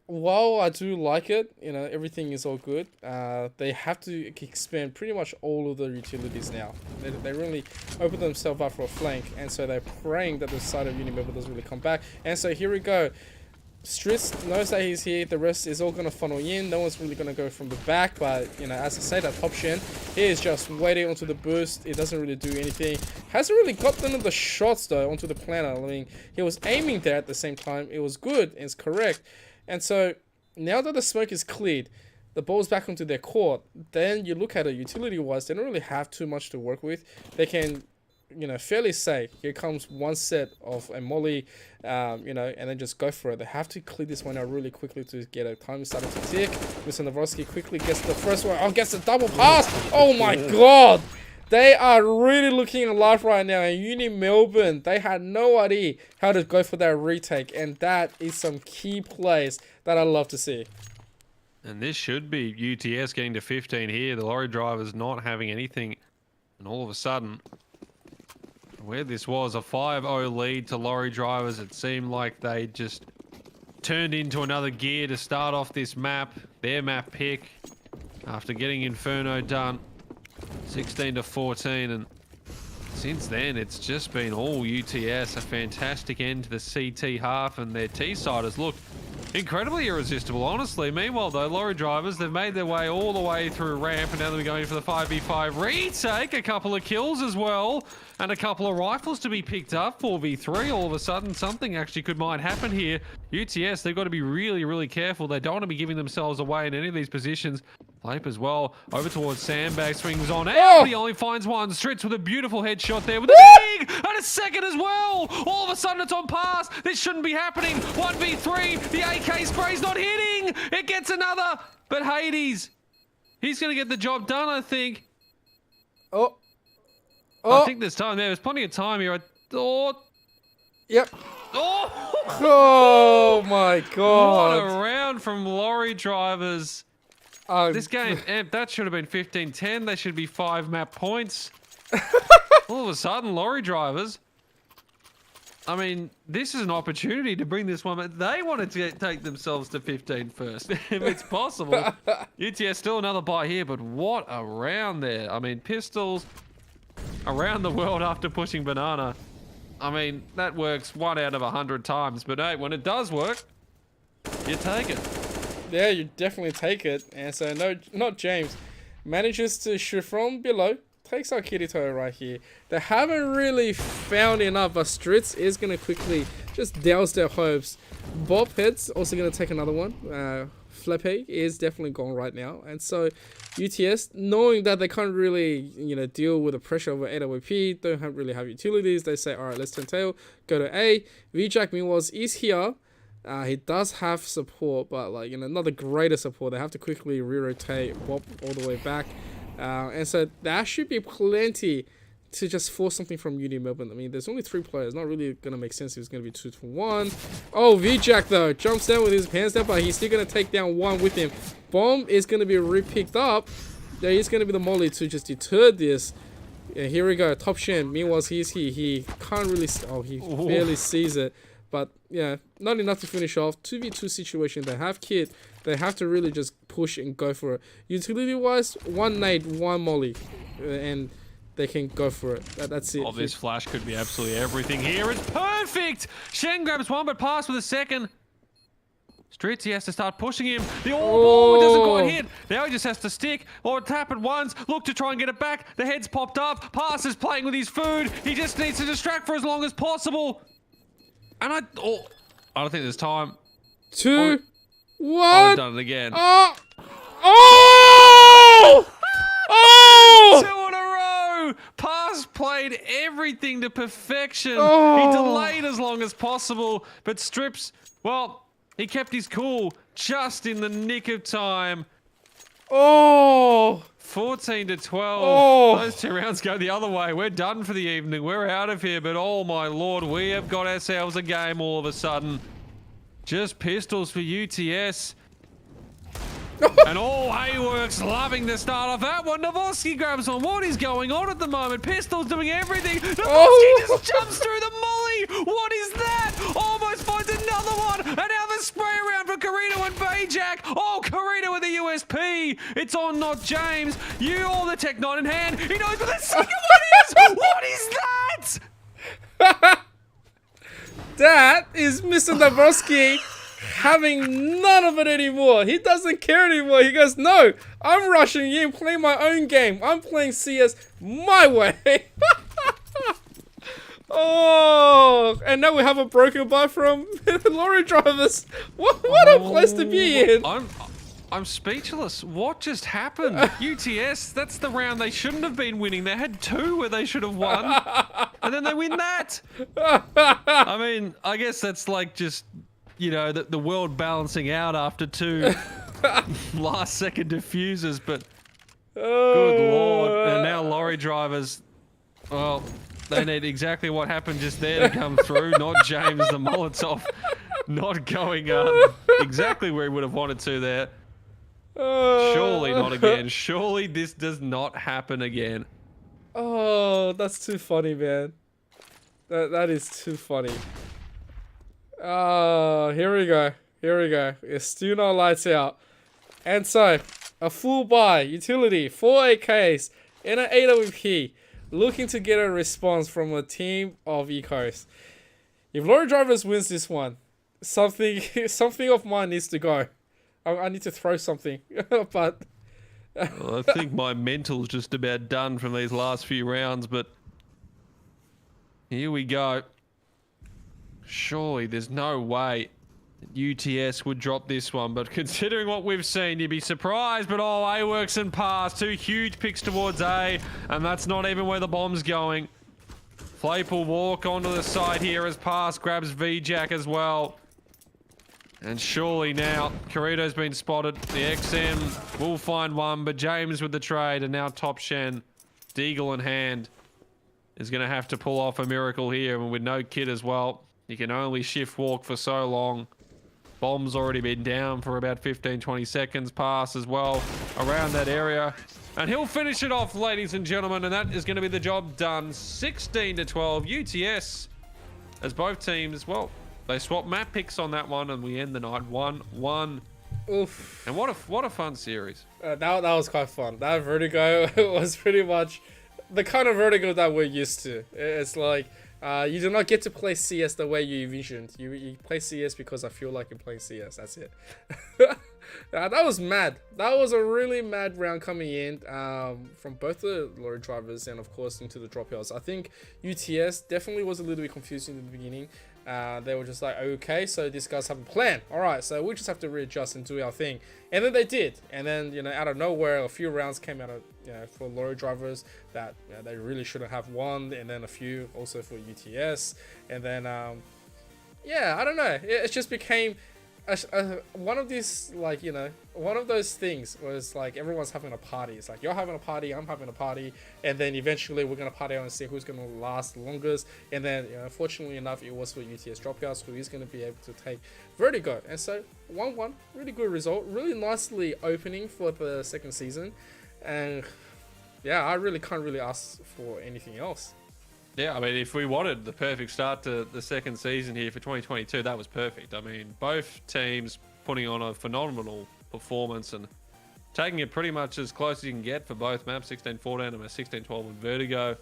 While I do like it, everything is all good, they have to expand pretty much all of the utilities now. They really open themselves up for a flank. And so they're praying that the side of Unimelb doesn't really come back. And so here we go. Stritz knows that he's here. The rest is all going to funnel in. No one's really going to go from the back. But, as I say, that top Shen, he is just waiting onto the boost. It doesn't really do anything. Hasn't really got none of the shots, though, onto the planner. I mean, he was aiming there at the same time. It was good. It's correct. And so, now that the smoke is cleared, the ball's back onto their court. Then you look at it utility-wise, they don't really have too much to work with. They can fairly say, here comes one set of a molly, and then just go for it. They have to clear this one out really quickly to get a time starting to tick. Mr. Novoski quickly gets the first one. Oh, gets the double pass. Oh my god. They are really looking alive right now. And Unimelb, they had no idea how to go for that retake. And that is some key plays that I love to see. And this should be UTS getting to 15 here. The Lorrydrivers not having anything. And all of a sudden, where this was a 5-0 lead to Lorrydrivers, it seemed like they just turned into another gear to start off this map. Their map pick after getting Inferno done. 16-14, and since then it's just been all UTS. A fantastic end to the CT half, and their T side has looked incredibly irresistible, honestly. Meanwhile, though, Lorrydrivers, they've made their way all the way through ramp, and now they're going for the 5v5 retake. A couple of kills as well, and a couple of rifles to be picked up. 4v3, all of a sudden, something actually might happen here. UTS, they've got to be really careful. They don't want to be giving themselves away in any of these positions. Flape as well, over towards Sandbag, swings on out, but he only finds one. Stritz with a beautiful headshot there with a big and a second as well. All of a sudden it's on pass. This shouldn't be happening. 1v3, the AK spray's not hitting. It gets another, but Hades, he's going to get the job done, I think. Oh. I think there's time there. There's plenty of time here. I thought. Yep. Oh! Oh my god. What a round from Lorrydrivers. This game, that should have been 15-10. They should be 5 map points. All of a sudden, Lorrydrivers. I mean, this is an opportunity to bring this one. They wanted to take themselves to 15 first, if it's possible. UTS still another buy here, but what a round there. I mean, pistols around the world after pushing banana. I mean, that works 1 out of 100 times. But hey, when it does work, you take it. Yeah, you definitely take it. And so, no, not James. Manages to shoot from below. Takes out Kirito right here. They haven't really found enough, but Stritz is going to quickly just douse their hopes. Bop Heads also going to take another one. Flepe is definitely gone right now. And so, UTS, knowing that they can't really, deal with the pressure of an AWP, don't really have utilities, they say, alright, let's turn tail, go to A. VJack, meanwhile, is here. He does have support, but not the greatest support. They have to quickly re-rotate, Bop all the way back. And so that should be plenty to just force something from Unimelb. I mean, there's only 3 players. Not really going to make sense if it's going to be 2 for 1. Oh, VJack, though, jumps down with his hands down, but he's still going to take down 1 with him. Bomb is going to be re-picked up. There is going to be the molly to just deter this. Yeah, here we go. Top Shen. Meanwhile, he can't really... Oh, he barely sees it. But, yeah, not enough to finish off. 2v2 situation. They have kit. They have to really just push and go for it. Utility-wise, 1 nade, 1 molly. And they can go for it. That's it. Oh, this flash could be absolutely everything here. It's perfect! Shen grabs 1, but pass with a second. Stritz, he has to start pushing him. The ball doesn't quite hit. Now he just has to stick or tap it once. Look to try and get it back. The head's popped up. Pass is playing with his food. He just needs to distract for as long as possible. And I don't think there's time. 2, 1. I've done it again. Oh! 2 in a row! Pass played everything to perfection. Oh. He delayed as long as possible, but Strips, well, he kept his cool just in the nick of time. Oh! 14 to 12. Oh. Those 2 rounds go the other way. We're done for the evening. We're out of here, but oh my lord, we have got ourselves a game all of a sudden. Just pistols for UTS. And all Hayworks loving the start of that one. Novoski grabs on. What is going on at the moment? Pistol's doing everything. Novoski just jumps through the molly. What is that? Almost finds another one. Another spray around for Carino and Bayjack. Oh, Carino with the USP. It's on, not James. You all the Tech 9 in hand. He knows what the second one is. What is that? That is Mr. Novoski having none of it anymore. He doesn't care anymore. He goes, no, I'm rushing in, playing my own game. I'm playing CS my way. Oh, and now we have a broken buy from Lorrydrivers. What a place to be in. I'm speechless. What just happened? UTS, that's the round they shouldn't have been winning. They had 2 where they should have won. And then they win that. I mean, I guess that's like just... You know, the world balancing out after 2 last second diffusers, but good lord. And now Lorrydrivers, well, they need exactly what happened just there to come through, not James the Molotov not going exactly where he would have wanted to there. Surely not again. Surely this does not happen again. Oh, that's too funny, man. That is too funny. Oh, here we go. Here we go. It's still not lights out. And so, a full buy, utility, 4 AKs, and an AWP, looking to get a response from a team of Ecos. If Lorrydrivers wins this one, something of mine needs to go. I need to throw something, but... Well, I think my mental's just about done from these last few rounds, but... Here we go. Surely there's no way UTS would drop this one, but considering what we've seen, you'd be surprised. But oh, A works and pass. 2 huge picks towards A, and that's not even where the bomb's going. Flape will walk onto the side here as pass grabs VJack as well. And surely now, Carito's been spotted. The XM will find one, but James with the trade, and now Top Shen, Deagle in hand, is going to have to pull off a miracle here, and with no kit as well. You can only shift walk for so long. Bomb's already been down for about 15-20 seconds. Pass as well around that area. And he'll finish it off, ladies and gentlemen, and that is going to be the job done. 16 to 12 UTS, as both teams, well, they swap map picks on that one, and we end the night 1-1. Oof. And what a fun series. That was quite fun. That vertigo was pretty much the kind of vertigo that we're used to. It's like... you do not get to play CS the way you envisioned. You play CS because I feel like you're playing CS. That's it. That was mad. That was a really mad round coming in from both the Lorrydrivers and of course into the dropoUTS. I think UTS definitely was a little bit confusing in the beginning. They were just like, okay, so these guys have a plan. All right, so we just have to readjust and do our thing. And then they did. And then, you know, out of nowhere, a few rounds came out of, you know, for Lorrydrivers that, you know, they really shouldn't have won. And then a few also for UTS. And then, yeah, I don't know. It just became one of these, like, you know, one of those things was like everyone's having a party. It's like you're having a party, I'm having a party, and then eventually we're gonna party out and see who's gonna last the longest. And then, you know, fortunately enough, it was for UTS dropoUTS, who is gonna be able to take Vertigo. And so 1-1, really good result, really nicely opening for the second season, and yeah, I really can't really ask for anything else. Yeah, I mean, if we wanted the perfect start to the second season here for 2022, that was perfect. I mean, both teams putting on a phenomenal performance and taking it pretty much as close as you can get for both maps, 16-14 and 16-12 with Vertigo.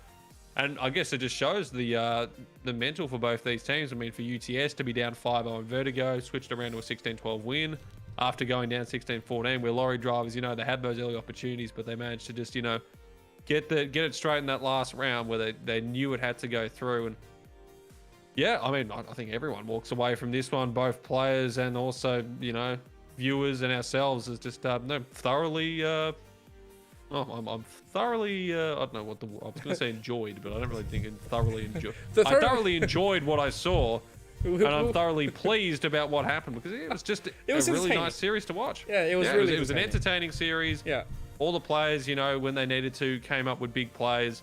And I guess it just shows the mental for both these teams. I mean, for UTS to be down 5-0 on Vertigo, switched around to a 16-12 win after going down 16-14, where Lorrydrivers, you know, they had those early opportunities, but they managed to just, you know, get it straight in that last round where they knew it had to go through. And yeah, I mean, I think everyone walks away from this one, both players and also, you know, viewers and ourselves, as just thoroughly I'm thoroughly I don't know what I was going to say enjoyed, but I don't really think it thoroughly enjoyed. I thoroughly enjoyed what I saw, and I'm thoroughly pleased about what happened, because it was just a really nice series to watch. Yeah, it was an entertaining series. Yeah. All the players, you know, when they needed to, came up with big plays.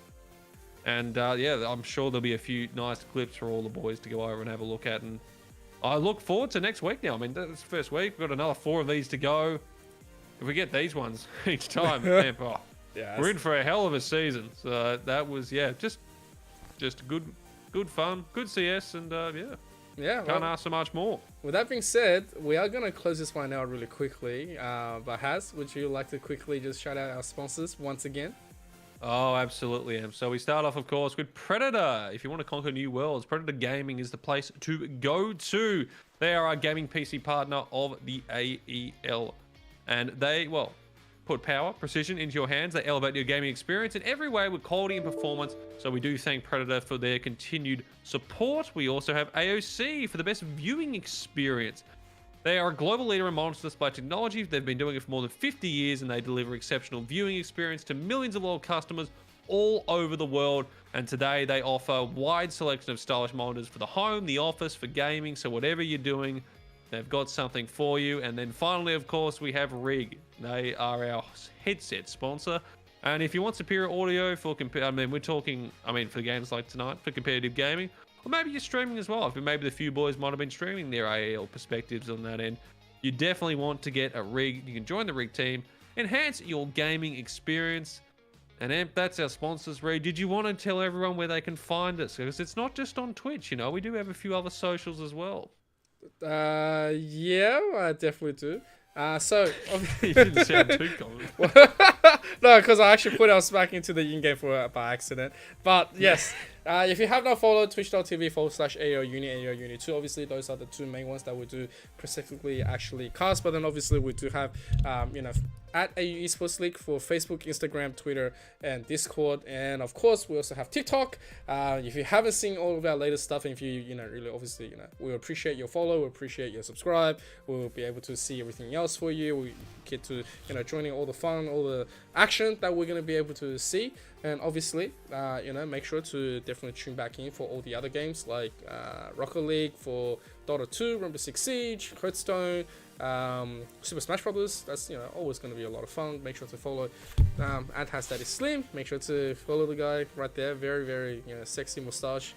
And yeah, I'm sure there'll be a few nice clips for all the boys to go over and have a look at. And I look forward to next week now. I mean, that's the first week. We've got another 4 of these to go. If we get these ones each time, man, yeah, we're in for a hell of a season. So that was, yeah, just good fun, good CS, and yeah, can't ask so much more. With that being said, we are going to close this one out really quickly. But Haz, would you like to quickly just shout out our sponsors once again? Oh, absolutely am. So we start off, of course, with Predator. If you want to conquer new worlds, Predator Gaming is the place to go to. They are our gaming PC partner of the AEL. And they, well, put power, precision into your hands. They elevate your gaming experience in every way with quality and performance. So we do thank Predator for their continued support. We also have AOC for the best viewing experience. They are a global leader in monitor display technology. They've been doing it for more than 50 years, and they deliver exceptional viewing experience to millions of loyal customers all over the world. And today they offer a wide selection of stylish monitors for the home, the office, for gaming. So whatever you're doing, they've got something for you. And then finally, of course, we have Rig. They are our headset sponsor. And if you want superior audio for for games like tonight, for competitive gaming, or maybe you're streaming as well. Maybe the few boys might have been streaming their AEL perspectives on that end. You definitely want to get a Rig. You can join the Rig team, enhance your gaming experience. And Amp, that's our sponsors, Rig. Did you want to tell everyone where they can find us? Because it's not just on Twitch, you know. We do have a few other socials as well. Yeah, I definitely do. So you didn't sound too common. No, because I actually put us back into the in-game by accident. But yes, if you have not followed twitch.tv/AEL Uni, AEL Uni 2, obviously those are the two main ones that we do specifically actually cast. But then obviously we do have, at AEL Esports League for Facebook, Instagram, Twitter, and Discord. And of course, we also have TikTok. If you haven't seen all of our latest stuff, and if you really obviously, we appreciate your follow, we appreciate your subscribe. We'll be able to see everything else for you. We get to, joining all the fun, all the action that we're going to be able to see. And obviously, make sure to definitely tune back in for all the other games like Rocket League, for Dota 2, Rainbow Six Siege, Hearthstone, Super Smash Brothers. That's always going to be a lot of fun. Make sure to follow at HazDaddySlim. Make sure to follow the guy right there. Very, very sexy mustache.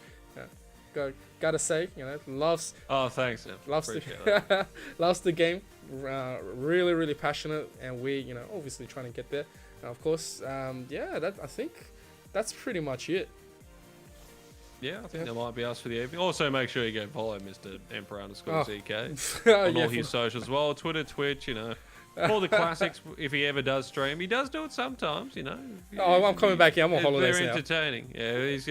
Gotta say, loves. Oh, thanks. Loves the loves the game. Really, really passionate, and we obviously trying to get there. And of course, I think that's pretty much it. Yeah, I think that might be us for the evening. Also, make sure you go follow Mr. Emperor_ZK on all his socials as well. Twitter, Twitch, all the classics. If he ever does stream, he does do it sometimes, Oh, I'm coming back here. I'm on holidays very now. entertaining. Yeah, he's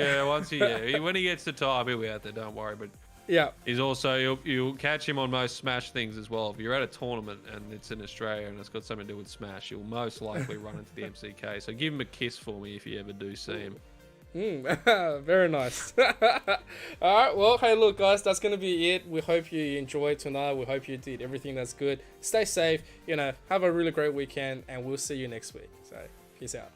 when he gets the time, he'll be out there. Don't worry. But yeah, he's also you'll catch him on most Smash things as well. If you're at a tournament and it's in Australia and it's got something to do with Smash, you'll most likely run into the MCK. So give him a kiss for me if you ever do see him. Very nice. Alright, well, hey, look, guys, that's gonna be it. We hope you enjoyed tonight. We hope you did everything that's good. Stay safe, have a really great weekend, and we'll see you next week. So, peace out.